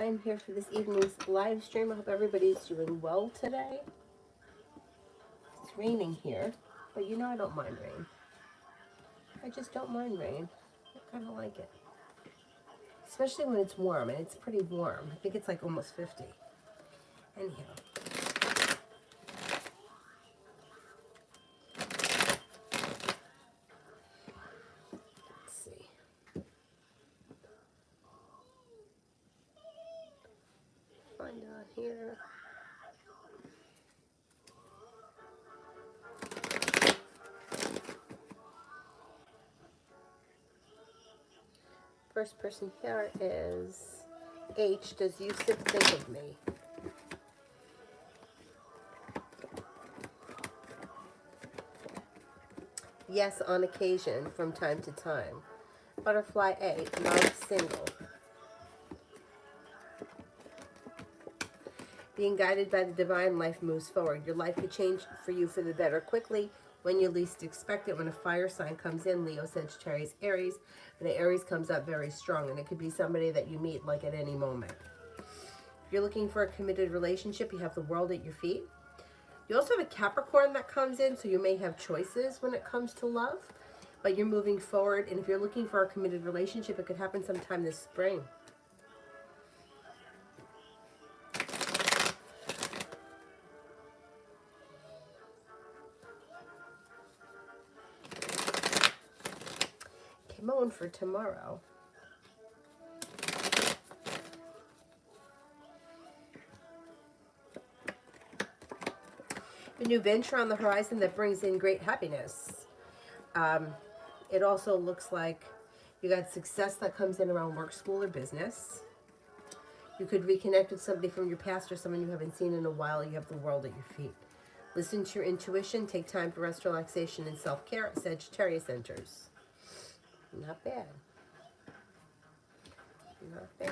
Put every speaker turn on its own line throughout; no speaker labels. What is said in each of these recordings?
I'm here for this evening's live stream. I hope everybody's doing well today. It's raining here, but you know I don't mind rain. I just don't mind rain. I kind of like it. Especially when it's warm, and it's pretty warm. I think it's like almost 50. Anyhow. Let's see. Find out here. First person here is H. Does Yusuf think of me? Yes, on occasion, from time to time. Butterfly A. Not single. Being guided by the divine, life moves forward. Your life could change for you for the better quickly when you least expect it. When a fire sign comes in, Leo, Sagittarius, Aries, and the Aries comes up very strong, and it could be somebody that you meet like at any moment. If you're looking for a committed relationship, you have the world at your feet. You also have a Capricorn that comes in, so you may have choices when it comes to love, but you're moving forward. And if you're looking for a committed relationship, it could happen sometime this spring. Moan for tomorrow. A new venture on the horizon that brings in great happiness. It also looks like you got success that comes in around work, school, or business. You could reconnect with somebody from your past or someone you haven't seen in a while. You have the world at your feet. Listen to your intuition. Take time for rest, relaxation, and self-care. Sagittarius enters. Not bad. Not bad.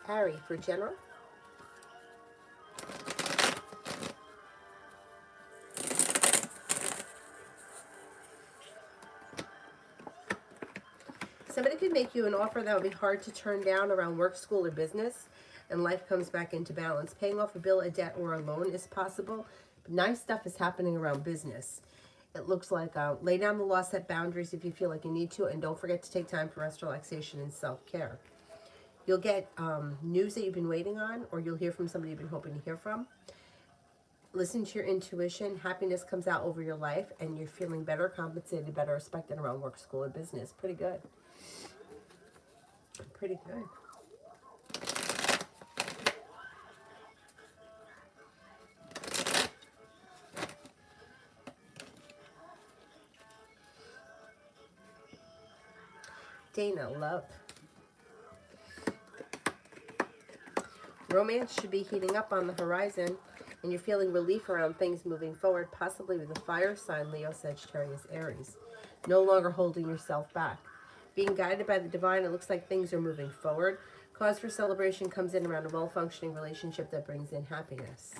Ari for general. Somebody could make you an offer that would be hard to turn down around work, school, or business, and life comes back into balance. Paying off a bill, a debt, or a loan is possible. But nice stuff is happening around business. It looks like lay down the law, set boundaries if you feel like you need to, and don't forget to take time for rest, relaxation, and self-care. You'll get news that you've been waiting on, or you'll hear from somebody you've been hoping to hear from. Listen to your intuition. Happiness comes out over your life, and you're feeling better, compensated, better respected around work, school, and business. Pretty good. Pretty good. Dana, love. Romance should be heating up on the horizon, and you're feeling relief around things moving forward, possibly with a fire sign, Leo, Sagittarius, Aries. No longer holding yourself back. Being guided by the divine, it looks like things are moving forward. Cause for celebration comes in around a well-functioning relationship that brings in happiness.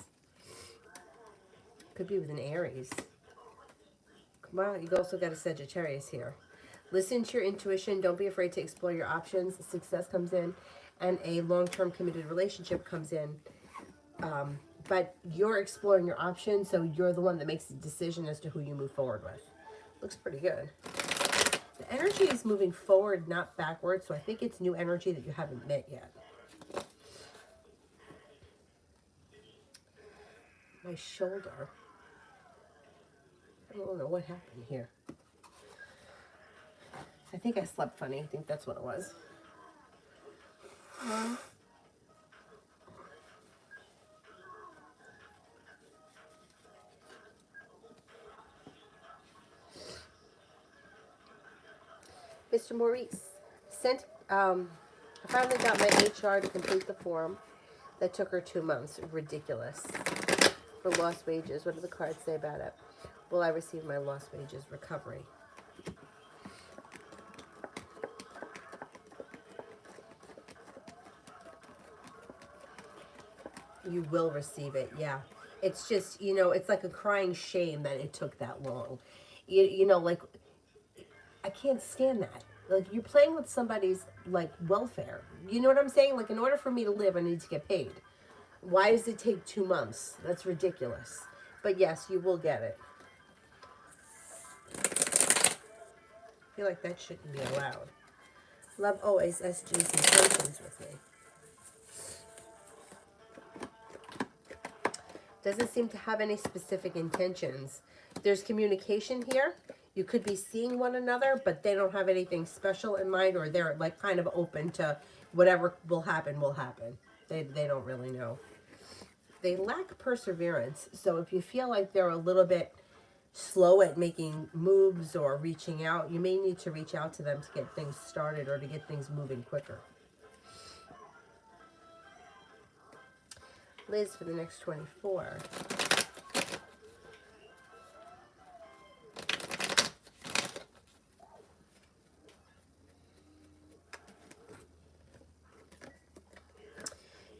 Could be with an Aries. Come on, you also got a Sagittarius here. Listen to your intuition. Don't be afraid to explore your options. Success comes in, and a long-term committed relationship comes in. But you're exploring your options, so you're the one that makes the decision as to who you move forward with. Looks pretty good. The energy is moving forward, not backwards, so I think it's new energy that you haven't met yet. My shoulder. I don't know what happened here. I think I slept funny. I think that's what it was. Mr. Maurice, I finally got my HR to complete the form. That took her 2 months. Ridiculous. For lost wages. What do the cards say about it? Will I receive my lost wages recovery? You will receive it, yeah. It's just, you know, it's like a crying shame that it took that long. You know, like, I can't stand that. Like, you're playing with somebody's, like, welfare. You know what I'm saying? Like, in order for me to live, I need to get paid. Why does it take 2 months? That's ridiculous. But yes, you will get it. I feel like that shouldn't be allowed. Love always SG's intentions with me. Doesn't seem to have any specific intentions. There's communication here. You could be seeing one another, but they don't have anything special in mind, or they're like kind of open to whatever will happen will happen. They don't really know. They lack perseverance. So if you feel like they're a little bit slow at making moves or reaching out, you may need to reach out to them to get things started or to get things moving quicker. Liz for the next 24.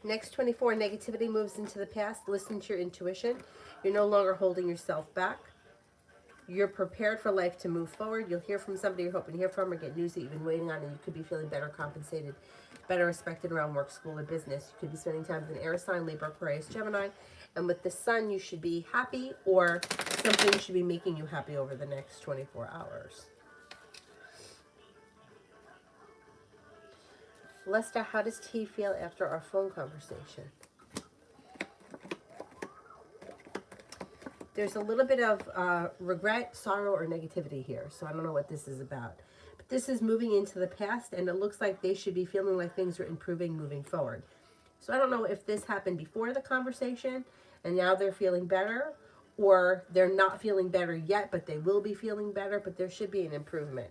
Next 24, negativity moves into the past. Listen to your intuition. You're no longer holding yourself back. You're prepared for life to move forward. You'll hear from somebody you're hoping to hear from or get news that you've been waiting on, and you could be feeling better compensated, better respected around work, school, or business. You could be spending time with an air sign, Libra, Aquarius, Gemini. And with the sun, you should be happy, or something should be making you happy over the next 24 hours. Lester, how does T feel after our phone conversation? There's a little bit of regret, sorrow, or negativity here. So I don't know what this is about. But this is moving into the past, and it looks like they should be feeling like things are improving moving forward. So I don't know if this happened before the conversation, and now they're feeling better, or they're not feeling better yet, but they will be feeling better, but there should be an improvement.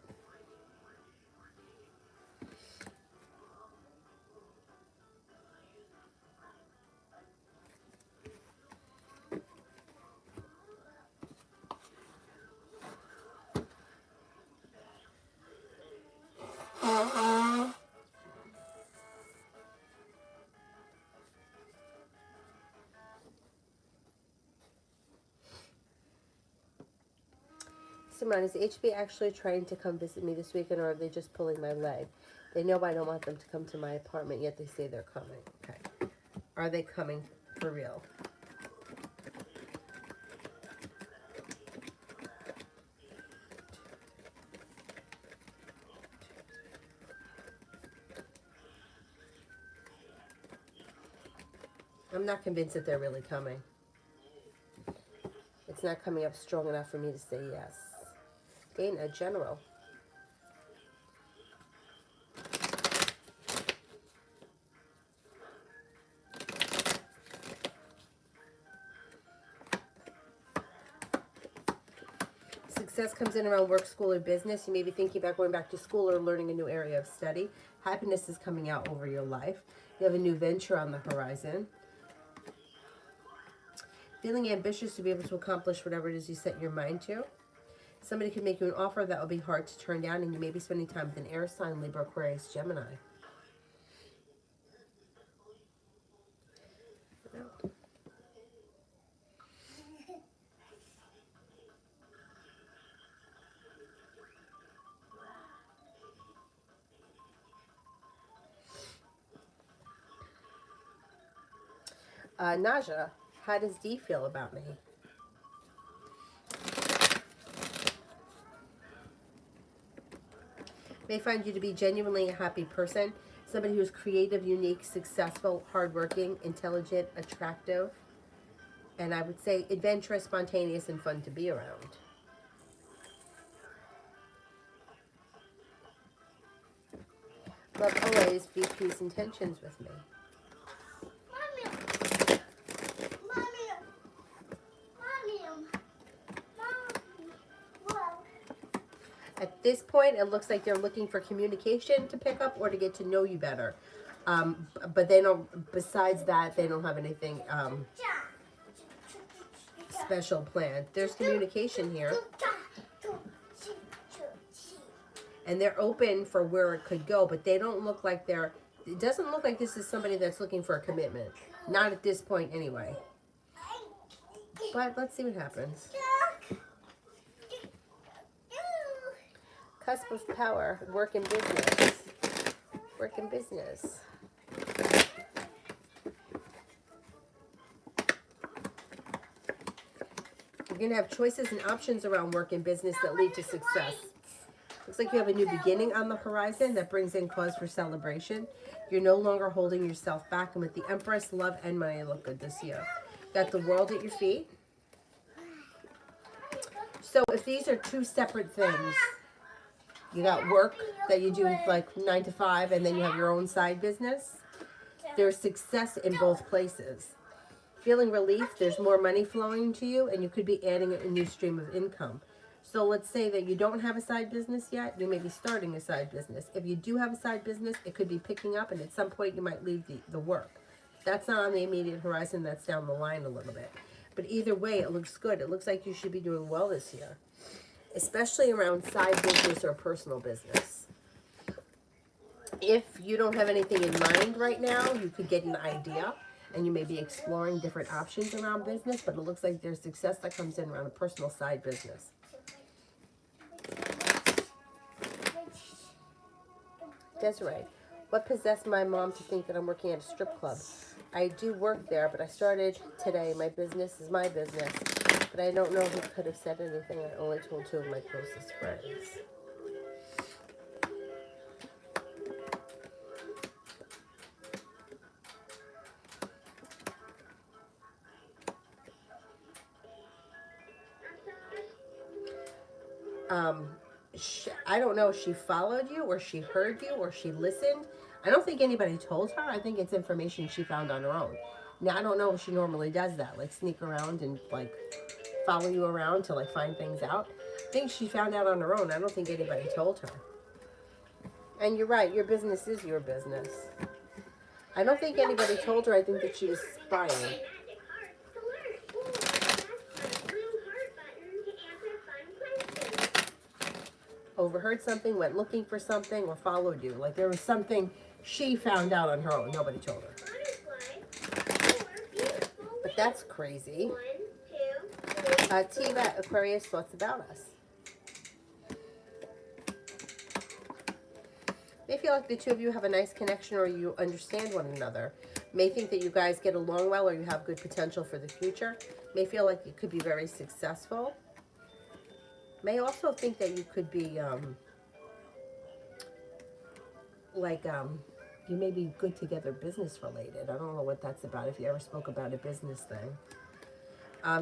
Simone, is HB actually trying to come visit me this weekend, or are they just pulling my leg? They know I don't want them to come to my apartment, yet they say they're coming. Okay. Are they coming for real? I'm not convinced that they're really coming. It's not coming up strong enough for me to say yes. Gain a general. Success comes in around work, school, or business. You may be thinking about going back to school or learning a new area of study. Happiness is coming out over your life. You have a new venture on the horizon. Feeling ambitious to be able to accomplish whatever it is you set your mind to. Somebody could make you an offer that will be hard to turn down, and you may be spending time with an air sign, Libra, Aquarius, Gemini. Naja, how does D feel about me? May find you to be genuinely a happy person. Somebody who's creative, unique, successful, hardworking, intelligent, attractive, and I would say adventurous, spontaneous, and fun to be around. Love always, be peace intentions with me. At this point, it looks like they're looking for communication to pick up or to get to know you better. But they don't, besides that, they don't have anything special planned. There's communication here. And they're open for where it could go, but they don't look like it doesn't look like this is somebody that's looking for a commitment. Not at this point anyway. But let's see what happens. Cusp of power, work in business. Work in business. You're going to have choices and options around work and business that lead to success. Looks like you have a new beginning on the horizon that brings in cause for celebration. You're no longer holding yourself back. And with the Empress, love and money look good this year. Got the world at your feet. So if these are two separate things, you got work that you do like 9 to 5, and then you have your own side business. There's success in both places. Feeling relief, there's more money flowing to you, and you could be adding a new stream of income. So let's say that you don't have a side business yet, you may be starting a side business. If you do have a side business, it could be picking up, and at some point you might leave the work. That's not on the immediate horizon, that's down the line a little bit. But either way, it looks good. It looks like you should be doing well this year, especially around side business or personal business. If you don't have anything in mind right now, you could get an idea, and you may be exploring different options around business, but it looks like there's success that comes in around a personal side business. Desiree, what possessed my mom to think that I'm working at a strip club? I do work there, but I started today. My business is my business, but I don't know who could have said anything. I only told 2 of my closest friends. I don't know if she followed you or she heard you or she listened. I don't think anybody told her. I think it's information she found on her own. Now, I don't know if she normally does that, like sneak around and like follow you around to like find things out. I think she found out on her own. I don't think anybody told her. And you're right, your business is your business. I don't think anybody told her. I think that she was spying. Overheard something, went looking for something, or followed you. Like there was something she found out on her own. Nobody told her. But that's crazy. Tiva, Aquarius, thoughts about us. May feel like the two of you have a nice connection or you understand one another. May think that you guys get along well or you have good potential for the future. May feel like you could be very successful. May also think that you could be, you may be good together business related. I don't know what that's about, if you ever spoke about a business thing.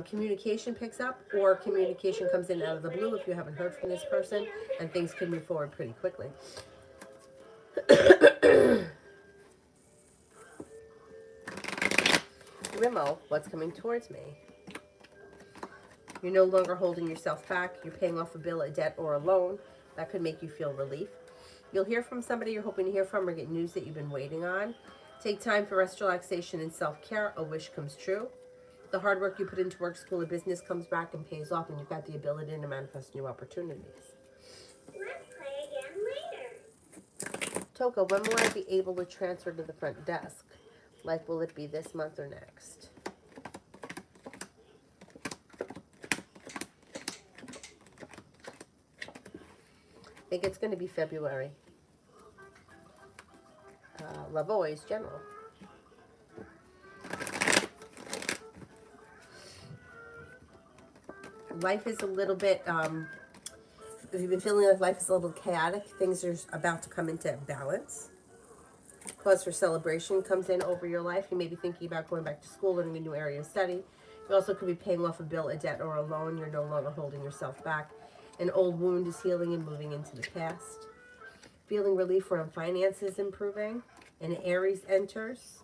Communication picks up, or communication comes in out of the blue if you haven't heard from this person, and things can move forward pretty quickly. Rimo, what's coming towards me? You're no longer holding yourself back. You're paying off a bill, a debt, or a loan. That could make you feel relief. You'll hear from somebody you're hoping to hear from or get news that you've been waiting on. Take time for rest, relaxation, and self-care. A wish comes true. The hard work you put into work, school, or business comes back and pays off, and you've got the ability to manifest new opportunities.
Let's play again later.
Toka, when will I be able to transfer to the front desk? Like, will it be this month or next? I think it's going to be February. Love always, general. Life is a little bit, if you've been feeling like life is a little chaotic, things are about to come into balance. Cause for celebration comes in over your life. You may be thinking about going back to school, learning a new area of study. You also could be paying off a bill, a debt, or a loan. You're no longer holding yourself back. An old wound is healing and moving into the past. Feeling relief around finances improving. An Aries enters.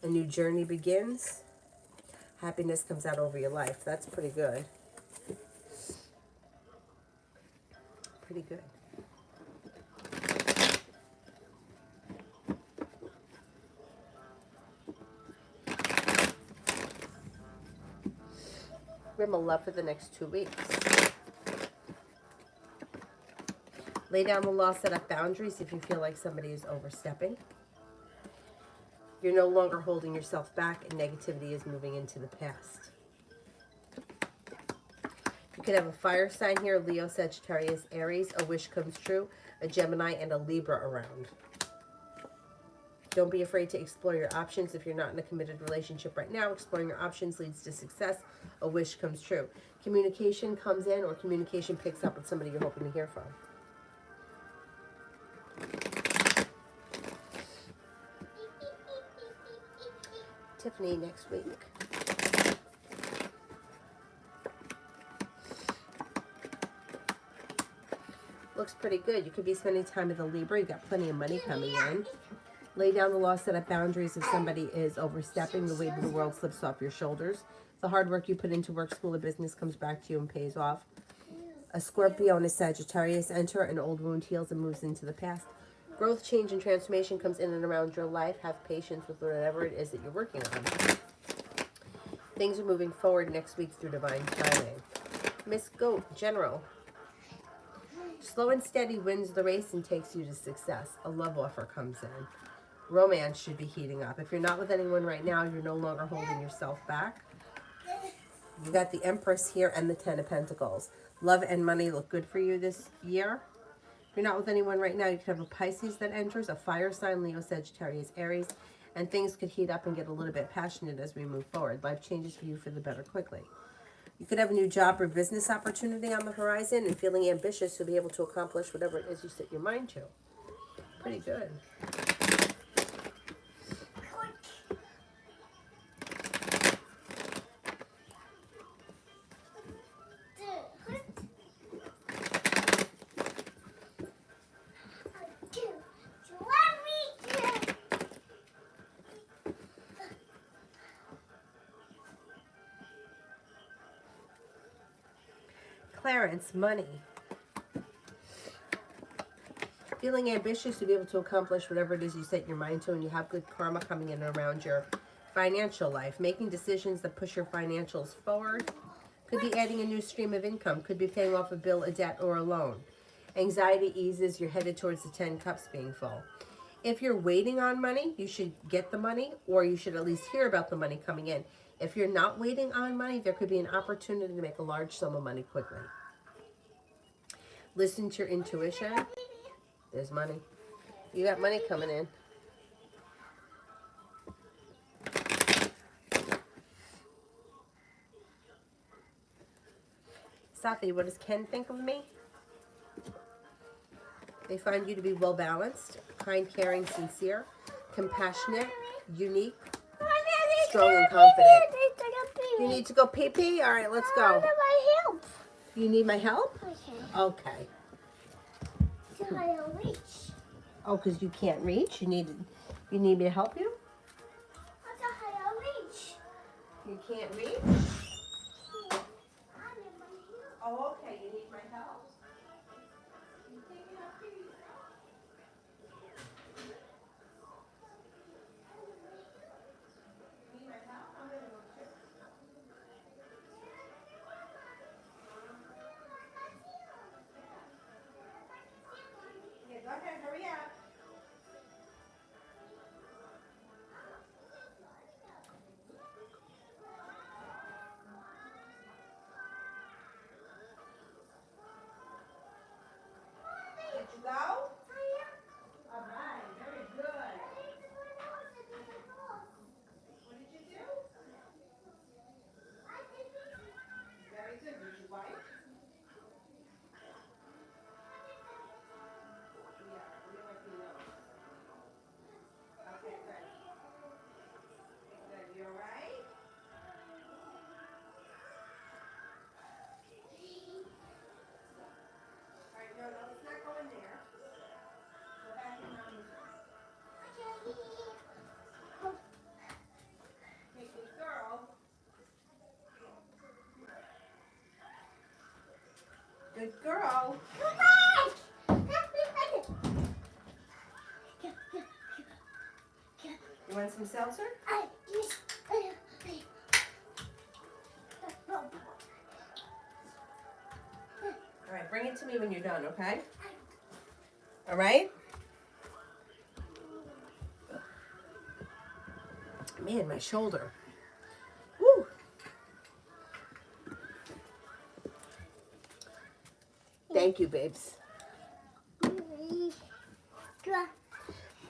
A new journey begins. Happiness comes out over your life. That's pretty good. Pretty good. Rimmel, love for the next 2 weeks. Lay down the law, set up boundaries if you feel like somebody is overstepping. You're no longer holding yourself back, and negativity is moving into the past. You could have a fire sign here, Leo, Sagittarius, Aries, a wish comes true, a Gemini, and a Libra around. Don't be afraid to explore your options. If you're not in a committed relationship right now, exploring your options leads to success. A wish comes true. Communication comes in, or communication picks up with somebody you're hoping to hear from. Tiffany next week. Looks pretty good. You could be spending time with a Libra. You've got plenty of money coming in. Lay down the law, set up boundaries if somebody is overstepping. The weight of the world slips off your shoulders. The hard work you put into work, school, or business comes back to you and pays off. A Scorpio and a Sagittarius enter. An old wound heals and moves into the past. Growth, change, and transformation comes in and around your life. Have patience with whatever it is that you're working on. Things are moving forward next week through divine timing. Miss Goat, General. Slow and steady wins the race and takes you to success. A love offer comes in. Romance should be heating up. If you're not with anyone right now, you're no longer holding yourself back. You got the Empress here and the Ten of Pentacles. Love and money look good for you this year. If you're not with anyone right now, you could have a Pisces that enters, a fire sign, Leo, Sagittarius, Aries, and things could heat up and get a little bit passionate as we move forward. Life changes for you for the better quickly. You could have a new job or business opportunity on the horizon, and feeling ambitious, you'll be able to accomplish whatever it is you set your mind to. Pretty good. Clarence, money. Feeling ambitious to be able to accomplish whatever it is you set your mind to, and you have good karma coming in and around your financial life. Making decisions that push your financials forward. Could be adding a new stream of income. Could be paying off a bill, a debt, or a loan. Anxiety eases. You're headed towards the 10 cups being full. If you're waiting on money, you should get the money, or you should at least hear about the money coming in. If you're not waiting on money, there could be an opportunity to make a large sum of money quickly. Listen to your intuition. There's money. You got money coming in. Safi, what does Ken think of me? They find you to be well-balanced, kind, caring, sincere, compassionate, unique, strong, and confident. You need to go pee-pee? All right, let's go. You need my help? Okay. Oh, because you can't reach? You need me to help you? You can't reach? Oh, okay. You need my help. You take it up here. You need my help? I'm going to go too. Yeah, go ahead. Hurry up. Did you go? All right. Very good. What did you do? Very good. Did you wipe? Yeah. We wipe your nose. Okay, good. Good. You all right? All right. No, let's not go in there. Go back in mommy's room. Hey, good girl. Good girl. You want some seltzer? All right, bring it to me when you're done, okay? All right? Man, my shoulder. Woo! Thank you, babes.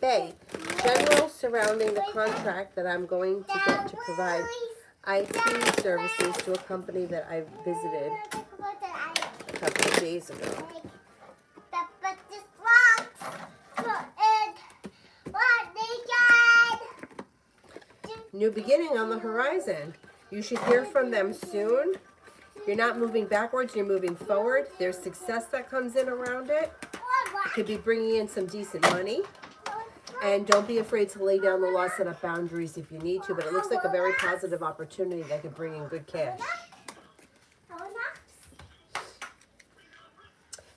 Babe, general surrounding the contract that I'm going to get to provide IT services to a company that I visited a couple of days ago. New beginning on the horizon. You should hear from them soon. You're not moving backwards, you're moving forward. There's success that comes in around it. You could be bringing in some decent money. And don't be afraid to lay down the law, set up boundaries if you need to. But it looks like a very positive opportunity that could bring in good cash.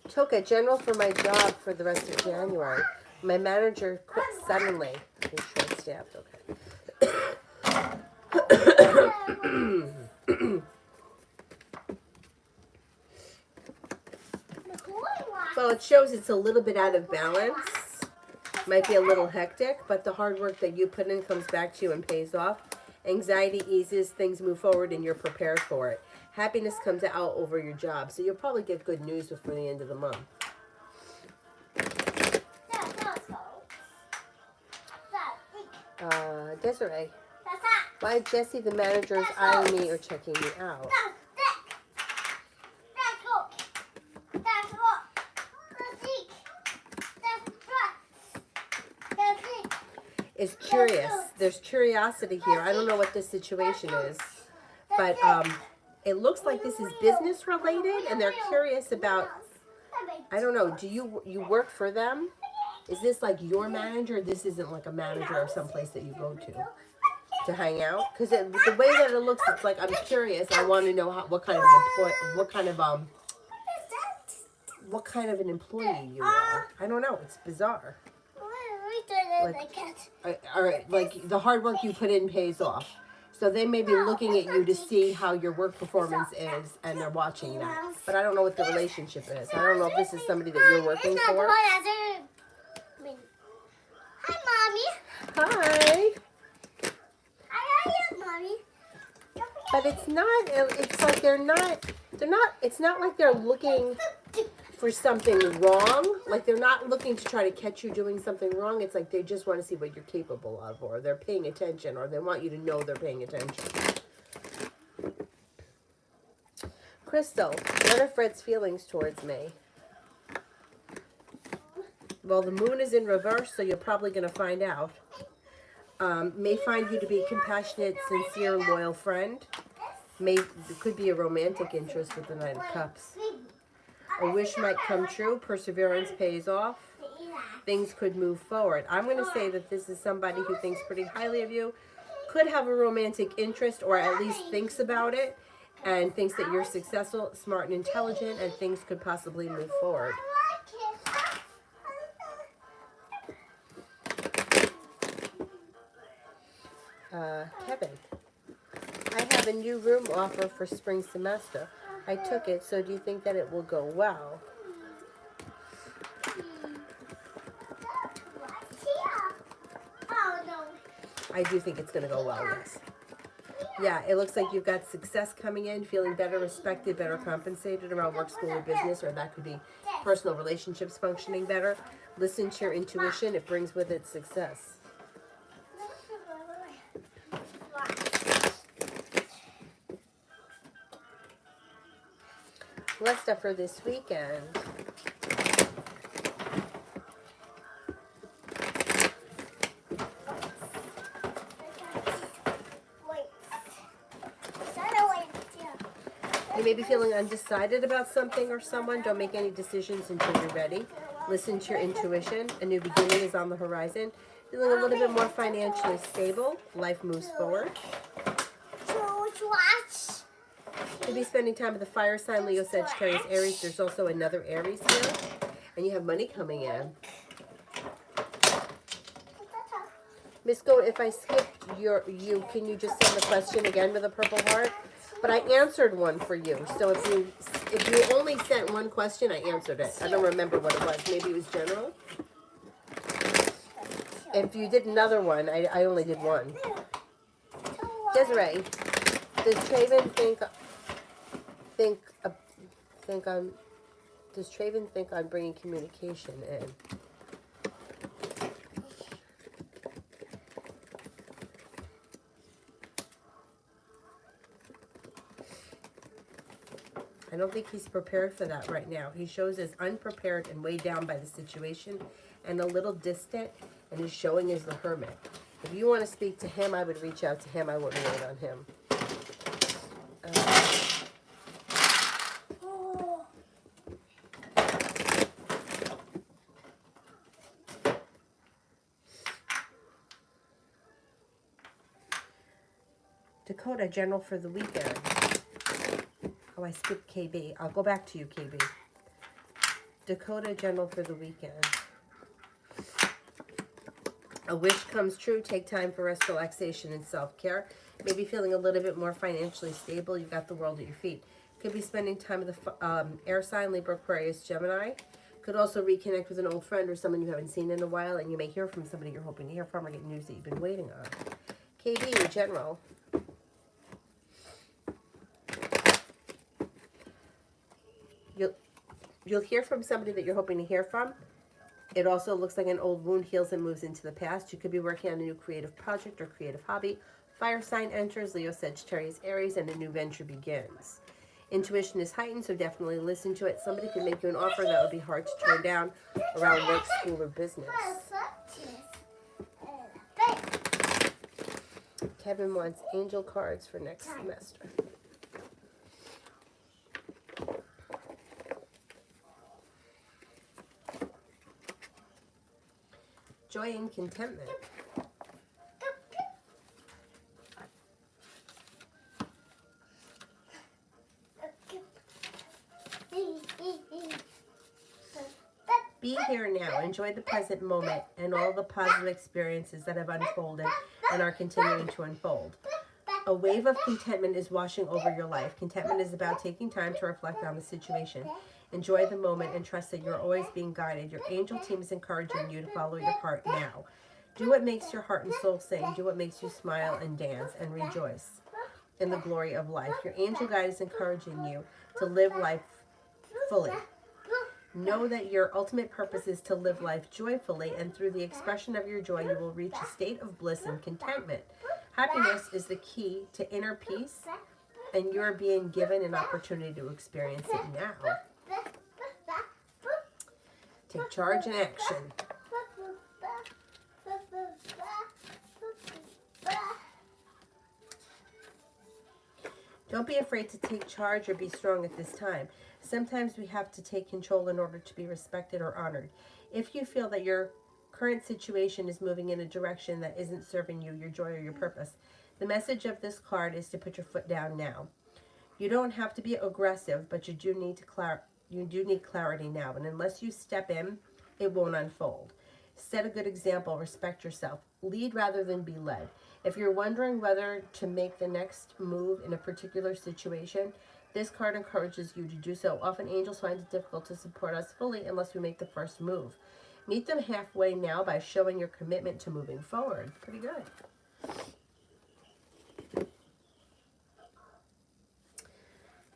Toka, general for my job for the rest of January. My manager quit suddenly. He's short-staffed, okay. Well, it shows it's a little bit out of balance. Might be a little hectic, but the hard work that you put in comes back to you and pays off. Anxiety eases, things move forward, and you're prepared for it. Happiness comes out over your job, so you'll probably get good news before the end of the month. Desiree, why Jesse, the manager, is eyeing me or checking me out? Is curious. There's curiosity here. I don't know what this situation is, but it looks like this is business related, and they're curious about. I don't know. Do you work for them? Is this like your manager? This isn't like a manager of someplace that you go to hang out. Because the way that it looks, it's like I'm curious. I want to know what kind of an employee you are. I don't know. It's bizarre. All right, like the hard work you put in pays off. So they may be looking at you to see how your work performance is, and they're watching that. But I don't know what the relationship is. I don't know if this is somebody that you're working for.
Hi, Mommy.
Hi.
How are you, Mommy?
But it's not. It's like they're not. It's not like they're looking for something wrong. Like they're not looking to try to catch you doing something wrong. It's like they just want to see what you're capable of, or they're paying attention, or they want you to know they're paying attention. Crystal, what are Fred's feelings towards me? Well, the moon is in reverse, so you're probably going to find out. May find you to be a compassionate, sincere, loyal friend. There could be a romantic interest with the Knight of Cups. A wish might come true. Perseverance pays off. Things could move forward. I'm going to say that this is somebody who thinks pretty highly of you, could have a romantic interest, or at least thinks about it, and thinks that you're successful, smart, and intelligent, and things could possibly move forward. Kevin, I have a new room offer for spring semester. I took it, so do you think that it will go well? I do think it's going to go well, yes. Yeah, it looks like you've got success coming in, feeling better respected, better compensated around work, school, or business, or that could be personal relationships functioning better. Listen to your intuition. It brings with it success. Let's stuff for this weekend. You may be feeling undecided about something or someone. Don't make any decisions until you're ready. Listen to your intuition. A new beginning is on the horizon. Feeling a little bit more financially stable. Life moves forward. You'll be spending time with the fire sign, Leo, Sagittarius, Aries. There's also another Aries here. And you have money coming in. Miss Goat, if I skipped you, can you just send the question again with a purple heart? But I answered one for you. So if you only sent one question, I answered it. I don't remember what it was. Maybe it was general. If you did another one, I only did one. Desiree, does Traven think I'm bringing communication in? I don't think he's prepared for that right now. He shows as unprepared and weighed down by the situation and a little distant, and he's showing as the hermit. If you want to speak to him, I would reach out to him. I wouldn't wait on him. Dakota, general for the weekend. Oh, I skipped KB. I'll go back to you, KB. Dakota, general for the weekend. A wish comes true. Take time for rest, relaxation, and self-care. Maybe feeling a little bit more financially stable. You've got the world at your feet. Could be spending time with the air sign, Libra, Aquarius, Gemini. Could also reconnect with an old friend or someone you haven't seen in a while, and you may hear from somebody you're hoping to hear from or get news that you've been waiting on. KB, general. You'll hear from somebody that you're hoping to hear from. It also looks like an old wound heals and moves into the past. You could be working on a new creative project or creative hobby. Fire sign enters, Leo, Sagittarius, Aries, and a new venture begins. Intuition is heightened, so definitely listen to it. Somebody could make you an offer that would be hard to turn down around work, school, or business. Kevin wants angel cards for next semester. Joy and contentment. Be here now. Enjoy the present moment and all the positive experiences that have unfolded and are continuing to unfold. A wave of contentment is washing over your life. Contentment is about taking time to reflect on the situation. Enjoy the moment and trust that you're always being guided. Your angel team is encouraging you to follow your heart now. Do what makes your heart and soul sing. Do what makes you smile and dance and rejoice in the glory of life. Your angel guide is encouraging you to live life fully. Know that your ultimate purpose is to live life joyfully, and through the expression of your joy, you will reach a state of bliss and contentment. Happiness is the key to inner peace, and you're being given an opportunity to experience it now. Take charge and action. Don't be afraid to take charge or be strong at this time. Sometimes we have to take control in order to be respected or honored. If you feel that your current situation is moving in a direction that isn't serving you, your joy, or your purpose, the message of this card is to put your foot down now. You don't have to be aggressive, but you do need clarity now. And unless you step in, it won't unfold. Set a good example. Respect yourself. Lead rather than be led. If you're wondering whether to make the next move in a particular situation, this card encourages you to do so. Often angels find it difficult to support us fully unless we make the first move. Meet them halfway now by showing your commitment to moving forward. Pretty good.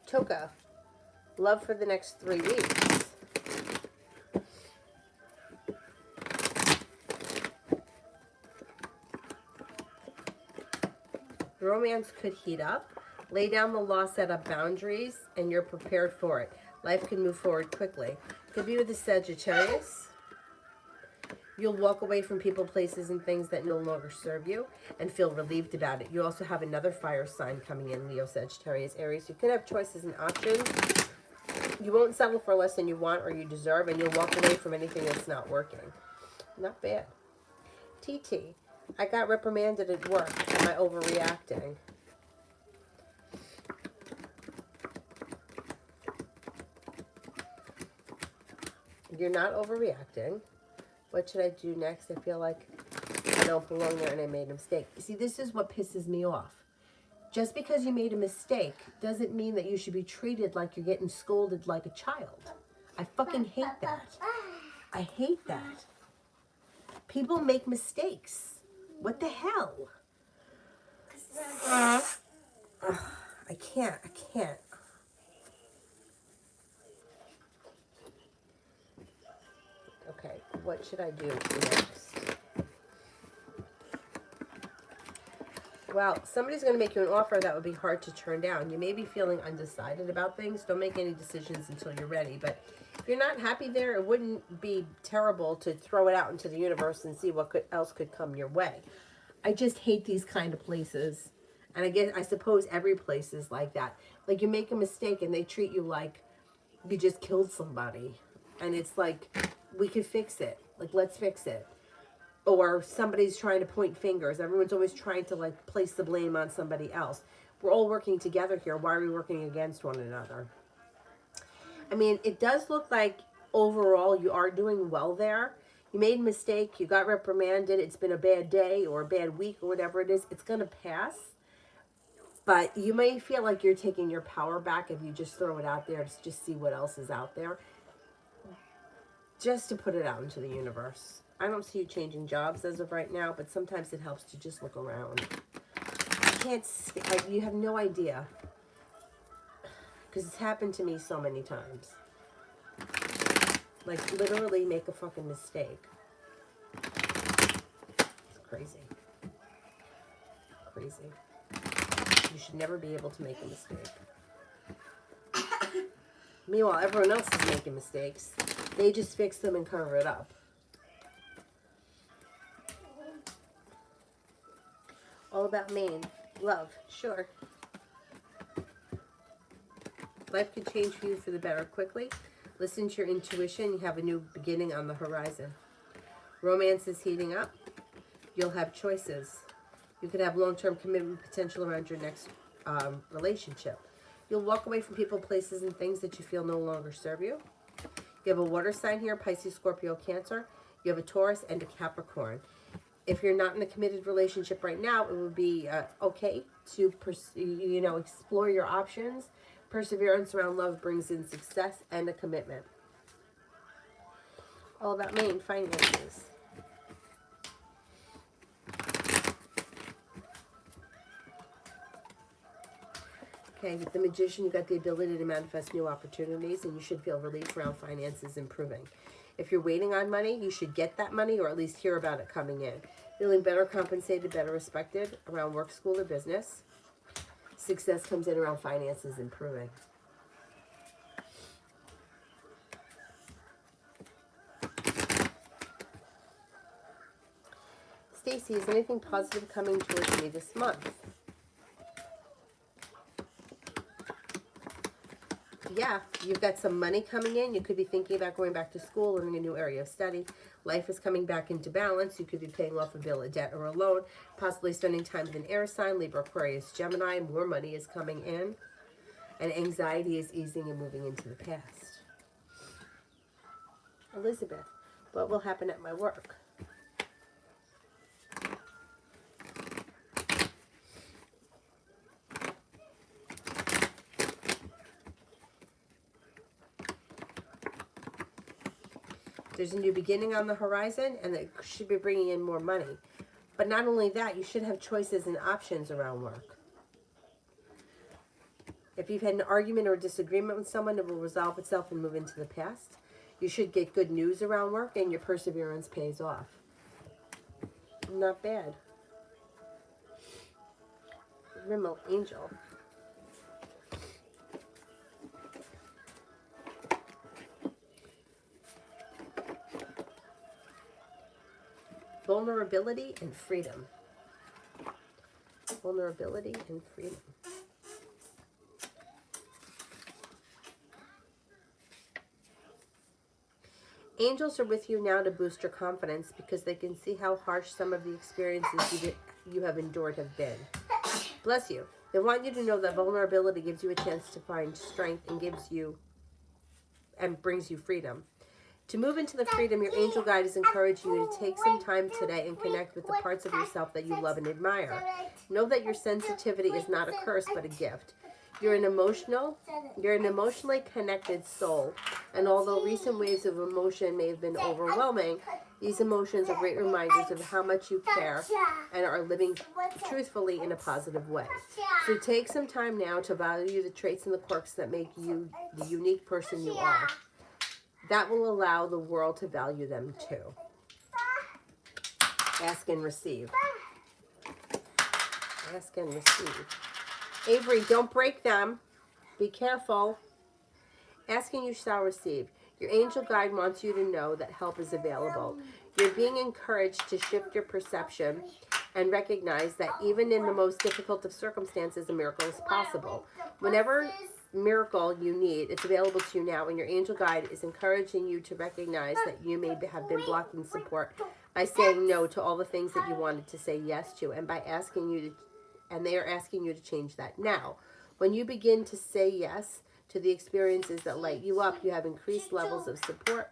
Toka, love for the next 3 weeks. Romance could heat up. Lay down the law, set up boundaries, and you're prepared for it. Life can move forward quickly. Could be with the Sagittarius. You'll walk away from people, places, and things that no longer serve you and feel relieved about it. You also have another fire sign coming in, Leo, Sagittarius, Aries. You can have choices and options. You won't settle for less than you want or you deserve, and you'll walk away from anything that's not working. Not bad. TT, I got reprimanded at work. Am I overreacting? You're not overreacting. What should I do next? I feel like I don't belong there and I made a mistake. See, this is what pisses me off. Just because you made a mistake doesn't mean that you should be treated like you're getting scolded like a child. I fucking hate that. I hate that. People make mistakes. What the hell? I can't. Okay, what should I do next? Well, somebody's going to make you an offer that would be hard to turn down. You may be feeling undecided about things. Don't make any decisions until you're ready. But if you're not happy there, it wouldn't be terrible to throw it out into the universe and see what else could come your way. I just hate these kind of places. And I suppose every place is like that. Like you make a mistake and they treat you like you just killed somebody. And it's like, we could fix it. Like, let's fix it. Or somebody's trying to point fingers. Everyone's always trying to like place the blame on somebody else. We're all working together here. Why are we working against one another? I mean, it does look like overall you are doing well there. You made a mistake. You got reprimanded. It's been a bad day or a bad week or whatever it is. It's going to pass. But you may feel like you're taking your power back if you just throw it out there to just see what else is out there. Just to put it out into the universe. I don't see you changing jobs as of right now, but sometimes it helps to just look around. You have no idea. Because it's happened to me so many times. Like, literally make a fucking mistake. It's crazy. Crazy. You should never be able to make a mistake. Meanwhile, everyone else is making mistakes. They just fix them and cover it up. All about Maine. Love. Sure. Life could change for you for the better quickly. Listen to your intuition. You have a new beginning on the horizon. Romance is heating up. You'll have choices. You could have long-term commitment potential around your next relationship. You'll walk away from people, places, and things that you feel no longer serve you. You have a water sign here, Pisces, Scorpio, Cancer. You have a Taurus and a Capricorn. If you're not in a committed relationship right now, it would be okay to explore your options. Perseverance around love brings in success and a commitment. All about Maine finances. Okay, with the Magician, you got the ability to manifest new opportunities, and you should feel relief around finances improving. If you're waiting on money, you should get that money or at least hear about it coming in. Feeling better compensated, better respected around work, school, or business. Success comes in around finances improving. Stacy, is anything positive coming towards me this month? Yeah, you've got some money coming in. You could be thinking about going back to school, learning a new area of study. Life is coming back into balance. You could be paying off a bill, a debt, or a loan. Possibly spending time with an air sign, Libra, Aquarius, Gemini. More money is coming in. And anxiety is easing and moving into the past. Elizabeth, what will happen at my work? There's a new beginning on the horizon, and it should be bringing in more money. But not only that, you should have choices and options around work. If you've had an argument or a disagreement with someone, it will resolve itself and move into the past. You should get good news around work, and your perseverance pays off. Not bad. Rimmel, Angel. Vulnerability and freedom. Vulnerability and freedom. Angels are with you now to boost your confidence because they can see how harsh some of the experiences you have endured have been. Bless you. They want you to know that vulnerability gives you a chance to find strength and brings you freedom. To move into the freedom, your angel guide is encouraging you to take some time today and connect with the parts of yourself that you love and admire. Know that your sensitivity is not a curse, but a gift. You're an emotionally connected soul, and although recent waves of emotion may have been overwhelming, These emotions are great reminders of how much you care and are living truthfully in a positive way. So take some time now to value the traits and the quirks that make you the unique person you are. That will allow the world to value them too. Ask and receive. Ask and receive. Avery, don't break them. Be careful. Ask and you shall receive. Your angel guide wants you to know that help is available. You're being encouraged to shift your perception and recognize that even in the most difficult of circumstances, a miracle is possible. Whenever miracle you need, it's available to you now, and your angel guide is encouraging you to recognize that you may have been blocking support by saying no to all the things that you wanted to say yes to, and by asking you to, and they are asking you to change that now. When you begin to say yes to the experiences that light you up, you have increased levels of support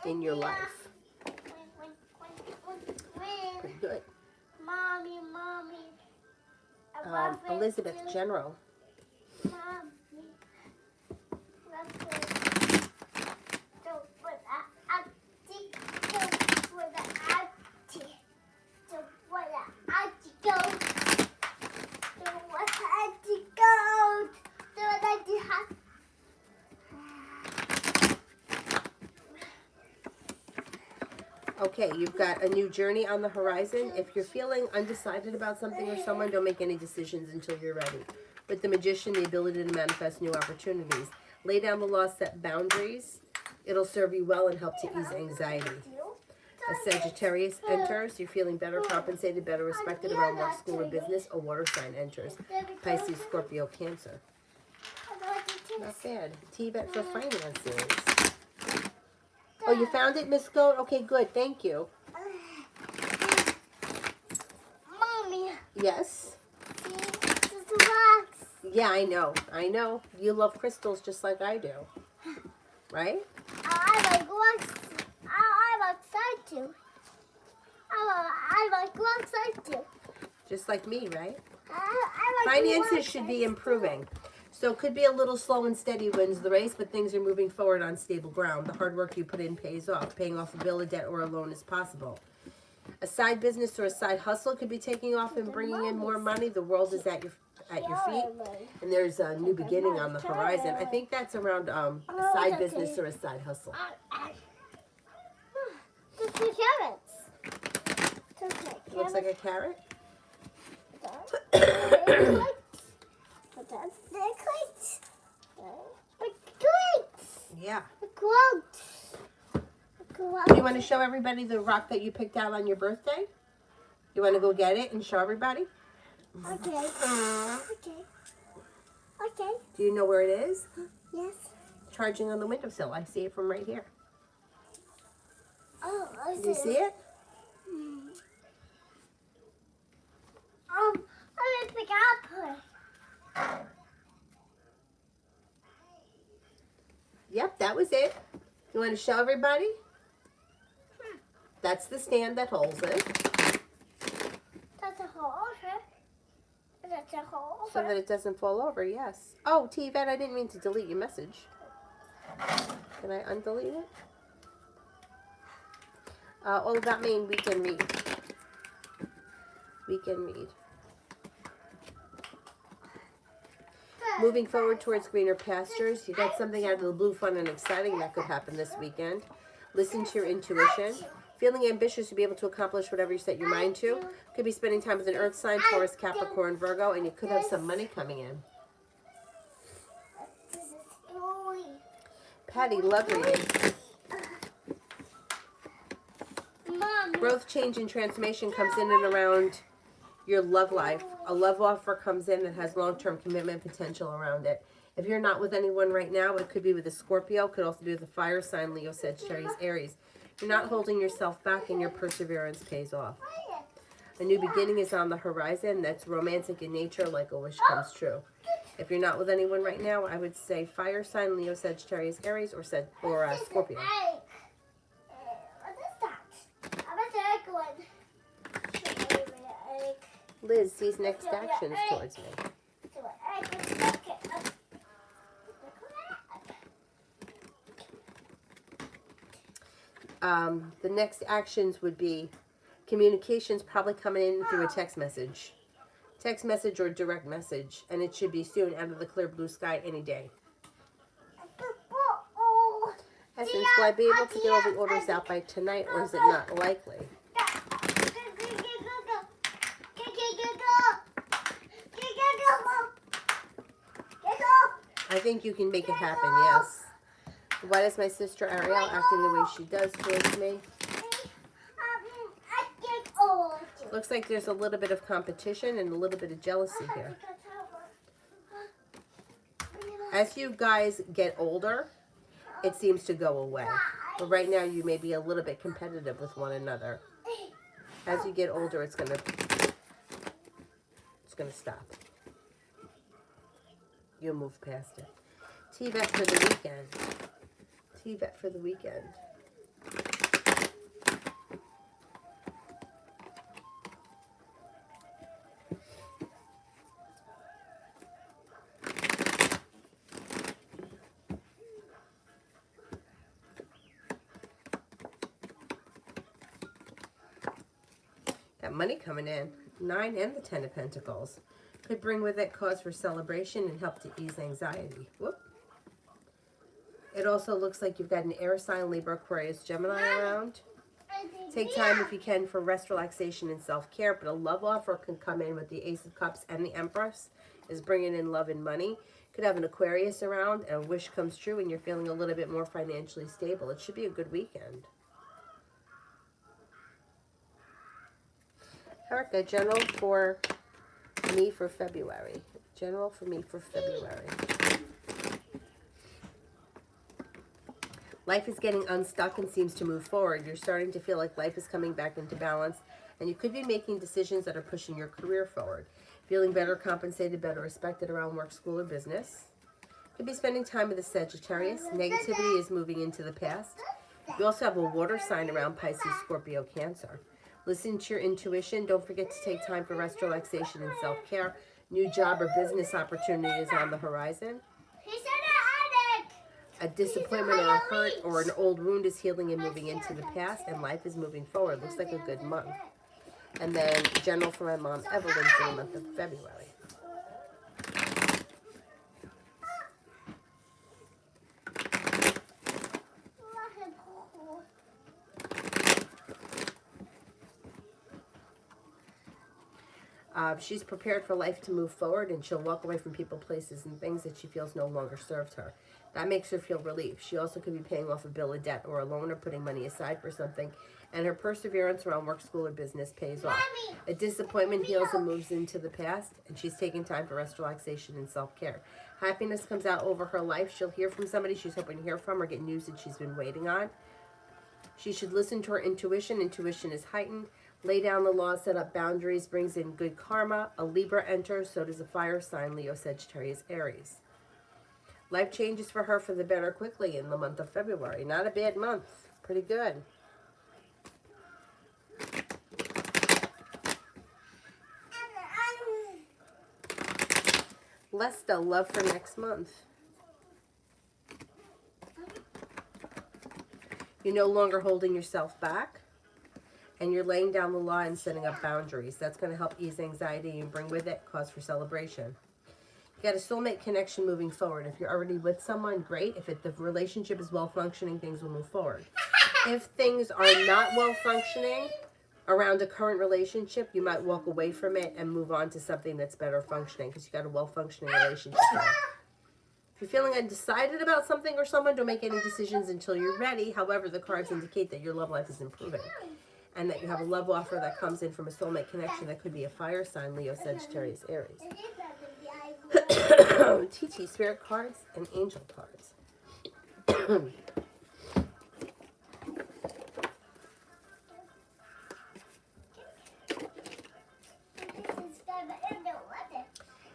in your life. Pretty good.
Mommy.
Elizabeth, General.
Mommy.
Okay, you've got a new journey on the horizon. If you're feeling undecided about something or someone, don't make any decisions until you're ready. With the Magician, the ability to manifest new opportunities. Lay down the law, set boundaries. It'll serve you well and help to ease anxiety. A Sagittarius enters. You're feeling better compensated, better respected around work, school, or business. A water sign enters. Pisces, Scorpio, Cancer. Not bad. T-Bet for finances. Oh, you found it, Miss Goat? Okay, good. Thank you.
Mommy.
Yes?
See, this is rocks.
Yeah, I know. I know. You love crystals just like I do. Right?
I like rocks. I like side too. I like rocks side too.
Just like me, right?
I like
Finances should be improving. So it could be a little slow and steady wins the race, but things are moving forward on stable ground. The hard work you put in pays off. Paying off a bill, a debt, or a loan is possible. A side business or a side hustle could be taking off and bringing in more money. The world is at your feet, and there's a new beginning on the horizon. I think that's around a side business or a side hustle.
Just two carrots.
Looks like a carrot. Yeah. Do you want to show everybody the rock that you picked out on your birthday? You want to go get it and show everybody?
Okay.
Do you know where it is?
Yes.
Charging on the windowsill. I see it from right here.
Oh, I see.
Do you see it?
I didn't pick up.
Yep, that was it. You want to show everybody? That's the stand that holds it.
That's a hole. That's a hole.
So that it doesn't fall over, yes. Oh, T-Vet, I didn't mean to delete your message. Can I undelete it? All about Maine, we can read. We can read. Moving forward towards greener pastures. You got something out of the blue, fun and exciting that could happen this weekend. Listen to your intuition. Feeling ambitious to be able to accomplish whatever you set your mind to. Could be spending time with an earth sign, Taurus, Capricorn, Virgo, and you could have some money coming in. Patty, love reading. Growth, change, and transformation comes in and around your love life. A love offer comes in that has long-term commitment potential around it. If you're not with anyone right now, it could be with a Scorpio, could also be with a fire sign, Leo, Sagittarius, Aries. You're not holding yourself back and your perseverance pays off. A new beginning is on the horizon that's romantic in nature, like a wish comes true. If you're not with anyone right now, I would say fire sign, Leo, Sagittarius, Aries, or Scorpio. Liz sees next actions towards me. The next actions would be communications probably coming in through a text message. Text message or direct message. And it should be soon out of the clear blue sky any day. Essence, will I be able to get all the orders out by tonight, or is it not likely? I think you can make it happen, yes. Why does my sister Ariel acting the way she does towards me? Looks like there's a little bit of competition and a little bit of jealousy here. As you guys get older, it seems to go away. But right now you may be a little bit competitive with one another. As you get older, it's gonna stop. You'll move past it. T-Vet for the weekend. T-Vet for the weekend. Got money coming in. 9 and the 10 of Pentacles. Could bring with it cause for celebration and help to ease anxiety. Whoop. It also looks like you've got an air sign, Libra, Aquarius, Gemini around. Take time if you can for rest, relaxation, and self-care. But a love offer can come in with the Ace of Cups and the Empress. Is bringing in love and money. Could have an Aquarius around and a wish comes true and you're feeling a little bit more financially stable. It should be a good weekend. Erica, general for me for February. General for me for February. Life is getting unstuck and seems to move forward. You're starting to feel like life is coming back into balance, and you could be making decisions that are pushing your career forward. Feeling better compensated, better respected around work, school, or business. Could be spending time with the Sagittarius. Negativity is moving into the past. You also have a water sign around Pisces, Scorpio, Cancer. Listen to your intuition. Don't forget to take time for rest, relaxation, and self-care. New job or business opportunity is on the horizon. A disappointment or a hurt or an old wound is healing and moving into the past, and life is moving forward. Looks like a good month. And then general for my mom, Evelyn, for the month of February. She's prepared for life to move forward, and she'll walk away from people, places, and things that she feels no longer served her. That makes her feel relief. She also could be paying off a bill of debt or a loan or putting money aside for something, and her perseverance around work, school, or business pays off. A disappointment heals and moves into the past, and she's taking time for rest, relaxation, and self-care. Happiness comes out over her life. She'll hear from somebody she's hoping to hear from or get news that she's been waiting on. She should listen to her intuition. Intuition is heightened. Lay down the law, set up boundaries, brings in good karma. A Libra enters, so does a fire sign, Leo, Sagittarius, Aries. Life changes for her for the better quickly in the month of February. Not a bad month. Pretty good. Lesta, love for next month. You're no longer holding yourself back. And you're laying down the law and setting up boundaries. That's going to help ease anxiety and bring with it cause for celebration. You got a soulmate connection moving forward. If you're already with someone, great. If the relationship is well functioning, things will move forward. If things are not well functioning around a current relationship, you might walk away from it and move on to something that's better functioning because you got a well functioning relationship now. If you're feeling undecided about something or someone, don't make any decisions until you're ready. However, the cards indicate that your love life is improving. And that you have a love offer that comes in from a soulmate connection that could be a fire sign, Leo, Sagittarius, Aries. TT, spirit cards and angel cards.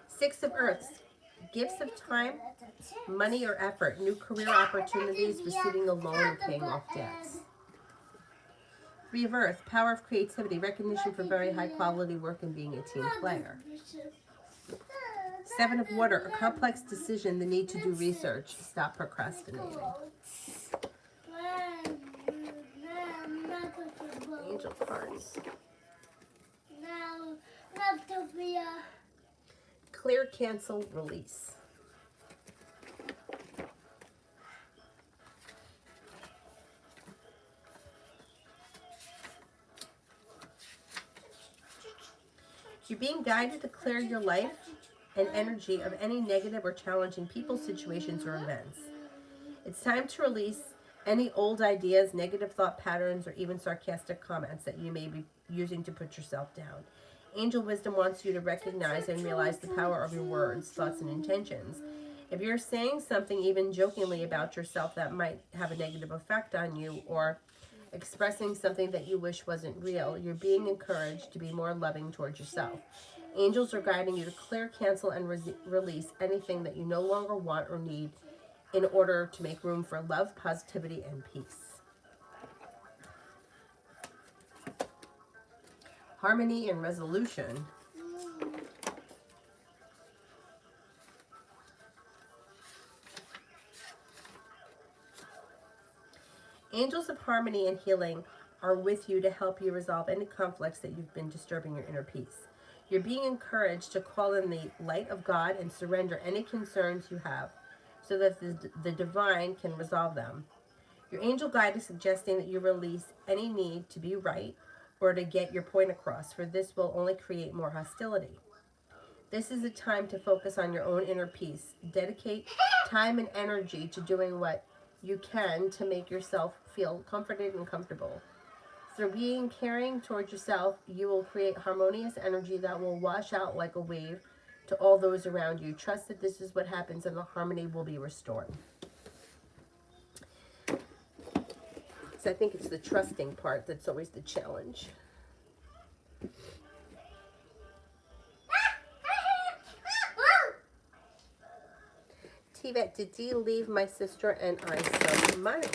Six of Earths. Gifts of time, money or effort, new career opportunities, receiving a loan and paying off debts. Three of Earth, power of creativity, recognition for very high quality work and being a team player. Seven of Water, a complex decision, the need to do research. Stop procrastinating. Angel cards.
No, not Sophia.
Clear, cancel, release. You're being guided to clear your life and energy of any negative or challenging people, situations, or events. It's time to release any old ideas, negative thought patterns, or even sarcastic comments that you may be using to put yourself down. Angel Wisdom wants you to recognize and realize the power of your words, thoughts, and intentions. If you're saying something even jokingly about yourself that might have a negative effect on you, or expressing something that you wish wasn't real, you're being encouraged to be more loving towards yourself. Angels are guiding you to clear, cancel, and release anything that you no longer want or need in order to make room for love, positivity, and peace. Harmony and resolution. Angels of harmony and healing are with you to help you resolve any conflicts that you've been disturbing your inner peace. You're being encouraged to call in the light of God and surrender any concerns you have so that the divine can resolve them. Your angel guide is suggesting that you release any need to be right or to get your point across, for this will only create more hostility. This is a time to focus on your own inner peace. Dedicate time and energy to doing what you can to make yourself feel comforted and comfortable. Through being caring towards yourself, you will create harmonious energy that will wash out like a wave to all those around you. Trust that this is what happens and the harmony will be restored. So I think it's the trusting part that's always the challenge. T-Vet, did Dee leave my sister and I some money?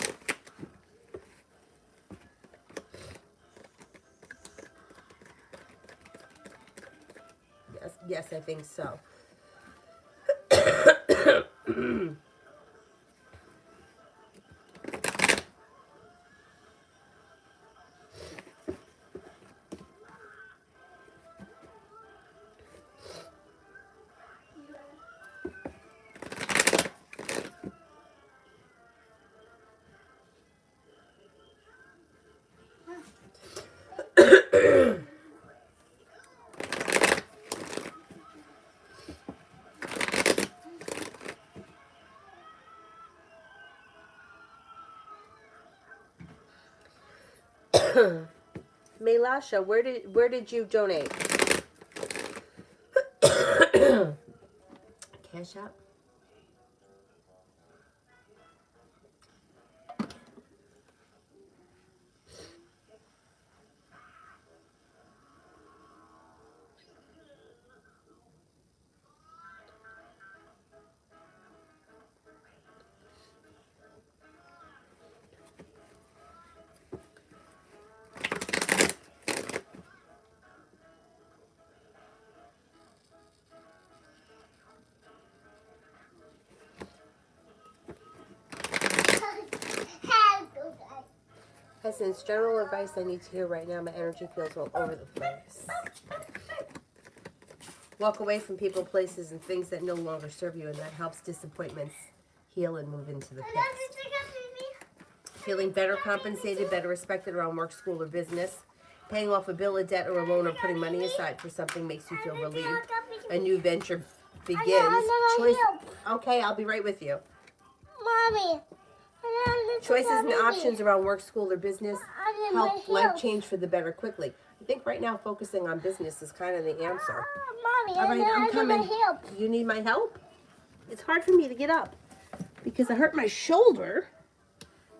Yes, I think so. Mailasha, where did you donate? Cash App? Essence, general advice I need to hear right now. My energy feels all over the place. Walk away from people, places, and things that no longer serve you, and that helps disappointments heal and move into the past. Feeling better compensated, better respected around work, school, or business. Paying off a bill, a debt, or a loan, or putting money aside for something makes you feel relieved. A new venture begins. Choice. Okay, I'll be right with you.
Mommy.
Choices and options around work, school, or business help life change for the better quickly. I think right now focusing on business is kind of the answer.
Mommy,
All right, I'm coming.
Help.
You need my help? It's hard for me to get up because I hurt my shoulder.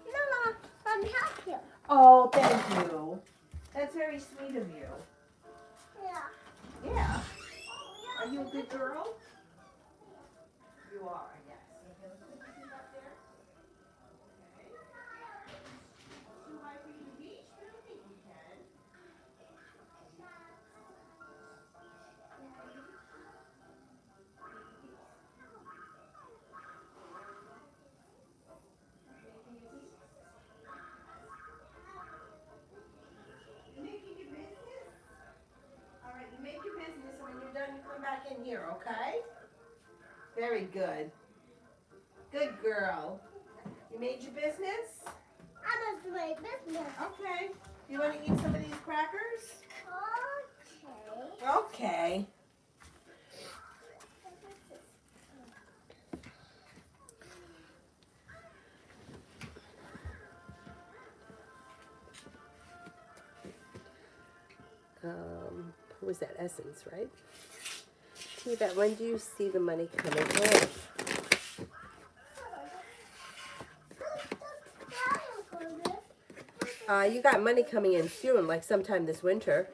No, let me help you.
Oh, thank you. That's very sweet of you.
Yeah.
Yeah. Are you a good girl? You are, yes. Okay, let's put this up there. Okay. Too high for you to reach? I don't think you can. come back in here, okay? Very good. Good girl. You made your business?
I must do my business.
Okay. You want to eat some of these crackers?
Okay.
Okay. Who was that? Essence, right? T-Bet, when do you see the money coming in? You got money coming in soon, like sometime this winter.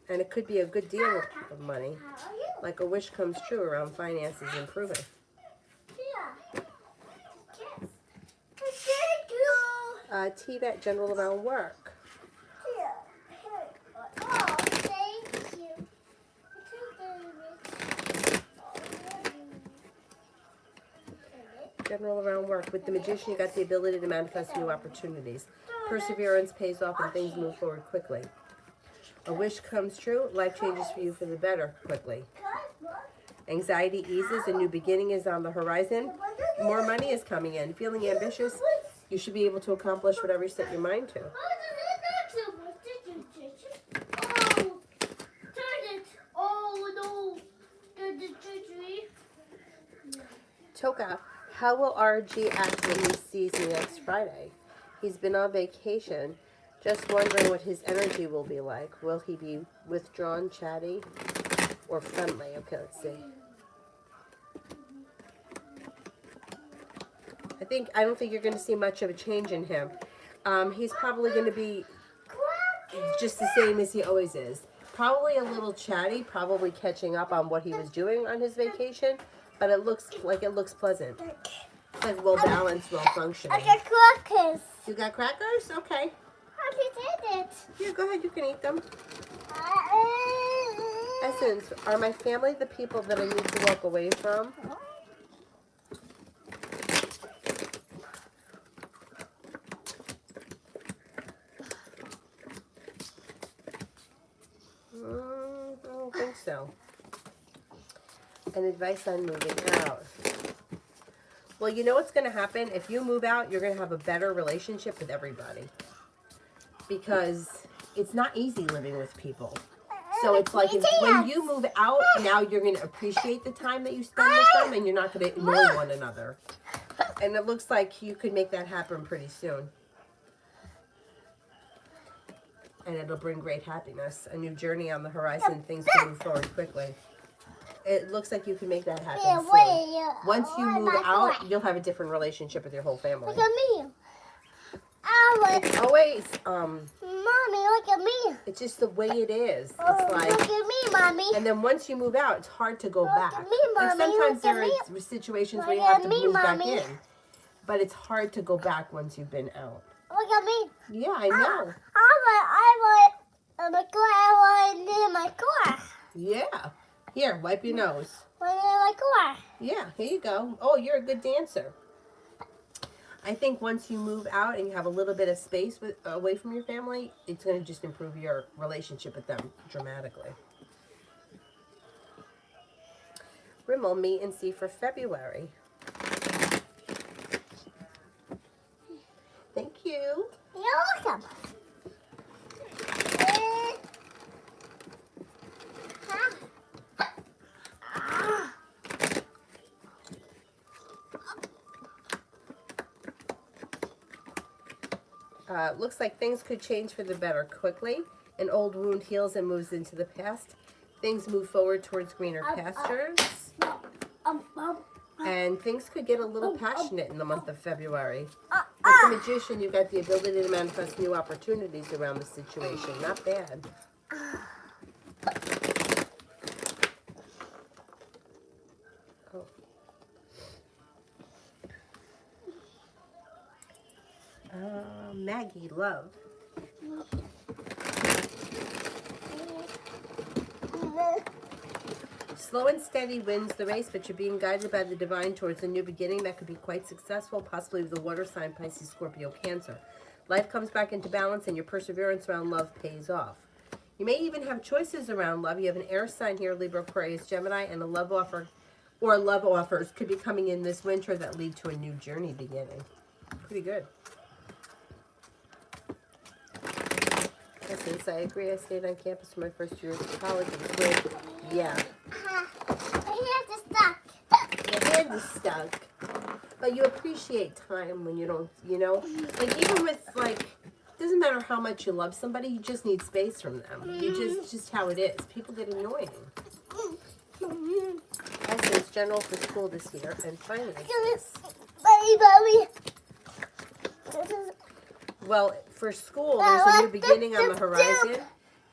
And it could be a good deal of money.
How are you?
Like a wish comes true around finances improving.
Yeah. Kiss. Thank you.
T-Bet, general around work.
Yeah. Oh, thank you.
General around work. With the magician, you got the ability to manifest new opportunities. Perseverance pays off and things move forward quickly. A wish comes true, life changes for you for the better quickly. Anxiety eases, a new beginning is on the horizon. More money is coming in. Feeling ambitious, you should be able to accomplish whatever you set your mind to. Toka, how will RG act when he sees me next Friday? He's been on vacation. Just wondering what his energy will be like. Will he be withdrawn, chatty, or friendly? Okay, let's see. I don't think you're going to see much of a change in him. He's probably going to be just the same as he always is. Probably a little chatty, probably catching up on what he was doing on his vacation, but it looks pleasant. It's like well balanced, well functioning.
I got crackers.
You got crackers? Okay.
How did you did it?
Here, go ahead. You can eat them. Essence, are my family the people that I need to walk away from? I don't think so. And advice on moving out. Well, you know what's going to happen? If you move out, you're going to have a better relationship with everybody. Because it's not easy living with people. So it's like when you move out, now you're going to appreciate the time that you spend with them and you're not going to annoy one another. And it looks like you could make that happen pretty soon. And it'll bring great happiness. A new journey on the horizon, things can move forward quickly. It looks like you can make that happen soon. Once you move out, you'll have a different relationship with your whole family.
Look at me.
It's always,
Mommy, look at me.
it's just the way it is. It's
Look
like,
at me, Mommy.
and then once you move out, it's hard to go back.
at me,
Like
Mommy.
sometimes
Look at
there
me.
are situations where you
Look
have
at
to
me,
move back
Mommy.
in. But it's hard to go back once you've been out.
Look at me.
Yeah, I know.
I want in my car.
Yeah. Here, wipe your nose.
Want in my car.
Yeah, here you go. Oh, you're a good dancer. I think once you move out and you have a little bit of space away from your family, it's going to just improve your relationship with them dramatically. Rimmel, meet and see for February. Thank you.
You're welcome.
Looks like things could change for the better quickly. An old wound heals and moves into the past. Things move forward towards greener pastures. And things could get a little passionate in the month of February. With the magician, you've got the ability to manifest new opportunities around the situation. Not bad. Maggie, love. Slow and steady wins the race, but you're being guided by the divine towards a new beginning that could be quite successful, possibly with the water sign, Pisces, Scorpio, Cancer. Life comes back into balance and your perseverance around love pays off. You may even have choices around love. You have an air sign here, Libra, Aquarius, Gemini, and a love offer or love offers could be coming in this winter that lead to a new journey beginning. Pretty good. Since I agree, I stayed on campus for my first year of college. It was great. Yeah.
My hand is stuck.
Your hand is stuck. But you appreciate time when you don't, like even with like, doesn't matter how much you love somebody, you just need space from them. You just how it is. People get annoying. Essence, general for school this year and finances. Well, for school, there's a new beginning on the horizon.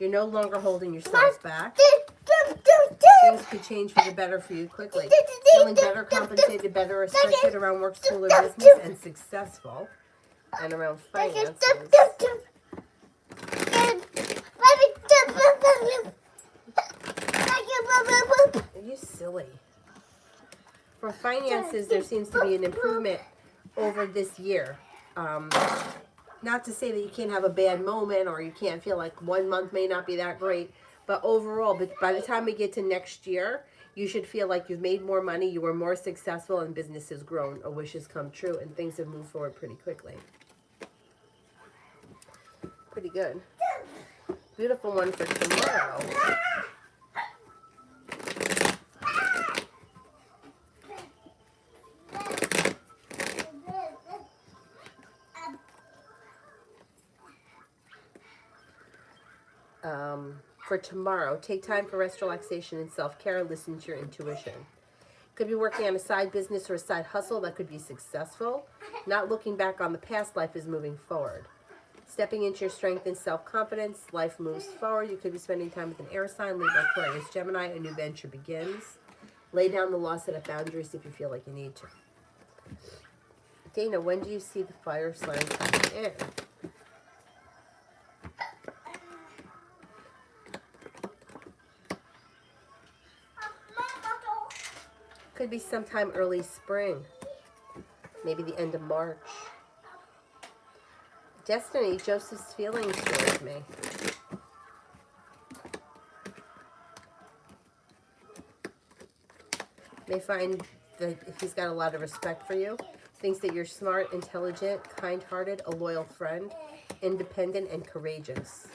You're no longer holding yourself back. Things could change for the better for you quickly. Feeling better compensated, better respected around work, school, or business, and successful. And around finances. Are you silly? For finances, there seems to be an improvement over this year. Not to say that you can't have a bad moment or you can't feel like 1 month may not be that great, but overall, by the time we get to next year, you should feel like you've made more money, you were more successful, and business has grown, a wish has come true, and things have moved forward pretty quickly. Pretty good. Beautiful one for tomorrow. For tomorrow, take time for rest, relaxation, and self-care. Listen to your intuition. Could be working on a side business or a side hustle that could be successful. Not looking back on the past, life is moving forward. Stepping into your strength and self-confidence, life moves forward. You could be spending time with an air sign, Libra, Aquarius, Gemini. A new venture begins. Lay down the law, set up boundaries if you feel like you need to. Dana, when do you see the fire sign coming in? Could be sometime early spring. Maybe the end of March. Destiny, Joseph's feelings towards me. May find that he's got a lot of respect for you. Thinks that you're smart, intelligent, kind-hearted, a loyal friend, independent, and courageous.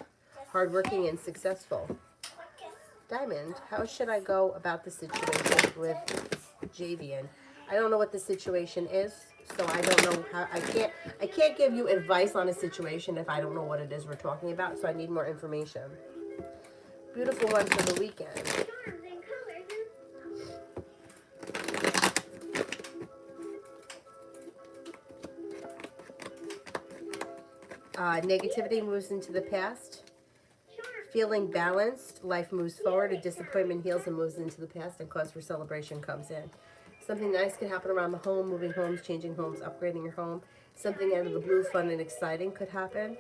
Hardworking and successful. Diamond, how should I go about the situation with Javian? I don't know what the situation is, so I don't know how. I can't give you advice on a situation if I don't know what it is we're talking about. So I need more information. Beautiful one for the weekend. Negativity moves into the past. Feeling balanced, life moves forward. A disappointment heals and moves into the past, and cause for celebration comes in. Something nice can happen around the home, moving homes, changing homes, upgrading your home. Something out of the blue, fun and exciting could happen.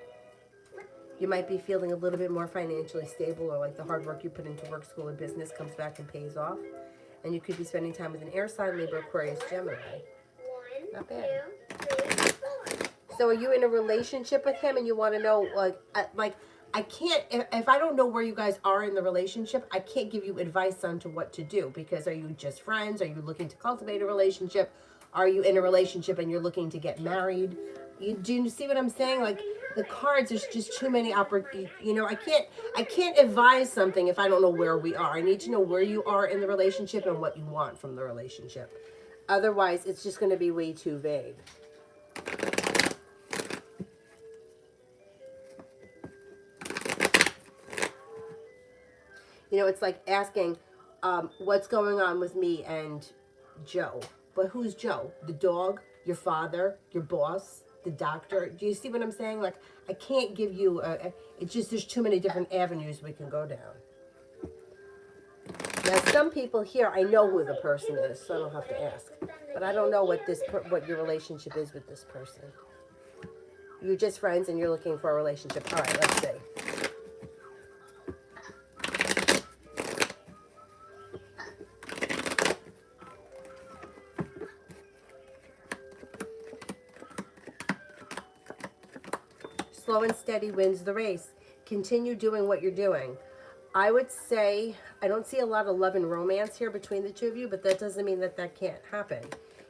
You might be feeling a little bit more financially stable, or like the hard work you put into work, school, and business comes back and pays off. And you could be spending time with an air sign, Libra, Aquarius, Gemini. Not bad. So are you in a relationship with him and you want to know, I can't, if I don't know where you guys are in the relationship, I can't give you advice on to what to do, because are you just friends? Are you looking to cultivate a relationship? Are you in a relationship and you're looking to get married? Do you see what I'm saying? Like the cards, there's just too many opportunities. I can't advise something if I don't know where we are. I need to know where you are in the relationship and what you want from the relationship. Otherwise, it's just going to be way too vague. It's like asking, what's going on with me and Joe? But who's Joe? The dog, your father, your boss, the doctor? Do you see what I'm saying? Like, I can't give you it's just there's too many different avenues we can go down. Now, some people here, I know who the person is, so I don't have to ask. But I don't know what your relationship is with this person. You're just friends and you're looking for a relationship. All right, let's see. Slow and steady wins the race. continue doing what you're doing. I would say, I don't see a lot of love and romance here between the two of you, but that doesn't mean that that can't happen.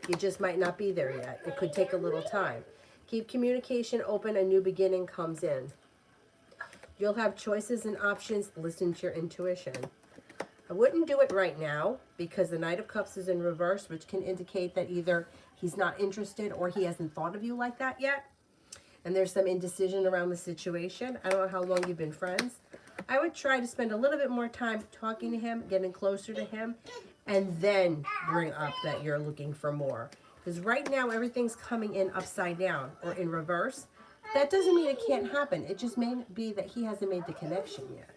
You just might not be there yet. It could take a little time. Keep communication open, a new beginning comes in. You'll have choices and options. Listen to your intuition. I wouldn't do it right now because the Knight of Cups is in reverse, which can indicate that either he's not interested or he hasn't thought of you like that yet. And there's some indecision around the situation. I don't know how long you've been friends. I would try to spend a little bit more time talking to him, getting closer to him, and then bring up that you're looking for more. Because right now, everything's coming in upside down or in reverse. That doesn't mean it can't happen. It just may be that he hasn't made the connection yet.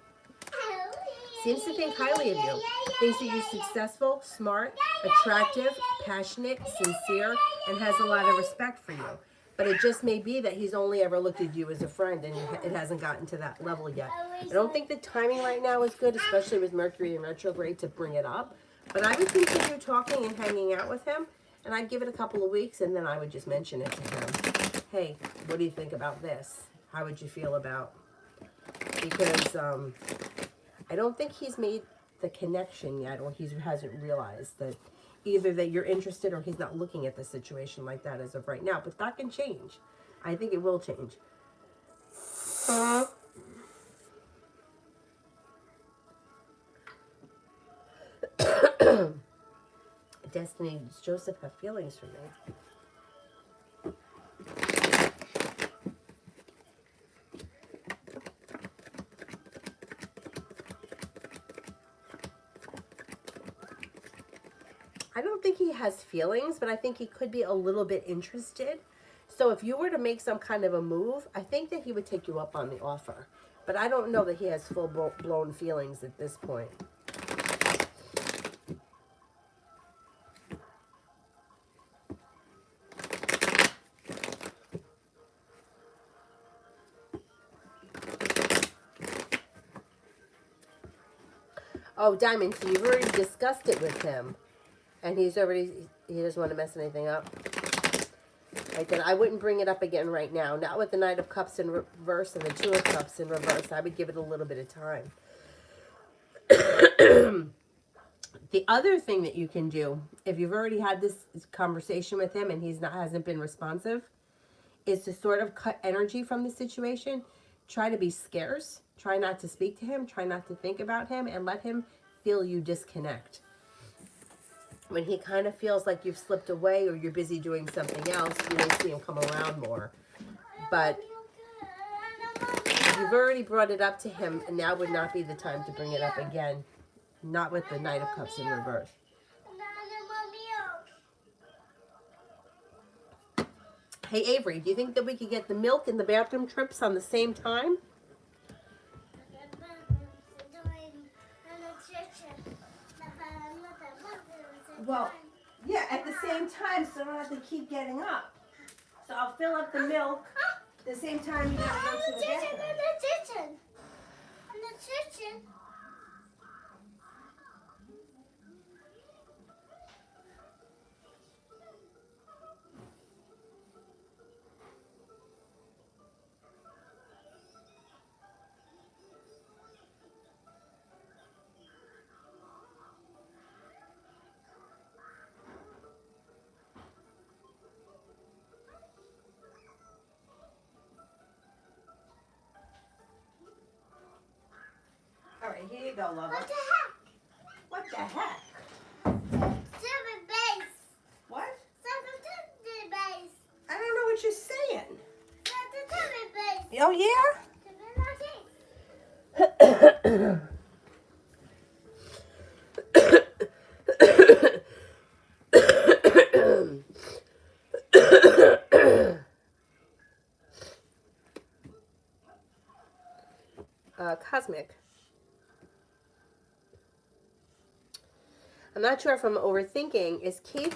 Seems to think highly of you. Thinks that you're successful, smart, attractive, passionate, sincere, and has a lot of respect for you. But it just may be that he's only ever looked at you as a friend and it hasn't gotten to that level yet. I don't think the timing right now is good, especially with Mercury in retrograde, to bring it up. But I would continue talking and hanging out with him, and I'd give it a couple of weeks, and then I would just mention it to him. Hey, what do you think about this? How would you feel about? Because I don't think he's made the connection yet, or he hasn't realized that either that you're interested or he's not looking at the situation like that as of right now. But that can change. I think it will change. Destiny, does Joseph have feelings for me? I don't think he has feelings, but I think he could be a little bit interested. So if you were to make some kind of a move, I think that he would take you up on the offer. But I don't know that he has full-blown feelings at this point. Oh, Diamond, so you've already discussed it with him. And he doesn't want to mess anything up. Like that, I wouldn't bring it up again right now. Not with the Knight of Cups in reverse and the Two of Cups in reverse. I would give it a little bit of time. The other thing that you can do, if you've already had this conversation with him and hasn't been responsive, is to sort of cut energy from the situation. Try to be scarce. Try not to speak to him. Try not to think about him, and let him feel you disconnect. When he kind of feels like you've slipped away or you're busy doing something else, you may see him come around more. But you've already brought it up to him, and now would not be the time to bring it up again. Not with the Knight of Cups in reverse. Hey, Avery, do you think that we could get the milk and the bathroom trips on the same time? Well, yeah, at the same time, so I don't have to keep getting up. So I'll fill up the milk at the same time you gotta go to the bathroom. All right, here you go, lover.
What the heck?
What the heck?
Seven base.
What?
Seven base.
I don't know what you're saying.
Seven base.
Oh, yeah? Cosmic. I'm not sure if I'm overthinking. Is Keith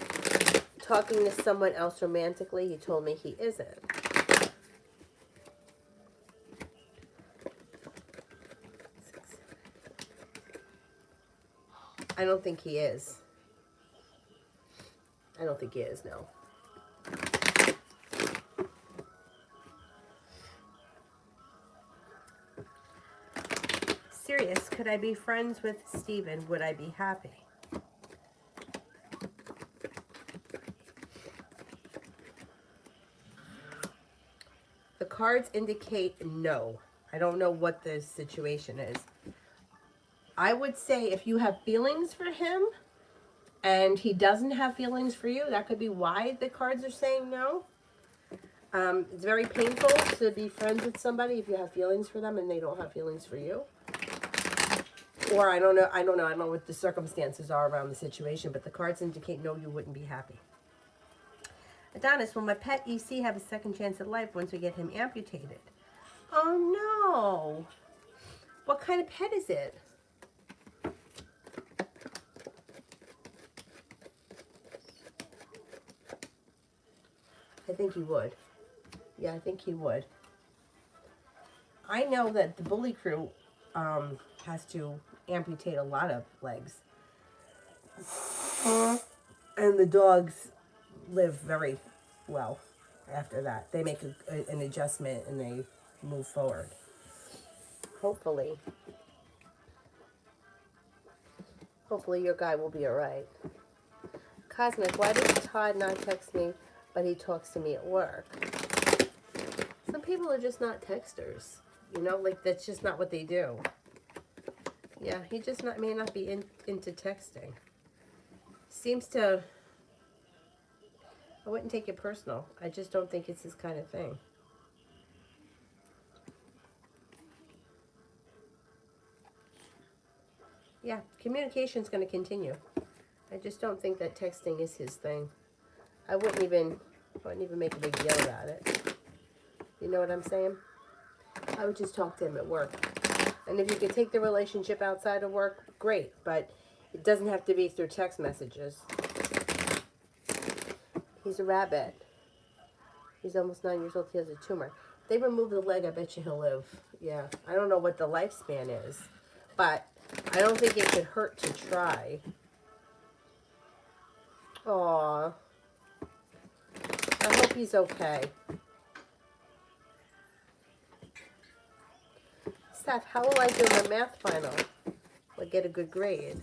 talking to someone else romantically? He told me he isn't. I don't think he is. I don't think he is, no. could I be friends with Steven? Would I be happy? The cards indicate no. I don't know what the situation is. I would say if you have feelings for him and he doesn't have feelings for you, that could be why the cards are saying no. It's very painful to be friends with somebody if you have feelings for them and they don't have feelings for you. Or I don't know what the circumstances are around the situation, but the cards indicate no, you wouldn't be happy. Adonis, will my pet EC have a second chance at life once we get him amputated? Oh no! What kind of pet is it? I think he would. Yeah, I think he would. I know that the bully crew has to amputate a lot of legs. And the dogs live very well after that. They make an adjustment and they move forward. Hopefully your guy will be all right. Cosmic, why does Todd not text me, but he talks to me at work? Some people are just not texters. You know, like that's just not what they do. Yeah, he just may not be into texting. Seems to... I wouldn't take it personal. I just don't think it's his kind of thing. Yeah, communication's going to continue. I just don't think that texting is his thing. I wouldn't even make a big deal about it. You know what I'm saying? I would just talk to him at work. And if you could take the relationship outside of work, great. But it doesn't have to be through text messages. He's a rabbit. He's almost 9 years old. He has a tumor. If they remove the leg, I bet you he'll live. Yeah. I don't know what the lifespan is. But I don't think it could hurt to try. Aww. I hope he's okay. Seth, how will I do in my math final? Will I get a good grade?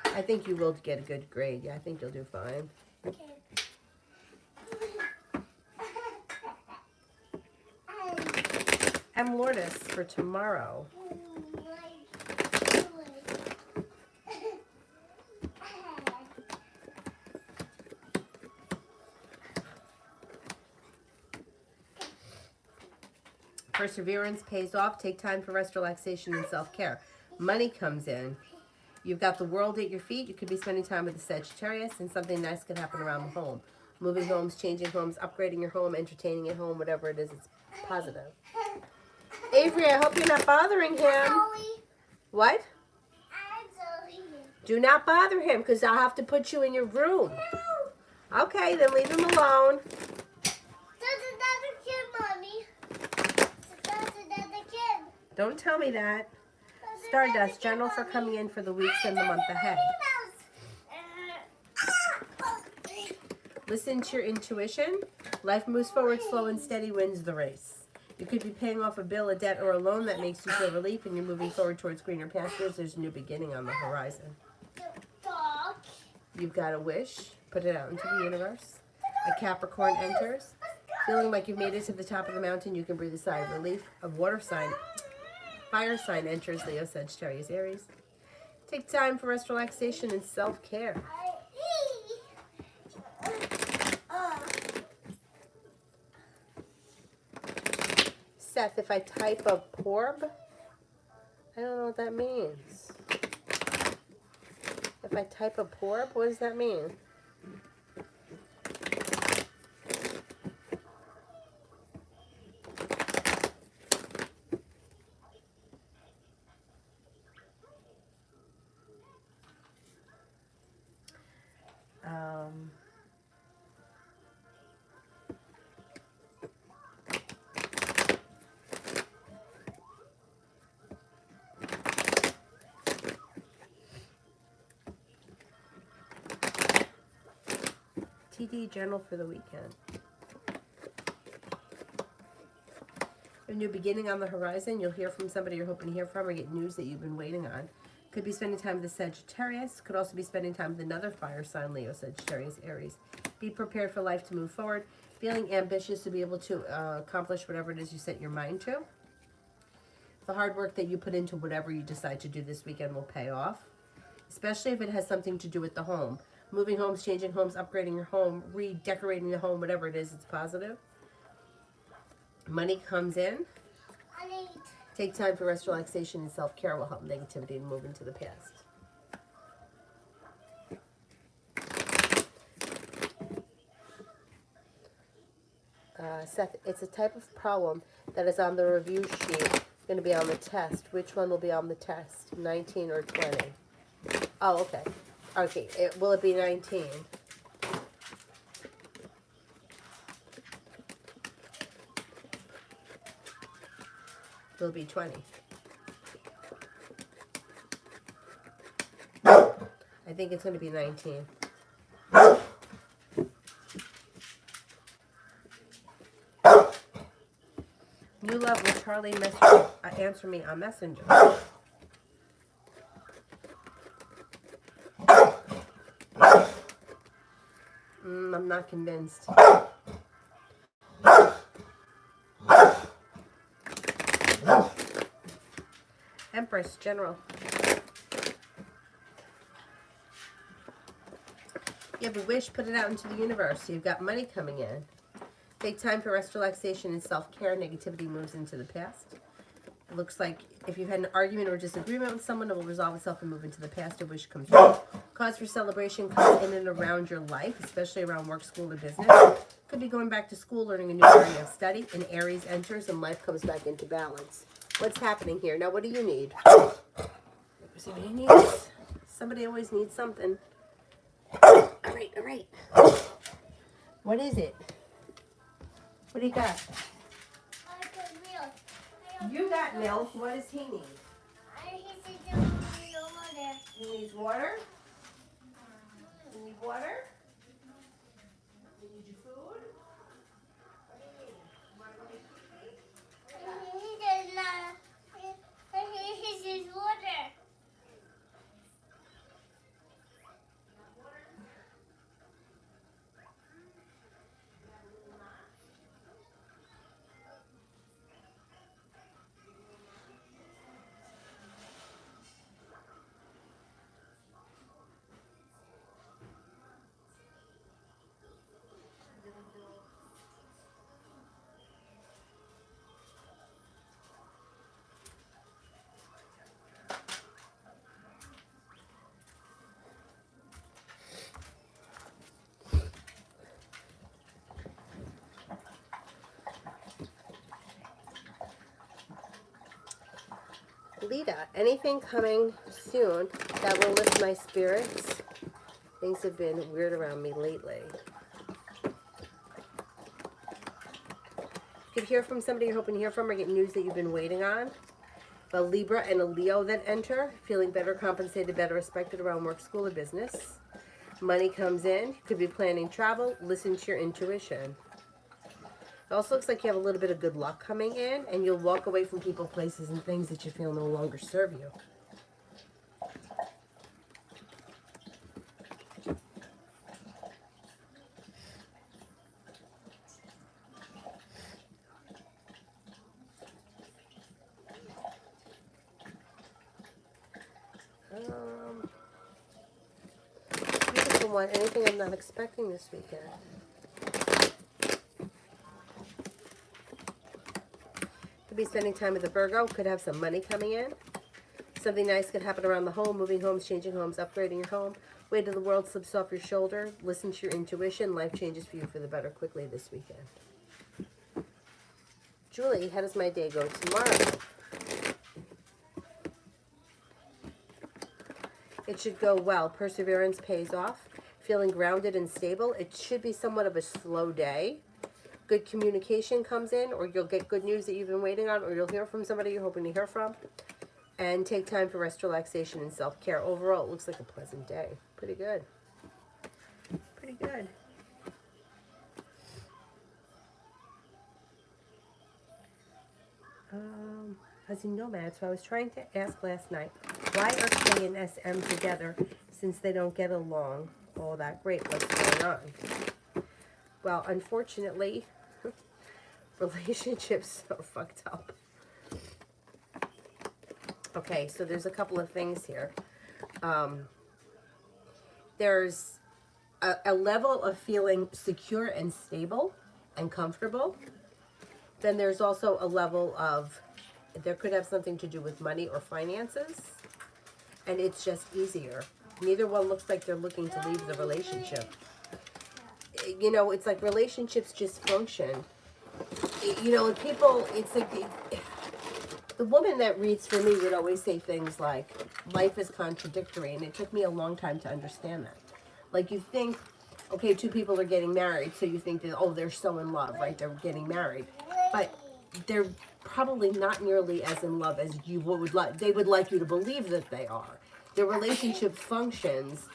I think you will get a good grade. Yeah, I think you'll do fine. M. Lourdes for tomorrow. Perseverance pays off. Take time for rest, relaxation, and self-care. Money comes in. You've got the world at your feet. You could be spending time with the Sagittarius, and something nice could happen around the home. Moving homes, changing homes, upgrading your home, entertaining at home, whatever it is, it's positive. Avery, I hope you're not bothering him. What? Do not bother him, because I'll have to put you in your room. Okay, then leave him alone. Don't tell me that. Stardust, general for coming in for the weeks and the month ahead. Listen to your intuition. Life moves forward slow and steady, wins the race. You could be paying off a bill, a debt, or a loan that makes you feel relief, and you're moving forward towards greener pastures. There's a new beginning on the horizon. You've got a wish. Put it out into the universe. A Capricorn enters. Feeling like you've made it to the top of the mountain, you can breathe a sigh of relief. A water sign, fire sign enters. Leo, Sagittarius, Aries. Take time for rest, relaxation, and self-care. Seth, if I type a porb, I don't know what that means. If I type a porb, what does that mean? PD general for the weekend. A new beginning on the horizon. You'll hear from somebody you're hoping to hear from or get news that you've been waiting on. Could be spending time with the Sagittarius. Could also be spending time with another fire sign, Leo, Sagittarius, Aries. Be prepared for life to move forward. Feeling ambitious to be able to accomplish whatever it is you set your mind to. The hard work that you put into whatever you decide to do this weekend will pay off. Especially if it has something to do with the home. Moving homes, changing homes, upgrading your home, redecorating the home, whatever it is, it's positive. Money comes in. Take time for rest, relaxation, and self-care will help negativity move into the past. Seth, it's a type of problem that is on the review sheet. Going to be on the test. Which one will be on the test? 19 or 20? Oh, okay. Okay, will it be 19? Will be 20. I think it's going to be 19. New love, will Charlie answer me on Messenger? I'm not convinced. Empress, General. You have a wish, put it out into the universe. You've got money coming in. Take time for rest, relaxation, and self-care. Negativity moves into the past. It looks like if you've had an argument or disagreement with someone, it will resolve itself and move into the past. A wish comes true. Cause for celebration comes in and around your life, especially around work, school, or business. Could be going back to school, learning a new area of study. And Aries enters and life comes back into balance. What's happening here? Now, what do you need? Somebody needs. Somebody always needs something. All right, all right. What is it? What do you got? You got milk. What does he need? He needs water. You need water? You need your food? What do you need? You want to go make
He needs water.
Lita, anything coming soon that will lift my spirits? Things have been weird around me lately. You could hear from somebody you're hoping to hear from or get news that you've been waiting on. A Libra and a Leo that enter, feeling better compensated, better respected around work, school, or business. Money comes in. You could be planning travel. Listen to your intuition. It also looks like you have a little bit of good luck coming in, and you'll walk away from people, places, and things that you feel no longer serve you. Beautiful one. Anything I'm not expecting this weekend? Could be spending time with a Virgo. Could have some money coming in. Something nice could happen around the home. Moving homes, changing homes, upgrading your home. Weight of the world slips off your shoulder. Listen to your intuition. Life changes for you for the better quickly this weekend. Julie, how does my day go tomorrow? It should go well. Perseverance pays off. Feeling grounded and stable. It should be somewhat of a slow day. Good communication comes in, or you'll get good news that you've been waiting on, or you'll hear from somebody you're hoping to hear from. And take time for rest, relaxation, and self-care. Overall, it looks like a pleasant day. Pretty good. Pretty good. Fuzzy Nomad. So I was trying to ask last night, why are K and SM together since they don't get along all that great? What's going on? Well, unfortunately, relationships are fucked up. Okay, so there's a couple of things here. There's a level of feeling secure and stable and comfortable. Then there's also a level of, there could have something to do with money or finances, and it's just easier. Neither one looks like they're looking to leave the relationship. You know, it's like relationships just function. You know, people, it's like the woman that reads for me would always say things like, life is contradictory, and it took me a long time to understand that. Like, you think, okay, two people are getting married, so you think that, oh, they're so in love, right? They're getting married. But they're probably not nearly as in love as you would like. They would like you to believe that they are. Their relationship functions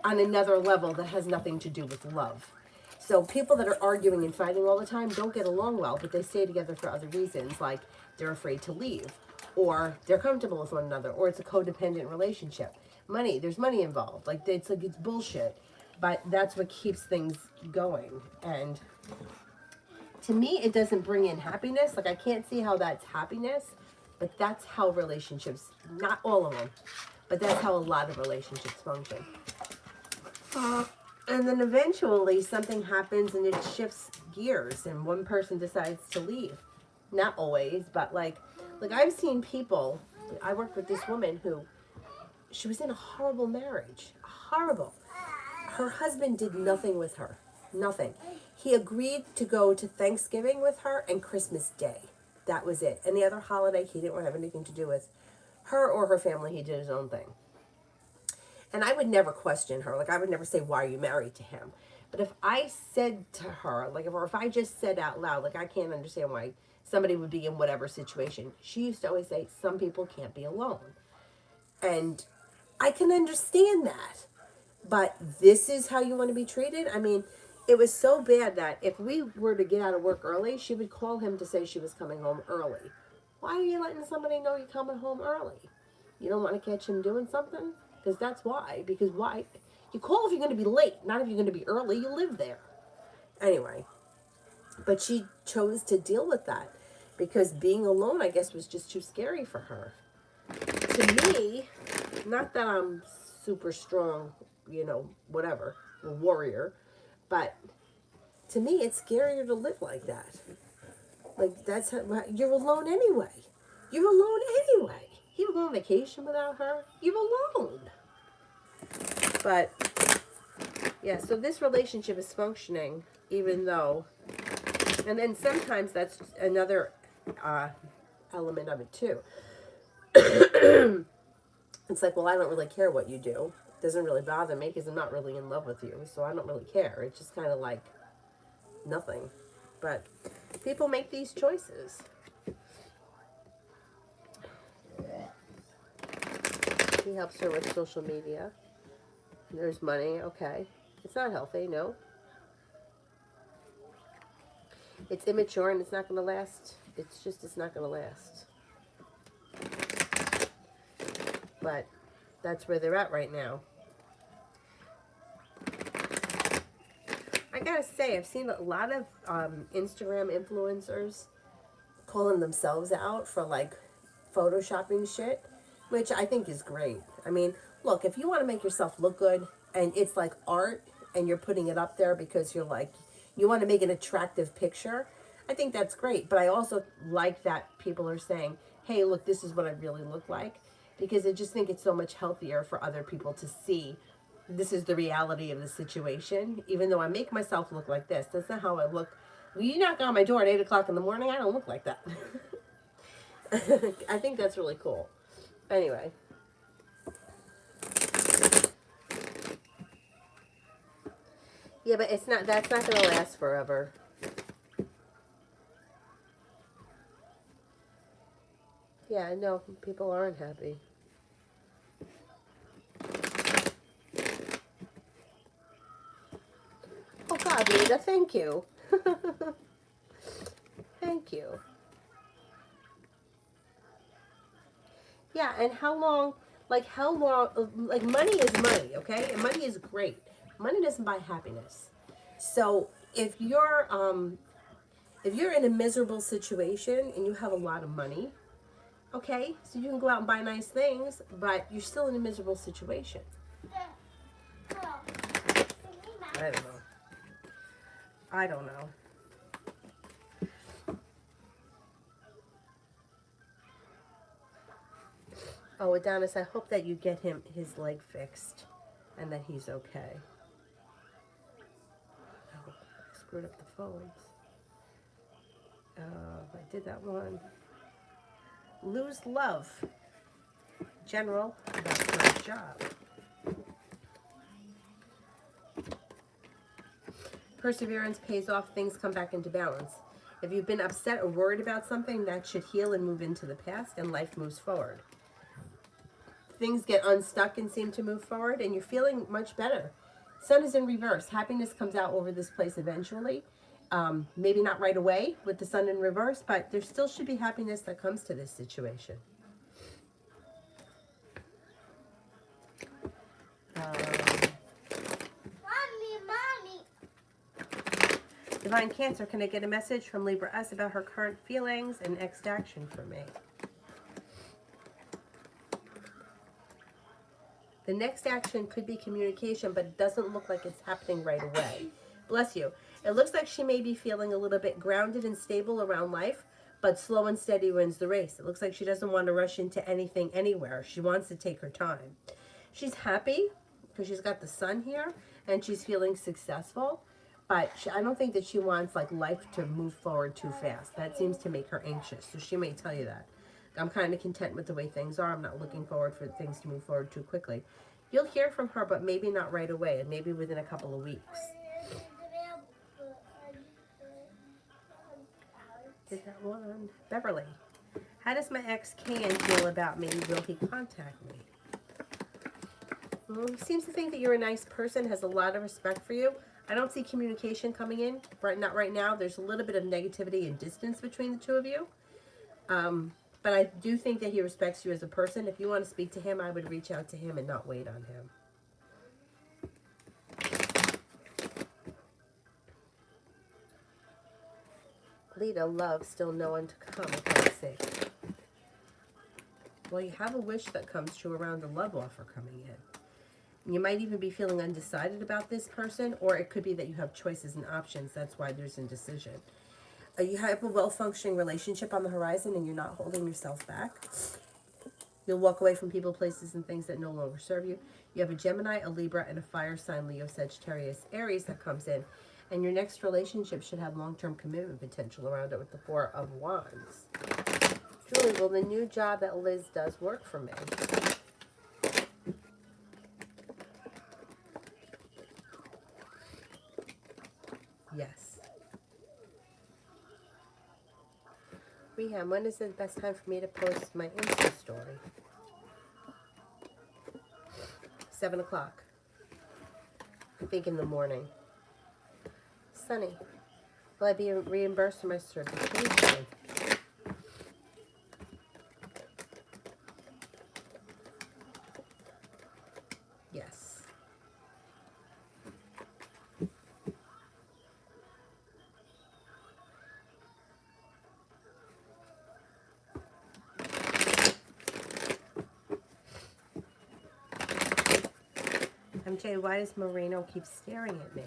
on another level that has nothing to do with love. So people that are arguing and fighting all the time don't get along well, but they stay together for other reasons, like they're afraid to leave, or they're comfortable with one another, or it's a codependent relationship. Money, there's money involved. Like it's bullshit, but that's what keeps things going. And to me, it doesn't bring in happiness. Like I can't see how that's happiness, but that's how relationships, not all of them, but that's how a lot of relationships function. And then eventually something happens and it shifts gears and one person decides to leave. Not always, but like I've seen people, I worked with this woman who, she was in a horrible marriage. Horrible. Her husband did nothing with her. Nothing. He agreed to go to Thanksgiving with her and Christmas Day. That was it. And the other holiday, he didn't want to have anything to do with her or her family. He did his own thing. And I would never question her. Like, I would never say, why are you married to him? But if I said to her, like, if I just said out loud, like, I can't understand why somebody would be in whatever situation. She used to always say, some people can't be alone. And I can understand that. But this is how you want to be treated? I mean, it was so bad that if we were to get out of work early, she would call him to say she was coming home early. Why are you letting somebody know you're coming home early? You don't want to catch him doing something? Because that's why. Because why? You call if you're going to be late, not if you're going to be early. You live there. Anyway, but she chose to deal with that because being alone, I guess, was just too scary for her. To me, not that I'm super strong, you know, whatever, a warrior, but to me, it's scarier to live like that. Like, that's how, you're alone anyway. You're alone anyway. You go on vacation without her. You're alone. But, yeah, so this relationship is functioning, even though, and then sometimes that's another element of it, too. It's like, well, I don't really care what you do. It doesn't really bother me because I'm not really in love with you, so I don't really care. It's just kind of like nothing. But people make these choices. He helps her with social media. There's money, okay. It's not healthy, no. It's immature and it's not going to last. It's not going to last. But that's where they're at right now. I gotta say, I've seen a lot of Instagram influencers calling themselves out for like photoshopping shit, which I think is great. I mean, look, if you want to make yourself look good and it's like art and you're putting it up there because you're like, you want to make an attractive picture, I think that's great. But I also like that people are saying, hey, look, this is what I really look like. Because I just think it's so much healthier for other people to see this is the reality of the situation. Even though I make myself look like this, that's not how I look. When you knock on my door at 8 o'clock in the morning, I don't look like that. I think that's really cool. Anyway. Yeah, but that's not going to last forever. Yeah, no, people aren't happy. Oh, God, Rita, thank you. Thank you. Yeah, and how long, like money is money, okay? And money is great. Money doesn't buy happiness. So if you're in a miserable situation and you have a lot of money, okay, so you can go out and buy nice things, but you're still in a miserable situation. I don't know. I don't know. Oh, Adonis, I hope that you get him his leg fixed and that he's okay. Oh, I screwed up the phones. I did that one. Lose love. General, about my job. Perseverance pays off, things come back into balance. If you've been upset or worried about something, that should heal and move into the past, and life moves forward. Things get unstuck and seem to move forward, and you're feeling much better. Sun is in reverse. Happiness comes out over this place eventually. Maybe not right away with the sun in reverse, but there still should be happiness that comes to this situation. Divine Cancer, can I get a message from Libra S about her current feelings and next action for me? The next action could be communication, but it doesn't look like it's happening right away. Bless you. It looks like she may be feeling a little bit grounded and stable around life, but slow and steady wins the race. It looks like she doesn't want to rush into anything anywhere. She wants to take her time. She's happy because she's got the sun here, and she's feeling successful. But I don't think that she wants like life to move forward too fast. That seems to make her anxious. So she may tell you that. I'm kind of content with the way things are. I'm not looking forward for things to move forward too quickly. You'll hear from her, but maybe not right away, and maybe within a couple of weeks. Did that one. Beverly. How does my ex Ken feel about me? Will he contact me? He seems to think that you're a nice person, has a lot of respect for you. I don't see communication coming in. Not right now. There's a little bit of negativity and distance between the two of you. But I do think that he respects you as a person. If you want to speak to him, I would reach out to him and not wait on him. Lita, love, still no one to come. Okay, see. Well, you have a wish that comes true around a love offer coming in. You might even be feeling undecided about this person, or it could be that you have choices and options. That's why there's indecision. You have a well-functioning relationship on the horizon and you're not holding yourself back. You'll walk away from people, places, and things that no longer serve you. You have a Gemini, a Libra, and a fire sign, Leo, Sagittarius, Aries that comes in. And your next relationship should have long-term commitment potential around it with the Four of Wands. Julie, will the new job that Liz does work for me? Yes. Reham, when is the best time for me to post my Insta story? 7 o'clock. I think in the morning. Sunny, will I be reimbursed for my certification? Yes. MJ, why does Moreno keep staring at me?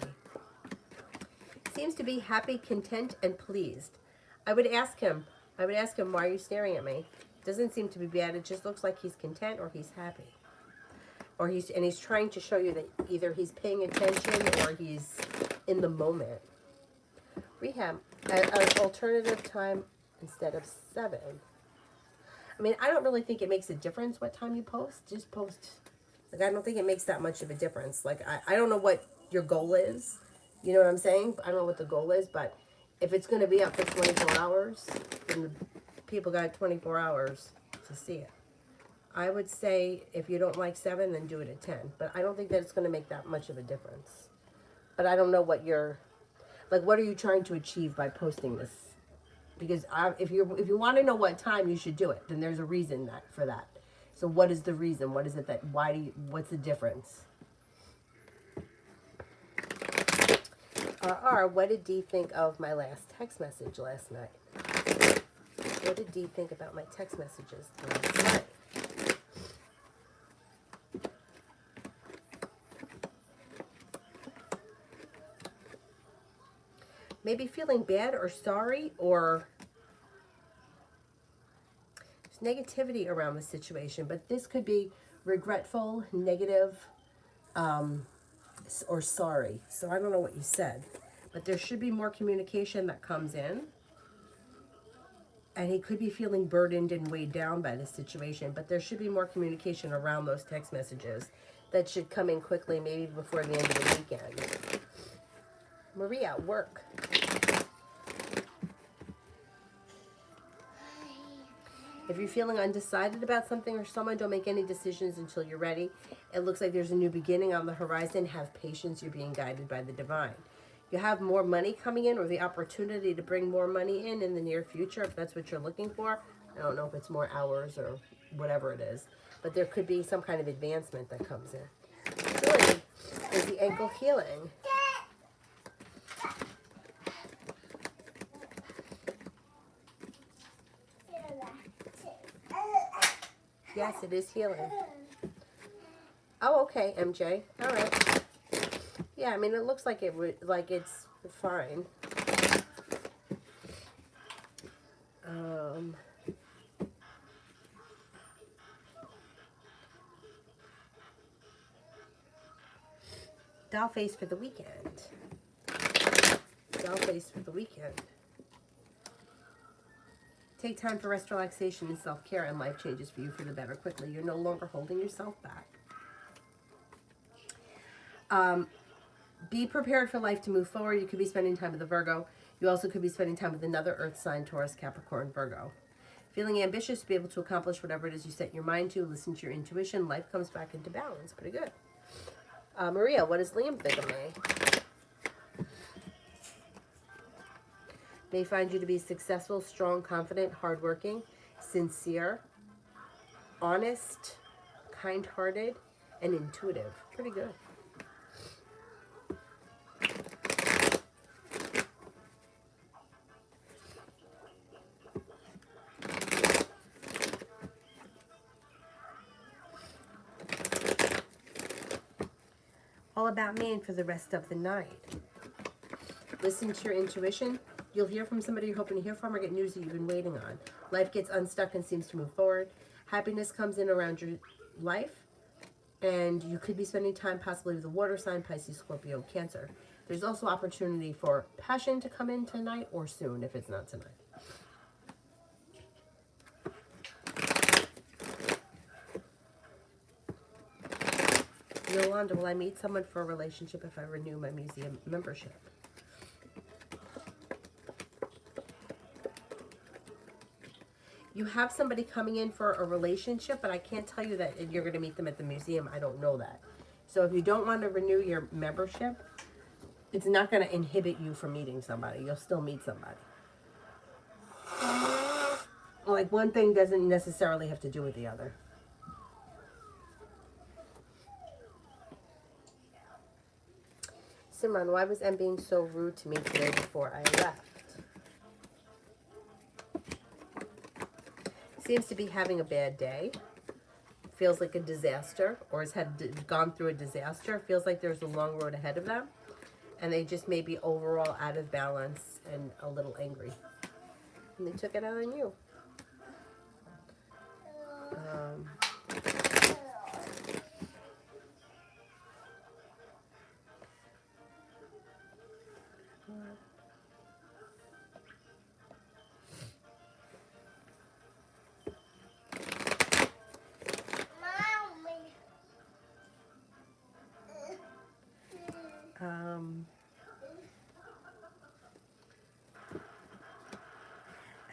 Seems to be happy, content, and pleased. I would ask him, why are you staring at me? Doesn't seem to be bad. It just looks like he's content or he's happy. Or he's trying to show you that either he's paying attention or he's in the moment. Rehab, an alternative time instead of 7. I mean, I don't really think it makes a difference what time you post. Just post. Like, I don't think it makes that much of a difference. Like, I don't know what your goal is. You know what I'm saying? I don't know what the goal is, but if it's going to be up for 24 hours, then the people got 24 hours to see it. I would say if you don't like 7, then do it at 10. But I don't think that it's going to make that much of a difference. But I don't know what you're, like, what are you trying to achieve by posting this? Because if you want to know what time you should do it, then there's a reason for that. So what is the reason? What is it that, what's the difference? R, what did D think of my last text message last night? What did D think about my text messages last night? Maybe feeling bad or sorry, or there's negativity around the situation, but this could be regretful, negative, or sorry. So I don't know what you said, but there should be more communication that comes in. And he could be feeling burdened and weighed down by the situation, but there should be more communication around those text messages that should come in quickly, maybe before the end of the weekend. Maria, work. If you're feeling undecided about something or someone, don't make any decisions until you're ready. It looks like there's a new beginning on the horizon. Have patience. You're being guided by the divine. You have more money coming in, or the opportunity to bring more money in the near future, if that's what you're looking for. I don't know if it's more hours or whatever it is, but there could be some kind of advancement that comes in. Healing is the ankle healing. Yes, it is healing. Oh, okay, MJ. All right. Yeah, I mean, it looks like it's fine. Doll face for the weekend. Doll face for the weekend. Take time for rest, relaxation, and self-care, and life changes for you for the better quickly. You're no longer holding yourself back. Be prepared for life to move forward. You could be spending time with a Virgo. You also could be spending time with another Earth sign, Taurus, Capricorn, Virgo. Feeling ambitious to be able to accomplish whatever it is you set your mind to. Listen to your intuition. Life comes back into balance. Pretty good. Maria, what does Liam think of me? May find you to be successful, strong, confident, hardworking, sincere, honest, kind-hearted, and intuitive. Pretty good. All about me and for the rest of the night. Listen to your intuition. You'll hear from somebody you're hoping to hear from, or get news that you've been waiting on. Life gets unstuck and seems to move forward. Happiness comes in around your life, and you could be spending time possibly with a water sign, Pisces, Scorpio, Cancer. There's also opportunity for passion to come in tonight or soon if it's not tonight. Yolanda, will I meet someone for a relationship if I renew my museum membership? You have somebody coming in for a relationship, but I can't tell you that you're going to meet them at the museum. I don't know that. So if you don't want to renew your membership, it's not going to inhibit you from meeting somebody. You'll still meet somebody. Like, one thing doesn't necessarily have to do with the other. Simran, why was M being so rude to me today before I left? Seems to be having a bad day. Feels like a disaster, or has gone through a disaster. Feels like there's a long road ahead of them. And they just may be overall out of balance and a little angry. And they took it out on you.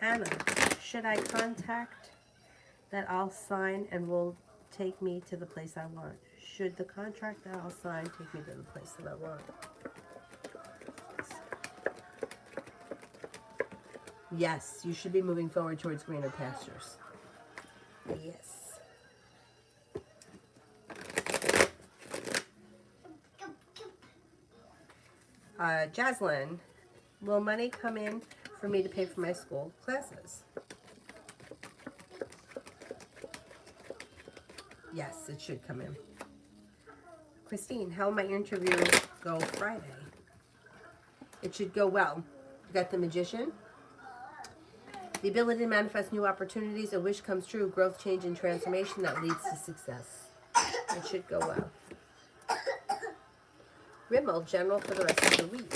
Anna, should I contact that I'll sign and will take me to the place I want? Should the contract that I'll sign take me to the place that I want? Yes, you should be moving forward towards greener pastures. Yes. Jaslyn, will money come in for me to pay for my school classes? Yes, it should come in. Christine, how will my interview go Friday? It should go well. You got the Magician. The ability to manifest new opportunities, a wish comes true, growth, change, and transformation that leads to success. It should go well. Rimmel, general for the rest of the week.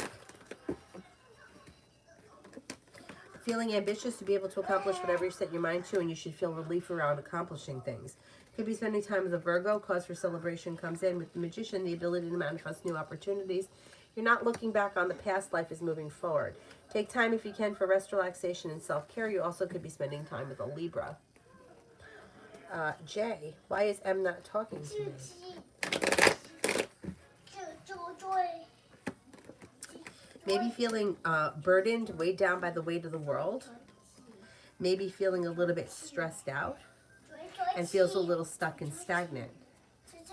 Feeling ambitious to be able to accomplish whatever you set your mind to, and you should feel relief around accomplishing things. Could be spending time with a Virgo. Cause for celebration comes in with the Magician, the ability to manifest new opportunities. You're not looking back on the past. Life is moving forward. Take time if you can for rest, relaxation, and self-care. You also could be spending time with a Libra. Jay, why is M not talking to me? Maybe feeling burdened, weighed down by the weight of the world. Maybe feeling a little bit stressed out and feels a little stuck and stagnant.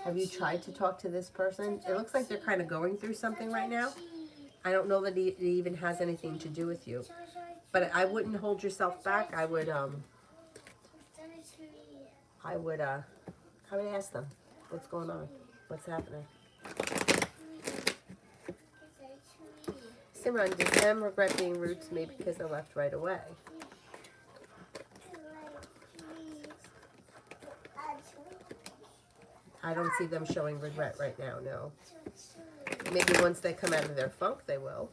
Have you tried to talk to this person? It looks like they're kind of going through something right now. I don't know that it even has anything to do with you. But I wouldn't hold yourself back. I would ask them, what's going on? What's happening? Simran, does M regret being rude to me because I left right away? I don't see them showing regret right now, no. Maybe once they come out of their funk, they will.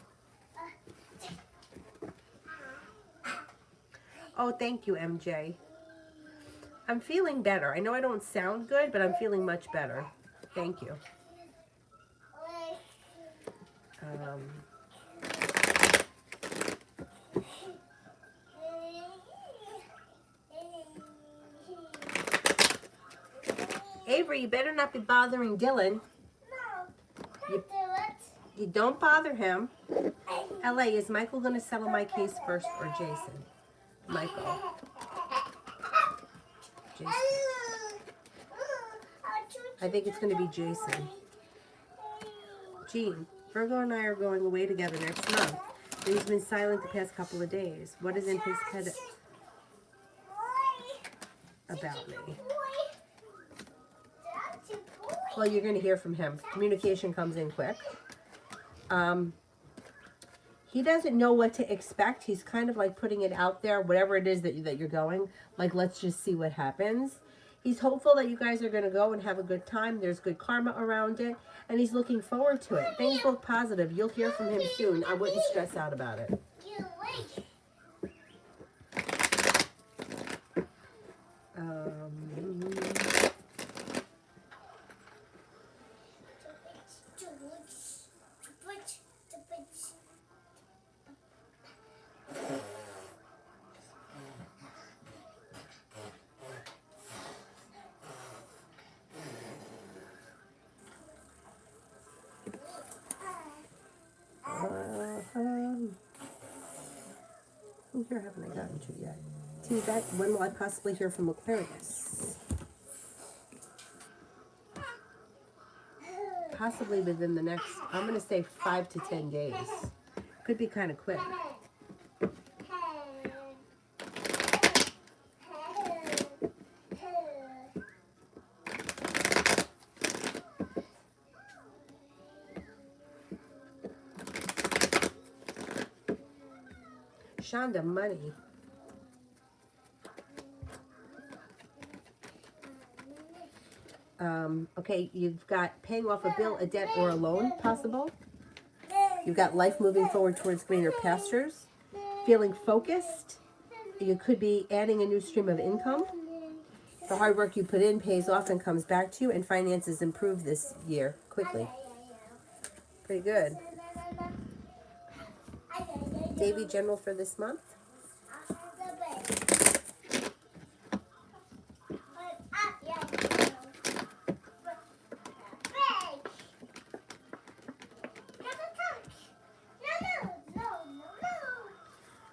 Oh, thank you, MJ. I'm feeling better. I know I don't sound good, but I'm feeling much better. Thank you. Avery, you better not be bothering Dylan. You don't bother him. LA, is Michael going to settle my case first or Jason? Michael. Jason. I think it's going to be Jason. Gene, Virgo and I are going away together next month. But he's been silent the past couple of days. What is in his head about me? Well, you're going to hear from him. Communication comes in quick. He doesn't know what to expect. He's kind of like putting it out there, whatever it is that you're going. Like, let's just see what happens. He's hopeful that you guys are going to go and have a good time. There's good karma around it. And he's looking forward to it. Things look positive. You'll hear from him soon. I wouldn't stress out about it. Who here haven't I gotten to yet? That when will I possibly hear from Aquarius? Possibly within the next, I'm going to say 5 to 10 days. Could be kind of quick. Shonda, money. Okay, you've got paying off a bill, a debt, or a loan possible. You've got life moving forward towards greener pastures. Feeling focused. You could be adding a new stream of income. The hard work you put in pays off and comes back to you, and finances improve this year quickly. Pretty good. Davy, general for this month.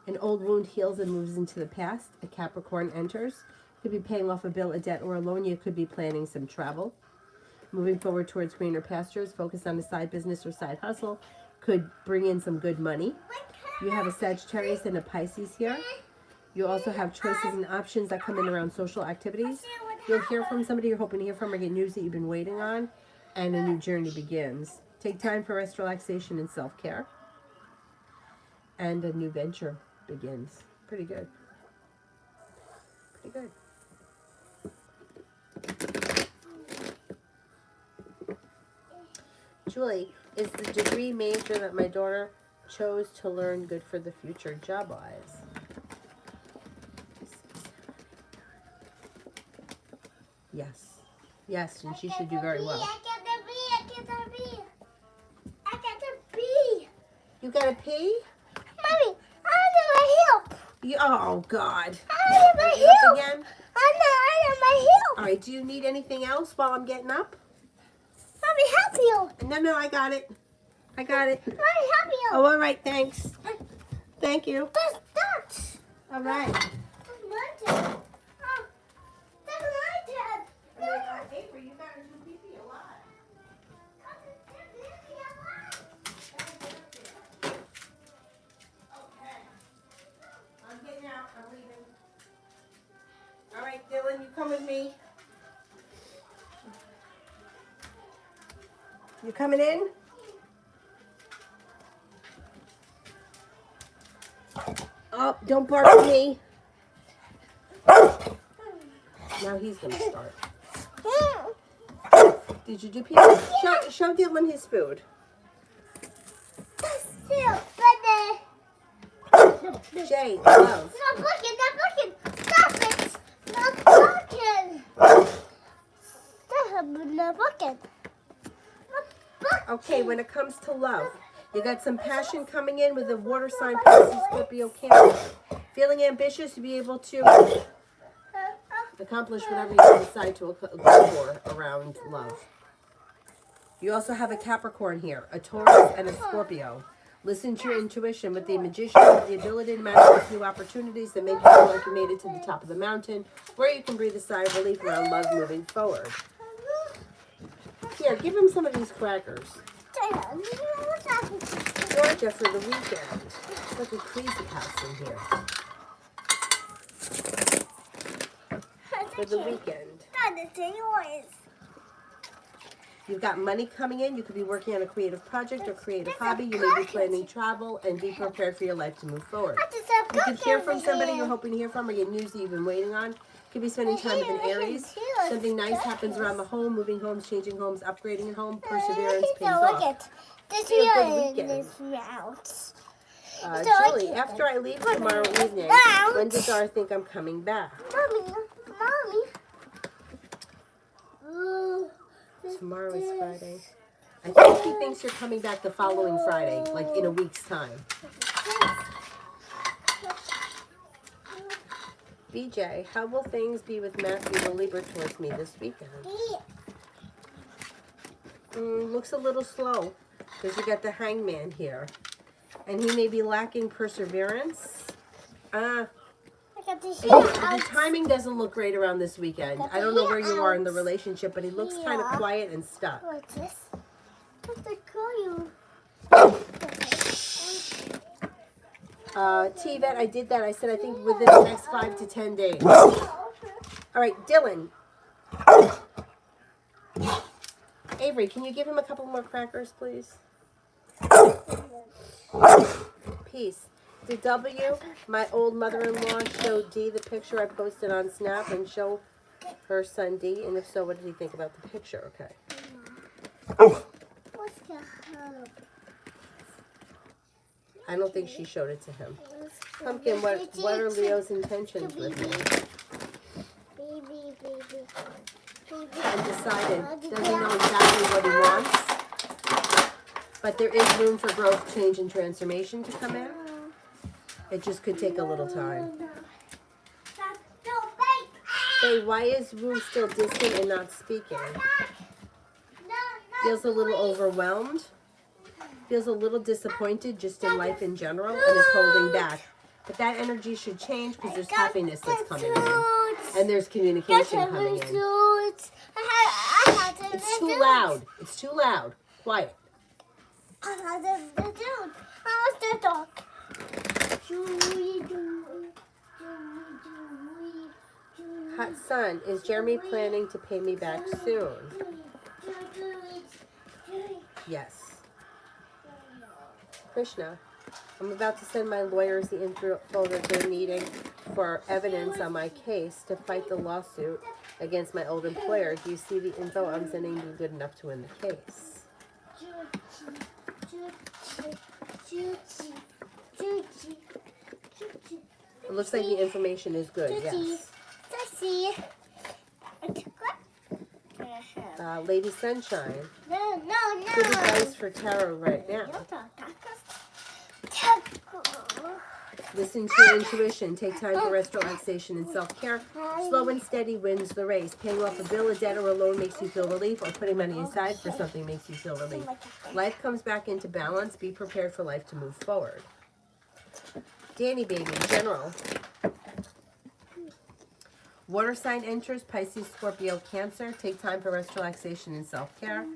An old wound heals and moves into the past. A Capricorn enters. Could be paying off a bill, a debt, or a loan. You could be planning some travel. Moving forward towards greener pastures. Focus on a side business or side hustle. could bring in some good money. You have a Sagittarius and a Pisces here. You also have choices and options that come in around social activities. You'll hear from somebody you're hoping to hear from or get news that you've been waiting on, and a new journey begins. Take time for rest, relaxation, and self-care. And a new venture begins. Pretty good. Pretty good. Julie, is the degree major that my daughter chose to learn good for the future job-wise? Yes. Yes, and she should do very well.
I got a B.
You got a P?
Mommy, I need my help.
Oh, God.
I need my
Getting up
help.
again?
I need my help.
All right, do you need anything else while I'm getting up?
Mommy, help you.
No, I got it. I got it.
Mommy, help you.
Oh, all right, thanks. Thank you.
That's
All right.
my turn. Oh, that's my turn.
Avery, you got to do pee a lot. Okay. I'm getting out. I'm leaving. All right, Dylan, you come with me. You coming in? Oh, don't bark at me. Now he's going to start. Did you do pee? Show Dylan his food. Jay, love.
Stop looking. Stop it. Not looking. Stop not looking.
Okay, when it comes to love, you got some passion coming in with a water sign, Pisces, Scorpio, Cancer. Feeling ambitious to be able to accomplish whatever you decide to go for around love. You also have a Capricorn here, a Taurus, and a Scorpio. Listen to your intuition. With the Magician, the ability to manifest new opportunities that make you feel like you made it to the top of the mountain, where you can breathe a sigh of relief around love moving forward. Here, give him some of these crackers. Georgia for the weekend. It's like a crazy house in here. For the weekend. You've got money coming in. You could be working on a creative project or creative hobby. You may be planning travel and be prepared for your life to move forward. You could hear from somebody you're hoping to hear from or get news that you've been waiting on. You could be spending time with an Aries. Something nice happens around the home, moving homes, changing homes, upgrading a home. Perseverance pays off.
This
Be a good
is
weekend.
this route.
Julie, after I leave tomorrow evening, when does Zara think I'm coming back?
Mommy.
Tomorrow is Friday. I think he thinks you're coming back the following Friday, like in a week's time. BJ, how will things be with Matthew the Libra towards me this weekend? Looks a little slow because you got the Hangman here. And he may be lacking perseverance. The timing doesn't look great around this weekend. I don't know where you are in the relationship, but he looks kind of quiet and stuck.
What's this? What's the call you?
T-Vet, I did that. I said I think within the next 5 to 10 days. All right, Dylan. Avery, can you give him a couple more crackers, please? Peace. Did W, my old mother-in-law, show D the picture I posted on Snap and show her son D? And if so, what did he think about the picture? Okay.
What's the help?
I don't think she showed it to him. Pumpkin, what are Leo's intentions with me?
Baby.
Undecided. Doesn't know exactly what he wants. But there is room for growth, change, and transformation to come in. It just could take a little time. Hey, why is Wu still distant and not speaking? Feels a little overwhelmed. Feels a little disappointed just in life in general and is holding back. But that energy should change because there's happiness that's coming in. And there's communication coming in. It's too loud. It's too loud. Quiet.
the dog.
Hot Sun, is Jeremy planning to pay me back soon? Yes. Krishna, I'm about to send my lawyers the info that they're needing for evidence on my case to fight the lawsuit against my old employer. Do you see the info I'm sending you good enough to win the case? It looks like the information is good, yes. Lady Sunshine, good advice for tarot right now. Listen to your intuition. Take time for rest, relaxation, and self-care. Slow and steady wins the race. Paying off a bill, a debt, or a loan makes you feel relief, or putting money aside for something makes you feel relief. Life comes back into balance. Be prepared for life to move forward. Danny baby, general. Water sign enters, Pisces, Scorpio, Cancer. Take time for rest, relaxation, and self-care.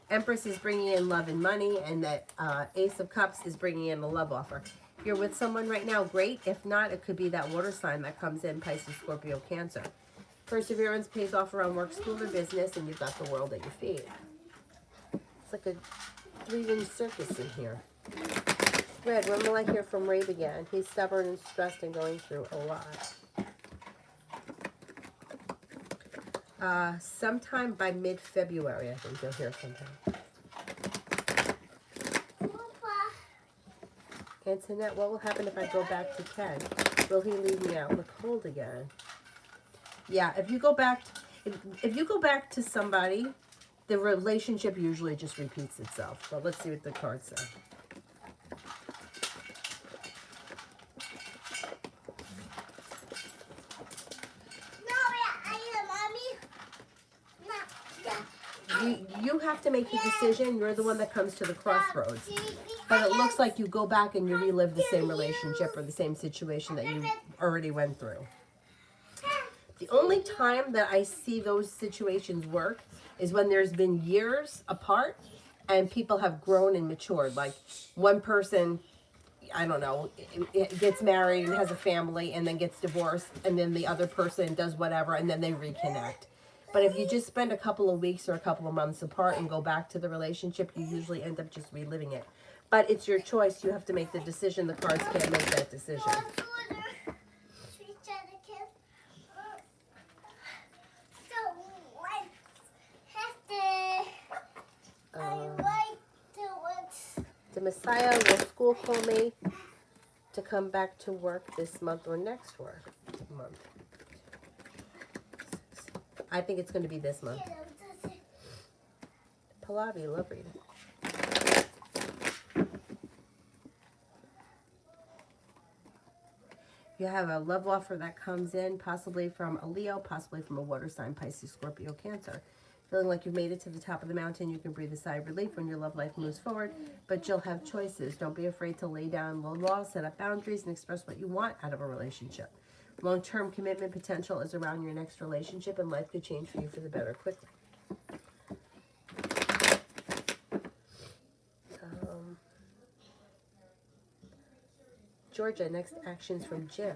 Empress is bringing in love and money, and that Ace of Cups is bringing in a love offer. If you're with someone right now, great. If not, it could be that water sign that comes in, Pisces, Scorpio, Cancer. Perseverance pays off around work, school, or business, and you've got the world at your feet. It's like a three-ring circus in here. Red, when will I hear from Rabe again? He's stubborn and stressed and going through a lot. Sometime by mid-February, I think you'll hear from him. Antoinette, what will happen if I go back to Ken? Will he leave me out in the cold again? Yeah, if you go back to somebody, the relationship usually just repeats itself. So let's see what the cards say. You have to make the decision. You're the one that comes to the crossroads. But it looks like you go back and you relive the same relationship or the same situation that you already went through. The only time that I see those situations work is when there's been years apart and people have grown and matured. Like one person, I don't know, it gets married and has a family and then gets divorced, and then the other person does whatever and then they reconnect. But if you just spend a couple of weeks or a couple of months apart and go back to the relationship, you usually end up just reliving it. But it's your choice. You have to make the decision. The cards can't make that decision. The Messiah, will school call me to come back to work this month or next month? I think it's going to be this month. Pallavi, love reading. You have a love offer that comes in, possibly from a Leo, possibly from a water sign, Pisces, Scorpio, Cancer. Feeling like you've made it to the top of the mountain, you can breathe a sigh of relief when your love life moves forward, but you'll have choices. Don't be afraid to lay down low laws, set up boundaries, and express what you want out of a relationship. Long-term commitment potential is around your next relationship, and life could change for you for the better quickly. Georgia, next actions from Jim.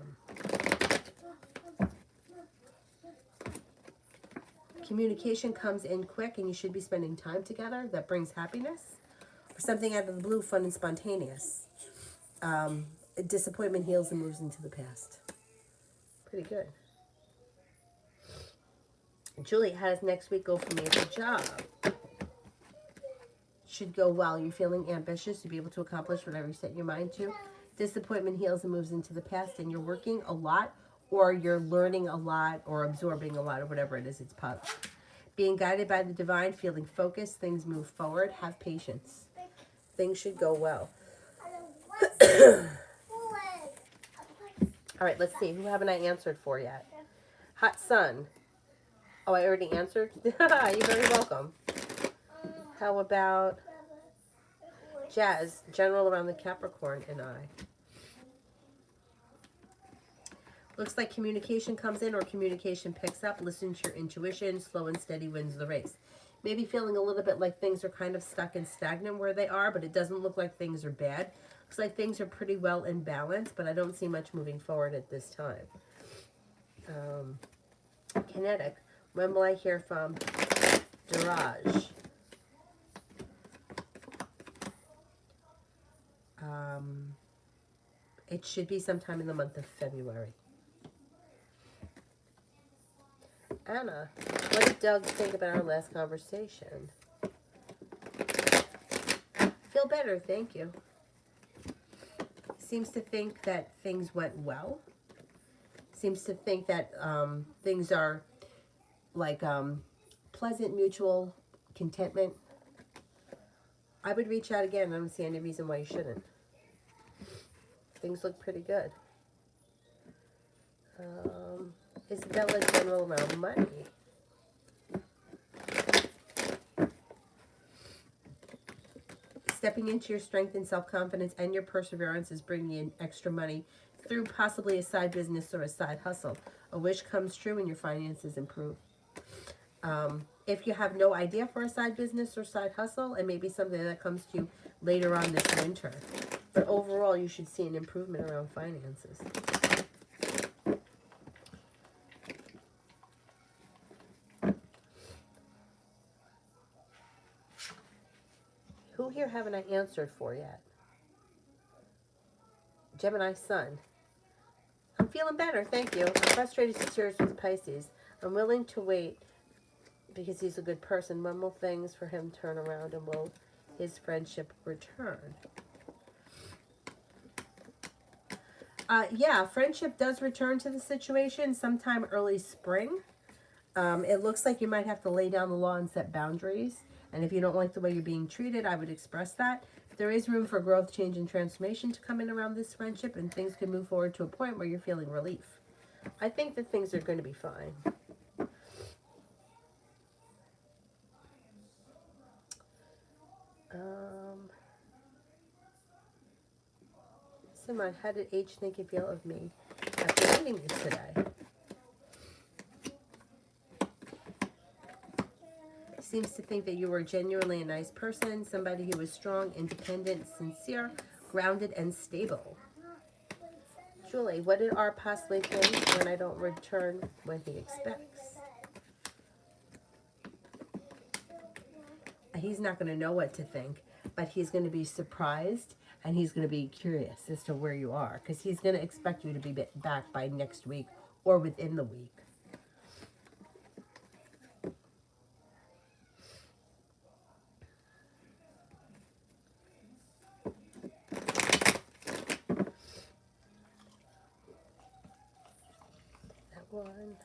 Communication comes in quick, and you should be spending time together. That brings happiness. Or something out of the blue, fun and spontaneous. Disappointment heals and moves into the past. Pretty good. Julie, how does next week go for me at the job? Should go well. You're feeling ambitious to be able to accomplish whatever you set your mind to. Disappointment heals and moves into the past, and you're working a lot, or you're learning a lot, or absorbing a lot, or whatever it is. It's positive. Being guided by the divine, feeling focused, things move forward. Have patience. Things should go well. All right, let's see. Who haven't I answered for yet? Hot Sun. Oh, I already answered? You're very welcome. How about Jazz, general around the Capricorn, and I? Looks like communication comes in or communication picks up. Listen to your intuition. Slow and steady wins the race. Maybe feeling a little bit like things are kind of stuck and stagnant where they are, but it doesn't look like things are bad. Looks like things are pretty well in balance, but I don't see much moving forward at this time. Kinetic. When will I hear from Dirage? It should be sometime in the month of February. Anna, what did Doug think about our last conversation? Feel better, thank you. Seems to think that things went well. Seems to think that things are like pleasant, mutual contentment. I would reach out again. I don't see any reason why you shouldn't. Things look pretty good. Isabella, general around money. Stepping into your strength and self-confidence and your perseverance is bringing in extra money through possibly a side business or a side hustle. A wish comes true and your finances improve. If you have no idea for a side business or side hustle, it may be something that comes to you later on this winter. But overall, you should see an improvement around finances. Who here haven't I answered for yet? Gemini Sun. I'm feeling better, thank you. I'm frustrated to tears with Pisces. I'm willing to wait because he's a good person. When will things for him turn around and will his friendship return? Yeah, friendship does return to the situation sometime early spring. It looks like you might have to lay down the law and set boundaries. And if you don't like the way you're being treated, I would express that. There is room for growth, change, and transformation to come in around this friendship, and things can move forward to a point where you're feeling relief. I think that things are going to be fine. Simon, how did H think you feel of me after meeting you today? Seems to think that you were genuinely a nice person, somebody who was strong, independent, sincere, grounded, and stable. Julie, what did R possibly think when I don't return when he expects? He's not going to know what to think, but he's going to be surprised and he's going to be curious as to where you are because he's going to expect you to be back by next week or within the week. One.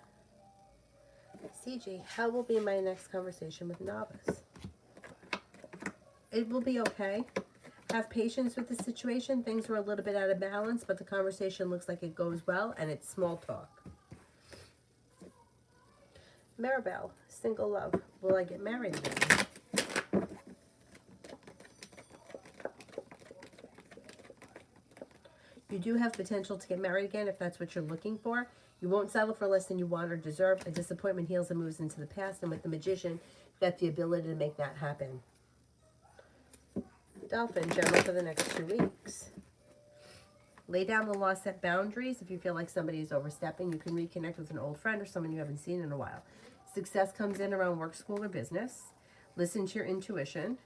CG, how will be my next conversation with Novice? It will be okay. Have patience with the situation. Things are a little bit out of balance, but the conversation looks like it goes well, and it's small talk. Maribel, single love. Will I get married again? You do have potential to get married again if that's what you're looking for. You won't settle for less than you want or deserve. A disappointment heals and moves into the past, and with the Magician, you've got the ability to make that happen. Dolphin, general for the next 2 weeks. Lay down the law, set boundaries. If you feel like somebody is overstepping, you can reconnect with an old friend or someone you haven't seen in a while. Success comes in around work, school, or business. Listen to your intuition.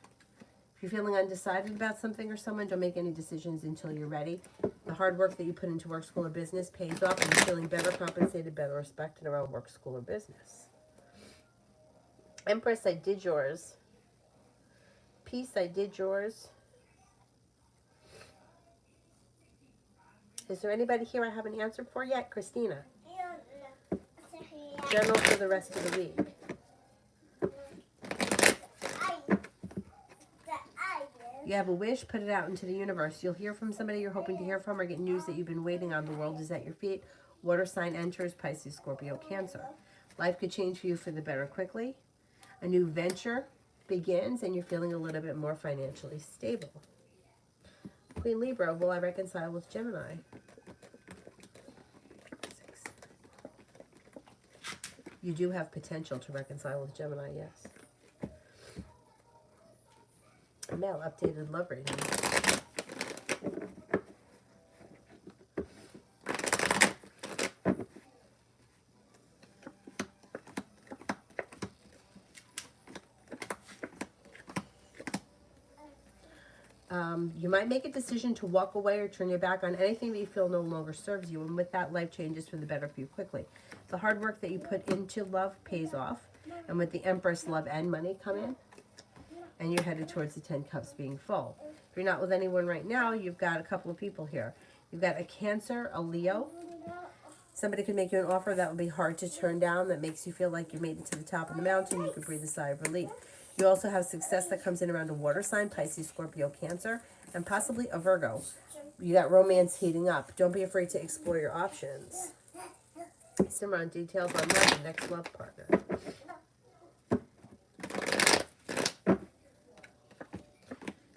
If you're feeling undecided about something or someone, don't make any decisions until you're ready. The hard work that you put into work, school, or business pays off, and you're feeling better compensated, better respected around work, school, or business. Empress, I did yours. Peace, I did yours. Is there anybody here I haven't answered for yet? Christina. General for the rest of the week. You have a wish, put it out into the universe. You'll hear from somebody you're hoping to hear from or get news that you've been waiting on. The world is at your feet. Water sign enters, Pisces, Scorpio, Cancer. Life could change for you for the better quickly. A new venture begins and you're feeling a little bit more financially stable. Queen Libra, will I reconcile with Gemini? 6. You do have potential to reconcile with Gemini, yes. mail. Updated love reading. You might make a decision to walk away or turn your back on anything that you feel no longer serves you. And with that, life changes for the better for you quickly. The hard work that you put into love pays off. And with the Empress, love and money come in. And you're headed towards the 10 Cups being full. If you're not with anyone right now, you've got a couple of people here. You've got a Cancer, a Leo. Somebody could make you an offer that would be hard to turn down, that makes you feel like you made it to the top of the mountain. You could breathe a sigh of relief. You also have success that comes in around a water sign, Pisces, Scorpio, Cancer, and possibly a Virgo. You got romance heating up. Don't be afraid to explore your options. Simmer on details on that, the next love partner.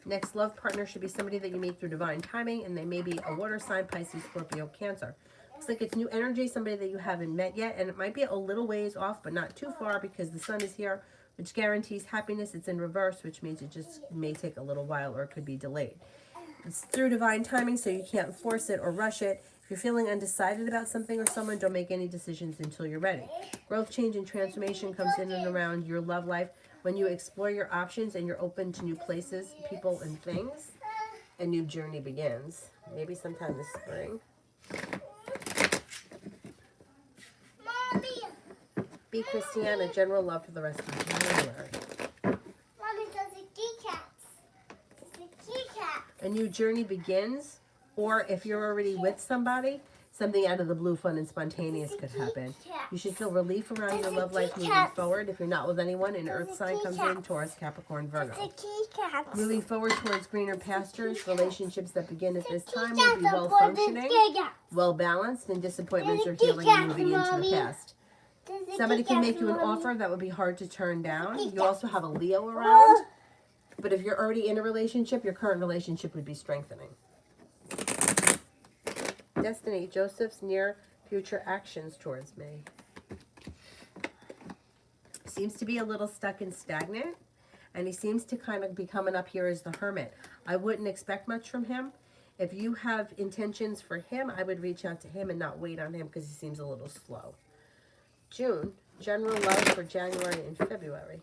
Next love partner should be somebody that you meet through divine timing, and they may be a water sign, Pisces, Scorpio, Cancer. Looks like it's new energy, somebody that you haven't met yet, and it might be a little ways off, but not too far because the sun is here, which guarantees happiness. It's in reverse, which means it just may take a little while or it could be delayed. It's through divine timing, so you can't force it or rush it. If you're feeling undecided about something or someone, don't make any decisions until you're ready. Growth, change, and transformation comes in and around your love life when you explore your options and you're open to new places, people, and things. A new journey begins. Maybe sometime this spring. Be Christiana, general love for the rest of January.
Mommy, does it key cats? Does it key cats?
A new journey begins, or if you're already with somebody, something out of the blue, fun and spontaneous could happen. You should feel relief around your love life moving forward. If you're not with anyone, an earth sign comes in, Taurus, Capricorn, Virgo. Moving forward towards greener pastures, relationships that begin at this time will be well functioning, well balanced, and disappointments are healing and moving into the past. Somebody can make you an offer that would be hard to turn down. You also have a Leo around. But if you're already in a relationship, your current relationship would be strengthening. Destiny, Joseph's near future actions towards me. Seems to be a little stuck and stagnant. And he seems to kind of be coming up here as the Hermit. I wouldn't expect much from him. If you have intentions for him, I would reach out to him and not wait on him because he seems a little slow. June, general love for January and February.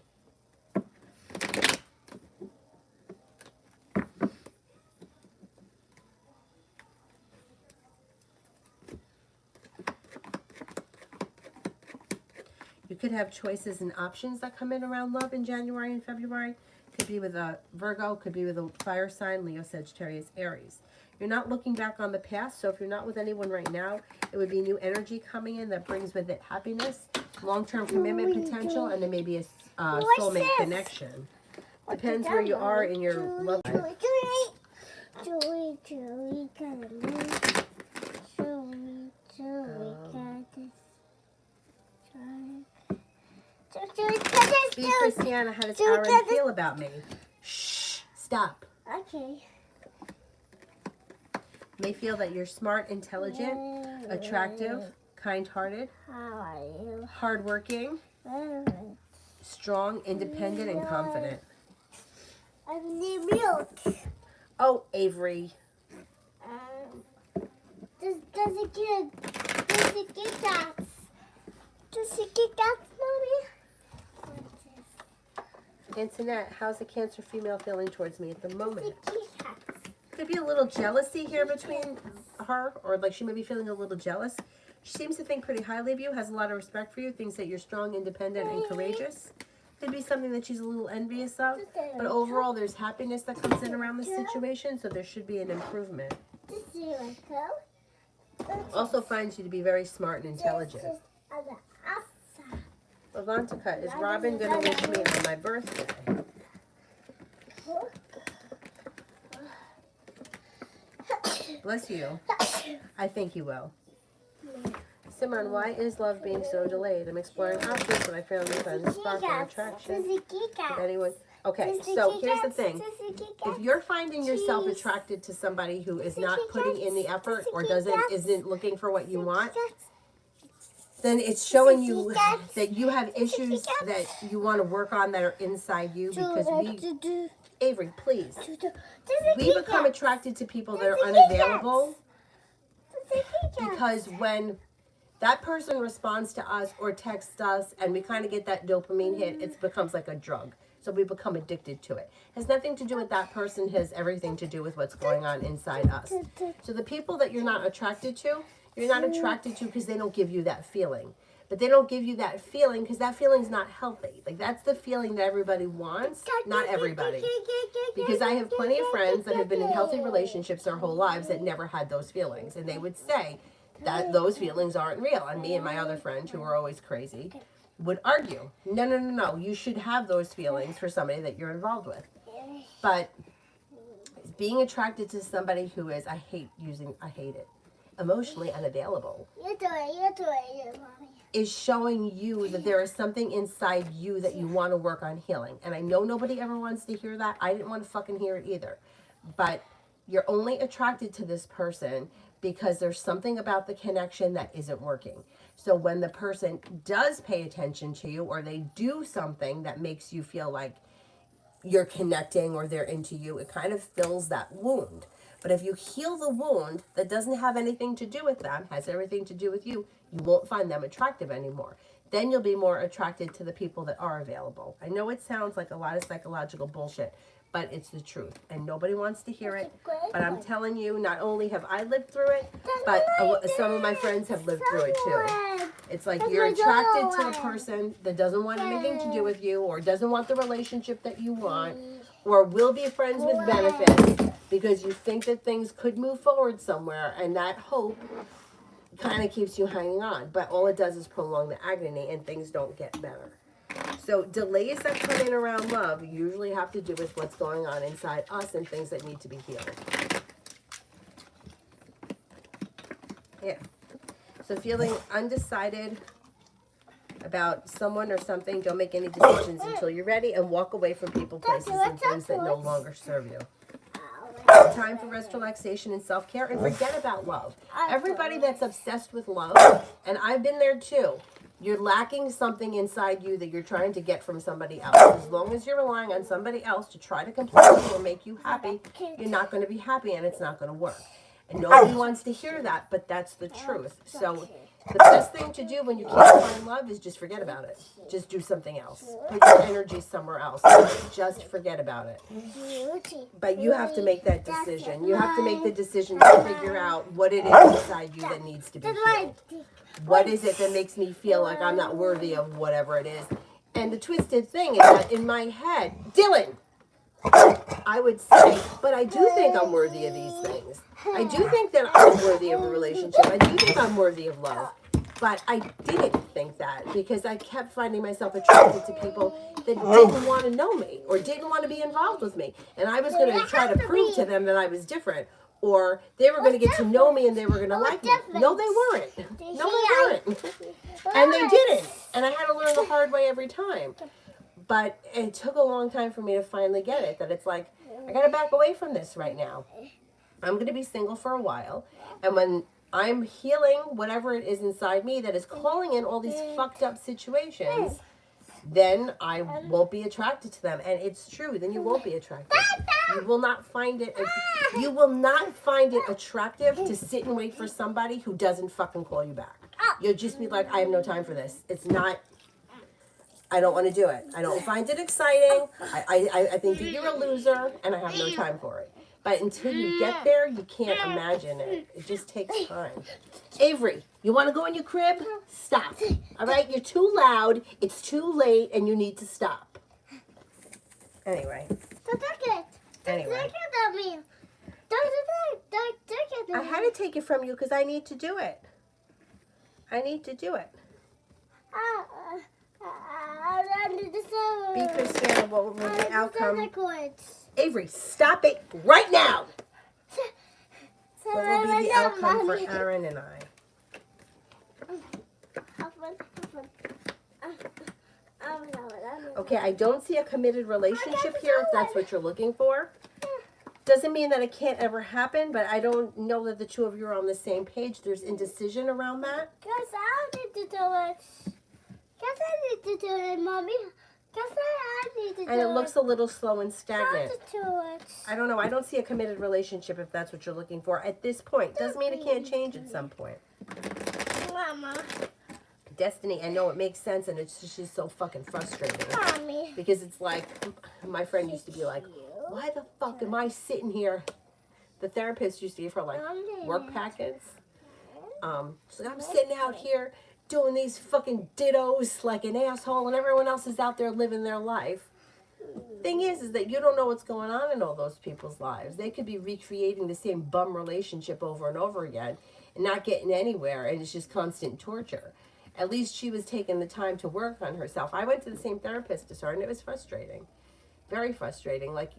You could have choices and options that come in around love in January and February. Could be with a Virgo, could be with a fire sign, Leo, Sagittarius, Aries. You're not looking back on the past, so if you're not with anyone right now, it would be new energy coming in that brings with it happiness, long-term commitment potential, and there may be a soulmate connection. Depends where you are in your love life. Be Christiana, how does Aaron feel about me? Shh, stop.
Okay.
May feel that you're smart, intelligent, attractive, kind-hearted, hardworking, strong, independent, and confident.
I need milk.
Oh, Avery.
Does it get cats? Does it get cats, Mommy?
Antoinette, how's the Cancer female feeling towards me at the moment?
Does it get cats?
Could be a little jealousy here between her, or like she may be feeling a little jealous. She seems to think pretty highly of you, has a lot of respect for you, thinks that you're strong, independent, and courageous. Could be something that she's a little envious of, but overall there's happiness that comes in around this situation, so there should be an improvement. Also finds you to be very smart and intelligent. Levantica, is Robin going to wish me on my birthday? Bless you. I think you will. Simran, why is love being so delayed? I'm exploring options, but I failed to find the spark or attraction. If anyone... Okay, so here's the thing. If you're finding yourself attracted to somebody who is not putting in the effort or isn't looking for what you want, then it's showing you that you have issues that you want to work on that are inside you because Avery, please. We become attracted to people that are unavailable because when that person responds to us or texts us and we kind of get that dopamine hit, it becomes like a drug. So we become addicted to it. It has nothing to do with that person, has everything to do with what's going on inside us. So the people that you're not attracted to, you're not attracted to because they don't give you that feeling. But they don't give you that feeling because that feeling's not healthy. Like that's the feeling that everybody wants, not everybody. Because I have plenty of friends that have been in healthy relationships their whole lives that never had those feelings. And they would say that those feelings aren't real. And me and my other friend, who were always crazy, would argue, no, you should have those feelings for somebody that you're involved with. But being attracted to somebody who is, I hate it, emotionally unavailable, is showing you that there is something inside you that you want to work on healing. And I know nobody ever wants to hear that. I didn't want to fucking hear it either. But you're only attracted to this person because there's something about the connection that isn't working. So when the person does pay attention to you or they do something that makes you feel like you're connecting or they're into you, it kind of fills that wound. But if you heal the wound that doesn't have anything to do with them, has everything to do with you, you won't find them attractive anymore. Then you'll be more attracted to the people that are available. I know it sounds like a lot of psychological bullshit, but it's the truth. And nobody wants to hear it. But I'm telling you, not only have I lived through it, but some of my friends have lived through it too. It's like you're attracted to a person that doesn't want anything to do with you or doesn't want the relationship that you want or will be friends with benefits because you think that things could move forward somewhere, and that hope kind of keeps you hanging on. But all it does is prolong the agony and things don't get better. So delays that come in around love usually have to do with what's going on inside us and things that need to be healed. Yeah. So feeling undecided about someone or something, don't make any decisions until you're ready and walk away from people, places, and things that no longer serve you. Time for rest, relaxation, and self-care, and forget about love. Everybody that's obsessed with love, and I've been there too, you're lacking something inside you that you're trying to get from somebody else. As long as you're relying on somebody else to try to complete you or make you happy, you're not going to be happy and it's not going to work. And nobody wants to hear that, but that's the truth. So the best thing to do when you can't find love is just forget about it. Just do something else. Put your energy somewhere else. Just forget about it. But you have to make that decision. You have to make the decision to figure out what it is inside you that needs to be healed. What is it that makes me feel like I'm not worthy of whatever it is? And the twisted thing is that in my head, Dylan, I would say, but I do think I'm worthy of these things. I do think that I'm worthy of a relationship. I do think I'm worthy of love. But I didn't think that because I kept finding myself attracted to people that didn't want to know me or didn't want to be involved with me. And I was going to try to prove to them that I was different. Or they were going to get to know me and they were going to like me. No, they weren't. No, they weren't. And they didn't. And I had to learn the hard way every time. But it took a long time for me to finally get it. That it's like, I got to back away from this right now. I'm going to be single for a while. And when I'm healing whatever it is inside me that is calling in all these fucked up situations, then I won't be attracted to them. And it's true. Then you won't be attracted. You will not find it. You will not find it attractive to sit and wait for somebody who doesn't fucking call you back. You'll just be like, I have no time for this. It's not. I don't want to do it. I don't find it exciting. I think that you're a loser, and I have no time for it. But until you get there, you can't imagine it. It just takes time. Avery, you want to go in your crib? Stop. All right? You're too loud. It's too late, and you need to stop. Anyway.
Don't take it.
Anyway.
Don't take it on me. Don't take it on
I
me.
had to take it from you because I need to do it. I need to do it. Be Christian, what will be the outcome? Avery, stop it right now! What will be the outcome for Aaron and I? Okay, I don't see a committed relationship here if that's what you're looking for. Doesn't mean that it can't ever happen, but I don't know that the two of you are on the same page. There's indecision around that.
do it, Mommy. Guess what I need to do?
And it looks a little slow and stagnant.
Do it.
I don't know. I don't see a committed relationship if that's what you're looking for at this point. Doesn't mean it can't change at some point.
Mama.
Destiny, I know it makes sense, and it's just so fucking frustrating.
Mommy.
Because it's like, my friend used to be like, why the fuck am I sitting here? The therapist used to give her like work packets. So I'm sitting out here doing these fucking dittos like an asshole, and everyone else is out there living their life. Thing is that you don't know what's going on in all those people's lives. They could be recreating the same bum relationship over and over again and not getting anywhere, and it's just constant torture. At least she was taking the time to work on herself. I went to the same therapist as her, and it was frustrating. Very frustrating. Like,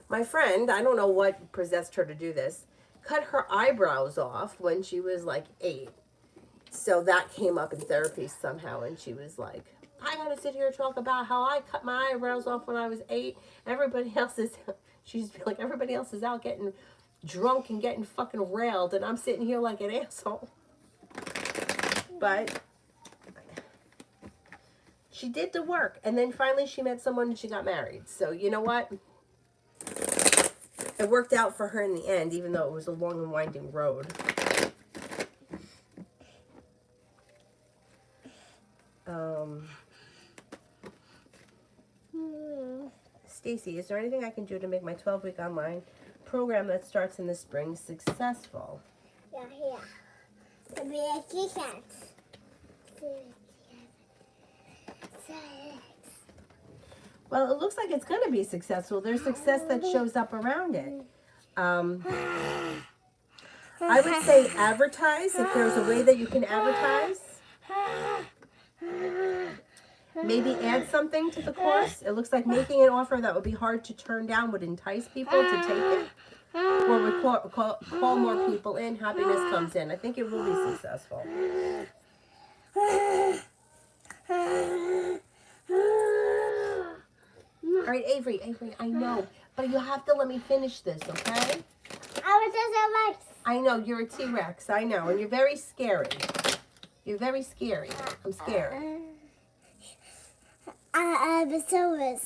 my friend, I don't know what possessed her to do this, cut her eyebrows off when she was like 8. So that came up in therapy somehow, and she was like, I gotta sit here and talk about how I cut my eyebrows off when I was 8. Everybody else is, she's like, everybody else is out getting drunk and getting fucking railed, and I'm sitting here like an asshole. But she did the work, and then finally she met someone and she got married. So you know what? It worked out for her in the end, even though it was a long and winding road. Stacy, is there anything I can do to make my 12-week online program that starts in the spring successful?
Yeah, here. The big cats.
Well, it looks like it's going to be successful. There's success that shows up around it. I would say advertise, if there's a way that you can advertise. Maybe add something to the course. It looks like making an offer that would be hard to turn down would entice people to take it. Or would call more people in. Happiness comes in. I think it will be successful. All right, Avery, I know. But you have to let me finish this, okay?
I was just a Rex.
I know, you're a T-Rex. I know. And you're very scary. You're very scary. I'm scared.
I'm so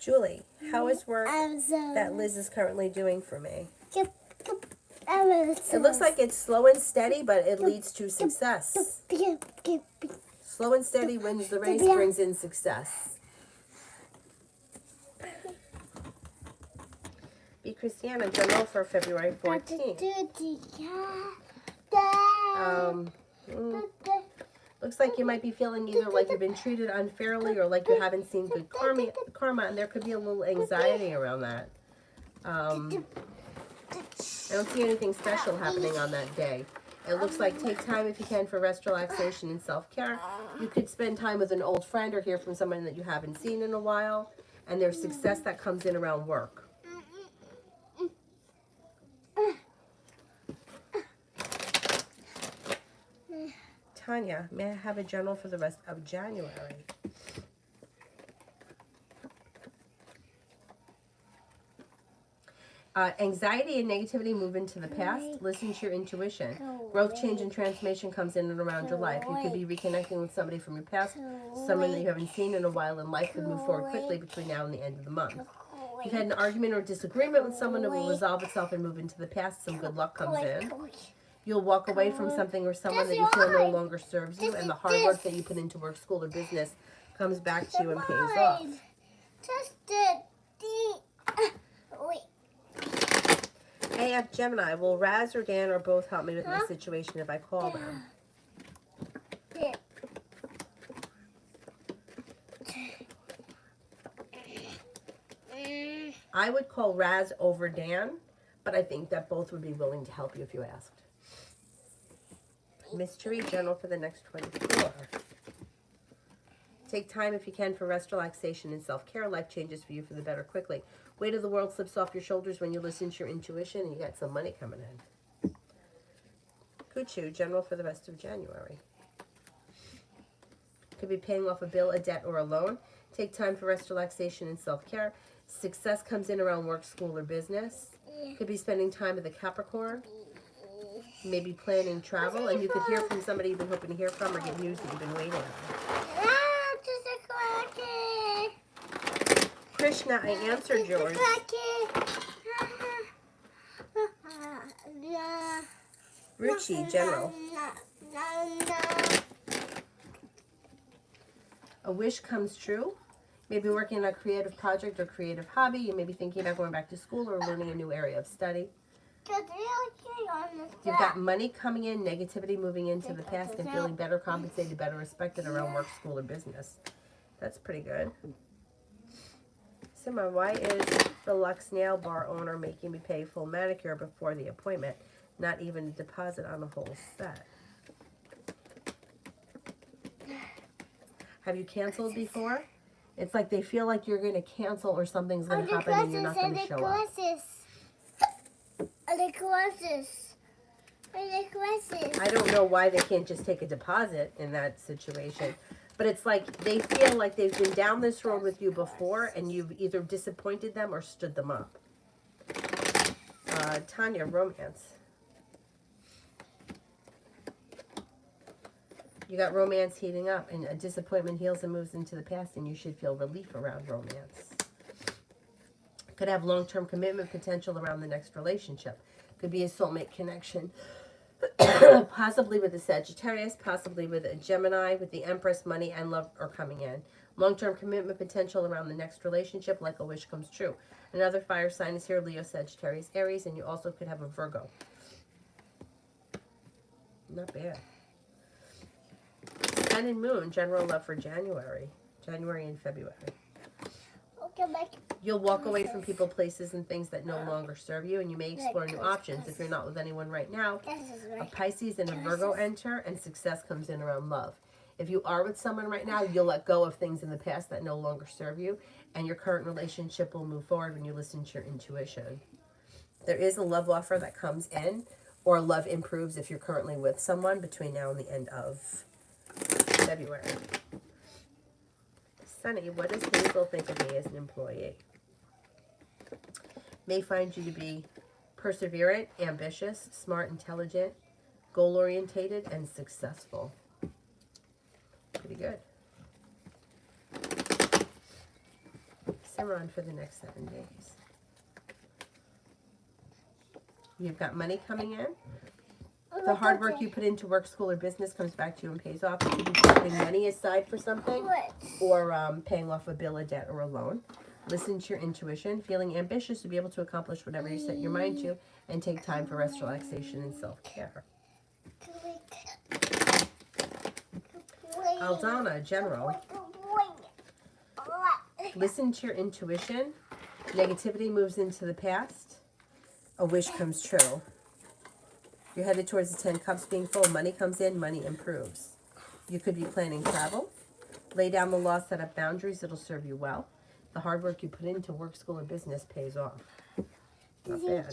Julie, how is work that Liz is currently doing for me? It looks like it's slow and steady, but it leads to success. Slow and steady wins the race, brings in success. Be Christiana, General for February 14th. Looks like you might be feeling either like you've been treated unfairly or like you haven't seen good karma, and there could be a little anxiety around that. I don't see anything special happening on that day. It looks like take time if you can for rest, relaxation, and self-care. You could spend time with an old friend or hear from someone that you haven't seen in a while, and there's success that comes in around work. Tanya, may I have a journal for the rest of January? Anxiety and negativity move into the past. Listen to your intuition. Growth, change, and transformation comes in and around your life. You could be reconnecting with somebody from your past, someone that you haven't seen in a while, and life could move forward quickly between now and the end of the month. If you've had an argument or disagreement with someone, it will resolve itself and move into the past. Some good luck comes in. You'll walk away from something or someone that you feel no longer serves you, and the hard work that you put into work, school, or business comes back to you and pays off. AF Gemini, will Raz or Dan or both help me with my situation if I call them? I would call Raz over Dan, but I think that both would be willing to help you if you asked. Mystery journal for the next 24. Take time if you can for rest, relaxation, and self-care. Life changes for you for the better quickly. Weight of the world slips off your shoulders when you listen to your intuition, and you got some money coming in. Kuchu, general for the rest of January. Could be paying off a bill, a debt, or a loan. Take time for rest, relaxation, and self-care. Success comes in around work, school, or business. Could be spending time with a Capricorn. Maybe planning travel, and you could hear from somebody you've been hoping to hear from or get news that you've been waiting on.
Ah, just a cookie.
Krishna, I answered yours. Richie, general. A wish comes true. Maybe working on a creative project or creative hobby. You may be thinking about going back to school or learning a new area of study. You've got money coming in, negativity moving into the past, and feeling better compensated, better respected around work, school, or business. That's pretty good. Simran, why is the Lux Nail Bar owner making me pay full manicure before the appointment? Not even a deposit on the whole set. Have you canceled before? It's like they feel like you're going to cancel or something's going to happen and you're not going to show up.
The glasses.
I don't know why they can't just take a deposit in that situation. But it's like they feel like they've been down this road with you before and you've either disappointed them or stood them up. Tanya, romance. You got romance heating up, and a disappointment heals and moves into the past, and you should feel relief around romance. Could have long-term commitment potential around the next relationship. Could be a soulmate connection. Possibly with a Sagittarius, possibly with a Gemini, with the Empress. Money and love are coming in. Long-term commitment potential around the next relationship, like a wish comes true. Another fire sign is here, Leo, Sagittarius, Aries, and you also could have a Virgo. Not bad. Sun and Moon, general love for January and February. You'll walk away from people, places, and things that no longer serve you, and you may explore new options. If you're not with anyone right now, a Pisces and a Virgo enter, and success comes in around love. If you are with someone right now, you'll let go of things in the past that no longer serve you, and your current relationship will move forward when you listen to your intuition. There is a love offer that comes in, or love improves if you're currently with someone between now and the end of February. Sunny, what does Hazel think of me as an employee? May find you to be perseverant, ambitious, smart, intelligent, goal-orientated, and successful. Pretty good. Simran for the next 7 days. You've got money coming in. The hard work you put into work, school, or business comes back to you and pays off. You could be putting money aside for something or paying off a bill, a debt, or a loan. Listen to your intuition, feeling ambitious to be able to accomplish whatever you set your mind to, and take time for rest, relaxation, and self-care. Aldana, general. Listen to your intuition. Negativity moves into the past. A wish comes true. You're headed towards the 10 cups being full. Money comes in, money improves. You could be planning travel. Lay down the law, set up boundaries. It'll serve you well. The hard work you put into work, school, or business pays off. Not bad.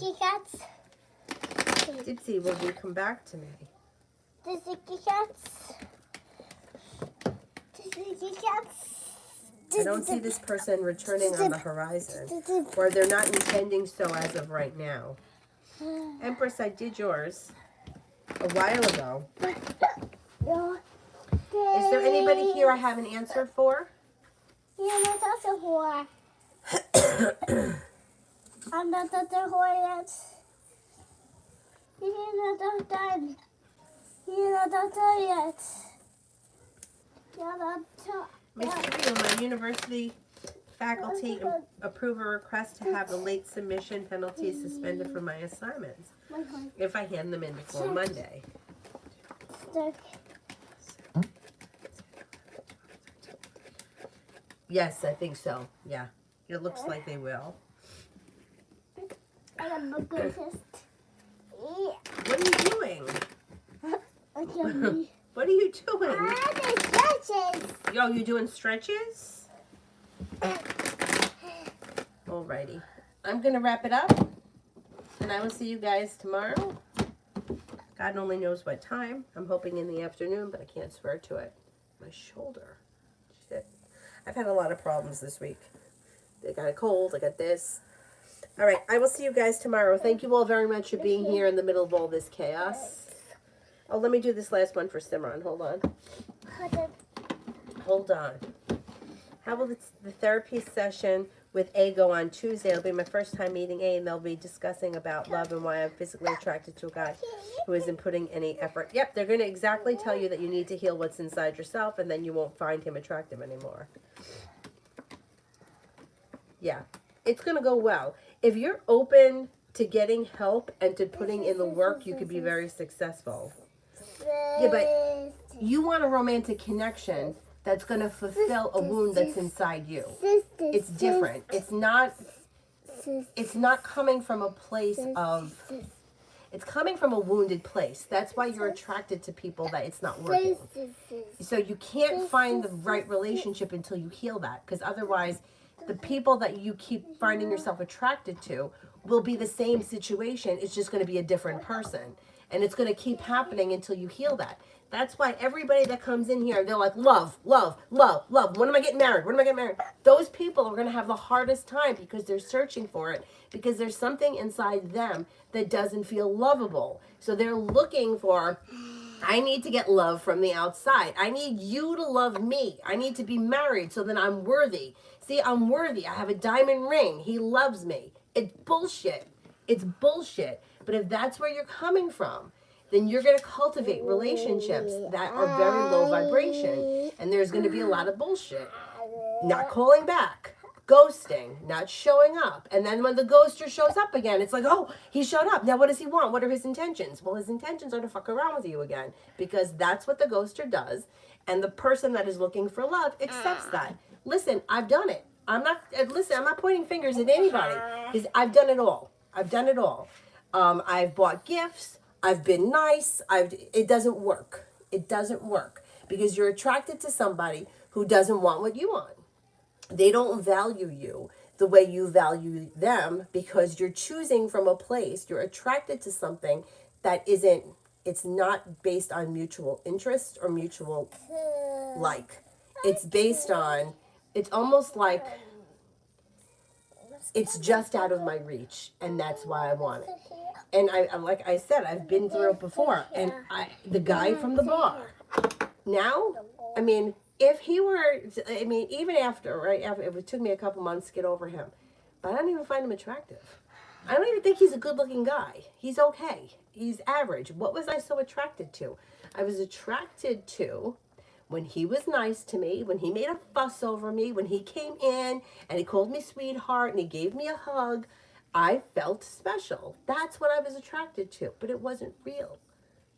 Dipsy, will you come back to me? I don't see this person returning on the horizon. Or they're not intending so as of right now. Empress, I did yours a while ago. Is there anybody here I haven't answered for?
Yeah, that's also four. I'm not the yet. You're not done. You're not done yet. You're not done.
Miss Rio, my university faculty approve a request to have the late submission penalties suspended from my assignments if I hand them in before Monday. Yes, I think so. Yeah, it looks like they will. What are you doing? What are you doing? Yo, you doing stretches? Alrighty. I'm going to wrap it up. And I will see you guys tomorrow. God only knows what time. I'm hoping in the afternoon, but I can't swear to it. My shoulder. Shit. I've had a lot of problems this week. I got a cold. I got this. All right, I will see you guys tomorrow. Thank you all very much for being here in the middle of all this chaos. Oh, let me do this last one for Simran. Hold on. Hold on. How will the therapy session with A go on Tuesday? It'll be my first time meeting A, and they'll be discussing about love and why I'm physically attracted to a guy who isn't putting any effort. Yep, they're going to exactly tell you that you need to heal what's inside yourself, and then you won't find him attractive anymore. Yeah, it's going to go well. If you're open to getting help and to putting in the work, you could be very successful. Yeah, but you want a romantic connection that's going to fulfill a wound that's inside you. It's different. It's not coming from a place of, it's coming from a wounded place. That's why you're attracted to people that it's not working. So you can't find the right relationship until you heal that, because otherwise the people that you keep finding yourself attracted to will be the same situation. It's just going to be a different person. And it's going to keep happening until you heal that. That's why everybody that comes in here, they're like, love, love, love, love. When am I getting married? When am I getting married? Those people are going to have the hardest time because they're searching for it, because there's something inside them that doesn't feel lovable. So they're looking for, I need to get love from the outside. I need you to love me. I need to be married so that I'm worthy. See, I'm worthy. I have a diamond ring. He loves me. It's bullshit. It's bullshit. But if that's where you're coming from, then you're going to cultivate relationships that are very low vibration. And there's going to be a lot of bullshit. Not calling back. Ghosting. Not showing up. And then when the ghoster shows up again, it's like, oh, he showed up. Now what does he want? What are his intentions? Well, his intentions are to fuck around with you again. Because that's what the ghoster does. And the person that is looking for love accepts that. Listen, I've done it. I'm not pointing fingers at anybody. Because I've done it all. I've done it all. I've bought gifts. I've been nice. It doesn't work. It doesn't work because you're attracted to somebody who doesn't want what you want. They don't value you the way you value them because you're choosing from a place. You're attracted to something that isn't, it's not based on mutual interest or mutual like. It's based on, it's almost like it's just out of my reach, and that's why I want it. And I like I said, I've been through it before. And the guy from the bar, now, I mean, if he were, I mean, even after, right, after, it took me a couple months to get over him, but I don't even find him attractive. I don't even think he's a good-looking guy. He's okay. He's average. What was I so attracted to? I was attracted to when he was nice to me, when he made a fuss over me, when he came in and he called me sweetheart and he gave me a hug. I felt special. That's what I was attracted to, but it wasn't real.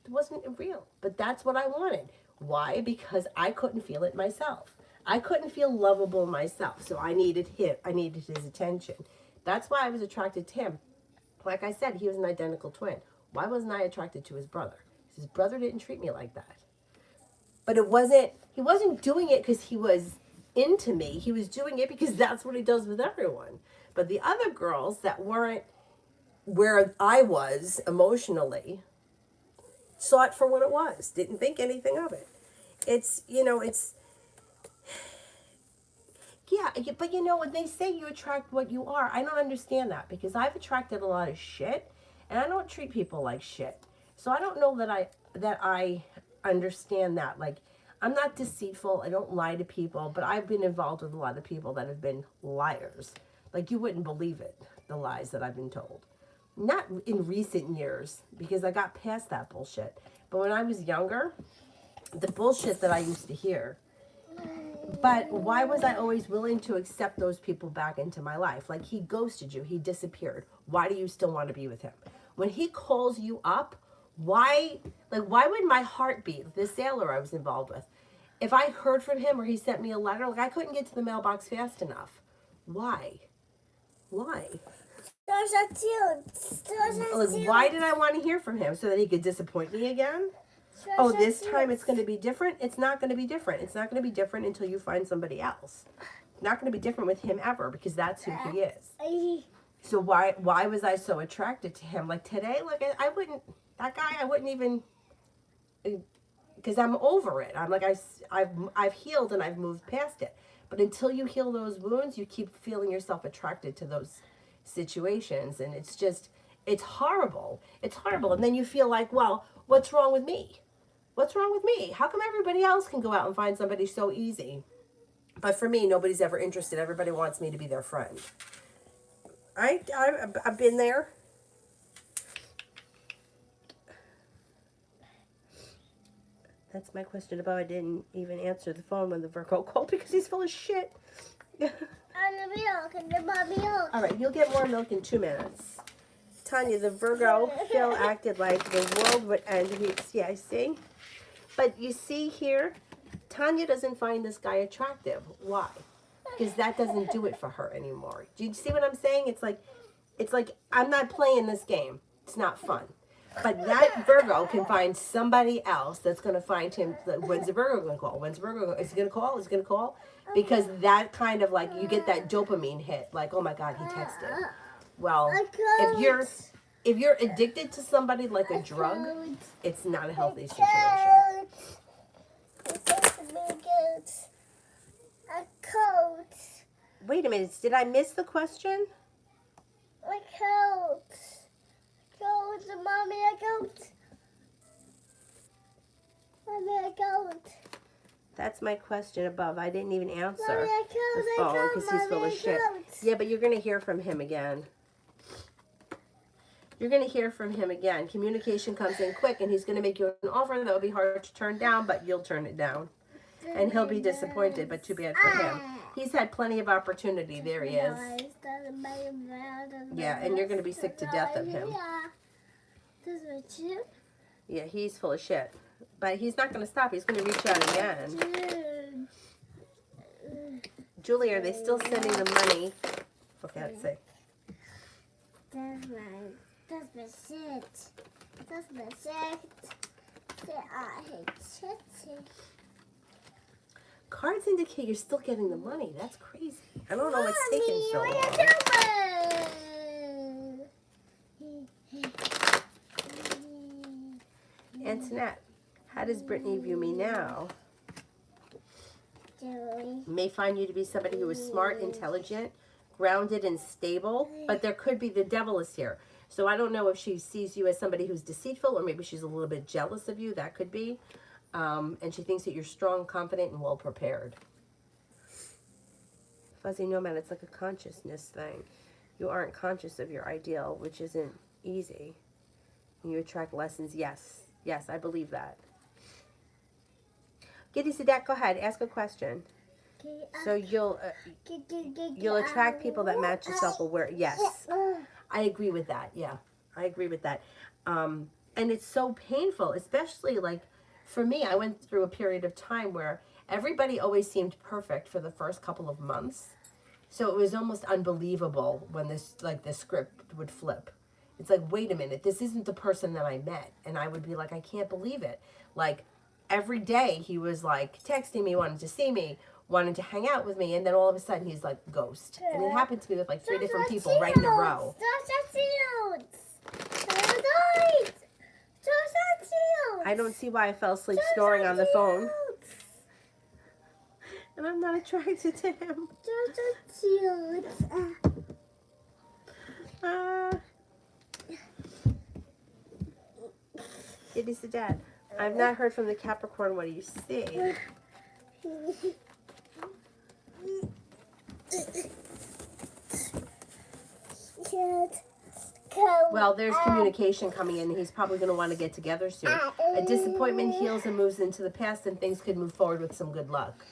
It wasn't real, but that's what I wanted. Why? Because I couldn't feel it myself. I couldn't feel lovable myself, so I needed him. I needed his attention. That's why I was attracted to him. Like I said, he was an identical twin. Why wasn't I attracted to his brother? His brother didn't treat me like that. But he wasn't doing it because he was into me. He was doing it because that's what he does with everyone. But the other girls that weren't where I was emotionally saw it for what it was, didn't think anything of it. It's, yeah, but when they say you attract what you are, I don't understand that because I've attracted a lot of shit and I don't treat people like shit. So I don't know that I understand that. Like, I'm not deceitful. I don't lie to people, but I've been involved with a lot of people that have been liars. Like, you wouldn't believe it, the lies that I've been told. Not in recent years, because I got past that bullshit. But when I was younger, the bullshit that I used to hear. But why was I always willing to accept those people back into my life? Like, he ghosted you. He disappeared. Why do you still want to be with him? When he calls you up, why would my heart beat? The sailor I was involved with, if I heard from him or he sent me a letter, like, I couldn't get to the mailbox fast enough. Why? Why? Like, why did I want to hear from him? So that he could disappoint me again? Oh, this time it's going to be different? It's not going to be different. It's not going to be different until you find somebody else. It's not going to be different with him ever because that's who he is. So why was I so attracted to him? Like, today, like, I wouldn't even, because I'm over it. I'm like, I've healed and I've moved past it. But until you heal those wounds, you keep feeling yourself attracted to those situations, and it's horrible. It's horrible. And then you feel like, well, what's wrong with me? What's wrong with me? How come everybody else can go out and find somebody so easy? But for me, nobody's ever interested. Everybody wants me to be their friend. I've been there. That's my question about I didn't even answer the phone when the Virgo called because he's full of shit.
And the milk, and the milk.
All right, you'll get more milk in 2 minutes. Tanya, the Virgo, Phil acted like the world would end. Yeah, I see. But you see here, Tanya doesn't find this guy attractive. Why? Because that doesn't do it for her anymore. Do you see what I'm saying? It's like I'm not playing this game. It's not fun. But that Virgo can find somebody else that's going to find him. When's the Virgo going to call? When's the Virgo? Is he going to call? Is he going to call? Because that kind of like, you get that dopamine hit. Like, oh my God, he texted. Well, if you're addicted to somebody like a drug, it's not a healthy situation.
A coat.
Wait a minute. Did I miss the question?
A coat. Goat, mommy, a goat. Mommy, a goat.
That's my question above. I didn't even answer
Mommy, a
the
goat,
phone because he's full
mommy,
of
a
shit.
goat.
Yeah, but you're going to hear from him again. You're going to hear from him again. Communication comes in quick, and he's going to make you an offer that will be hard to turn down, but you'll turn it down. And he'll be disappointed, but too bad for him. He's had plenty of opportunity. There he is. Yeah, and you're going to be sick to death of him. Yeah, he's full of shit. But he's not going to stop. He's going to reach out again. Julie, are they still sending the money? Okay, let's see.
Das beschädigt. Das beschädigt. I hate shit.
Cards indicate you're still getting the money. That's crazy. I don't know what's taking so long. Antoinette, how does Brittany view me now? May find you to be somebody who is smart, intelligent, grounded, and stable, but there could be the devil is here. So I don't know if she sees you as somebody who's deceitful, or maybe she's a little bit jealous of you. That could be. And she thinks that you're strong, confident, and well prepared. Fuzzy Nomad, it's like a consciousness thing. You aren't conscious of your ideal, which isn't easy. You attract lessons. Yes. Yes, I believe that. Giddy Sadat, go ahead. Ask a question. So you'll attract people that match your self-aware. Yes. I agree with that. Yeah, I agree with that. And it's so painful, especially like for me, I went through a period of time where everybody always seemed perfect for the first couple of months. So it was almost unbelievable when the script would flip. It's like, wait a minute, this isn't the person that I met. And I would be like, I can't believe it. Like every day he was like texting me, wanting to see me, wanting to hang out with me. And then all of a sudden he's like ghost. And it happened to me with like 3 different people right in a row. I don't see why I fell asleep snoring on the phone. And I'm not attracted to him. It is the dad. I've not heard from the Capricorn. What do you see? Well, there's communication coming in. He's probably going to want to get together soon. A disappointment heals and moves into the past, and things could move forward with some good luck.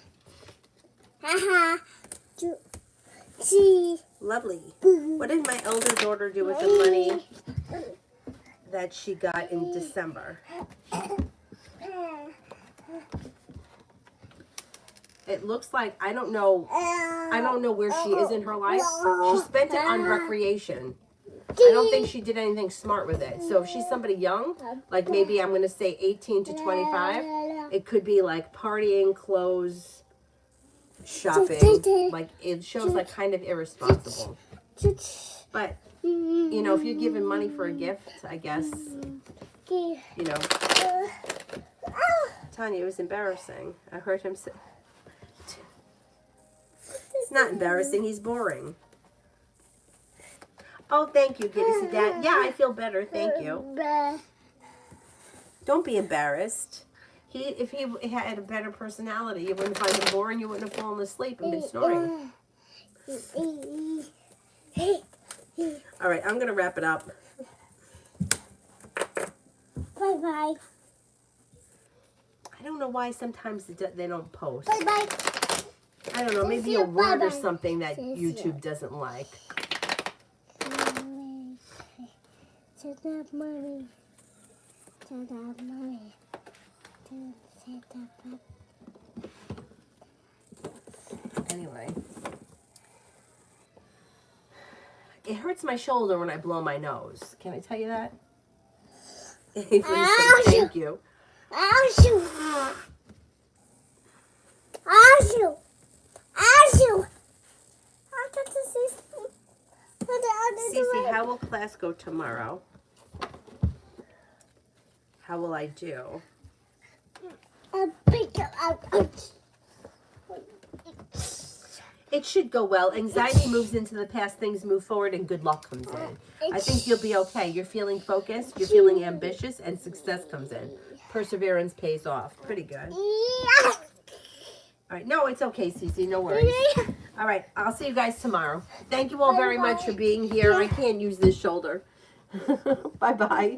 Lovely. What did my elder daughter do with the money that she got in December? It looks like, I don't know where she is in her life. She spent it on recreation. I don't think she did anything smart with it. So if she's somebody young, like maybe I'm going to say 18 to 25, it could be like partying, clothes, shopping. Like it shows like kind of irresponsible. But, you know, if you're giving money for a gift, I guess, you know. Tanya, it was embarrassing. I heard him say. It's not embarrassing. He's boring. Oh, thank you, Giddy. See that? Yeah, I feel better. Thank you. Don't be embarrassed. If he had a better personality, you wouldn't find him boring. You wouldn't have fallen asleep and been snoring. All right, I'm going to wrap it up.
Bye-bye.
I don't know why sometimes they don't post.
Bye-bye.
I don't know, maybe
See
a
you.
word or
Bye-bye.
something that
See you.
YouTube doesn't like.
Shut up, mommy. Shut up, mommy. Shut up.
Anyway. It hurts my shoulder when I blow my nose. Can I tell you that? He wouldn't say thank you.
I'll shoot. I'll shoot. I'll shoot. I'll get to see.
Cece, how will class go tomorrow? How will I do?
I'll pick it up.
It should go well. Anxiety moves into the past, things move forward, and good luck comes in. I think you'll be okay. You're feeling focused, you're feeling ambitious, and success comes in. Perseverance pays off. Pretty good.
Yeah.
All right. No, it's okay, Cece. No worries. All right. I'll see you guys tomorrow. Thank you all very much for being here. I can't use this shoulder. Bye-bye.
Bye.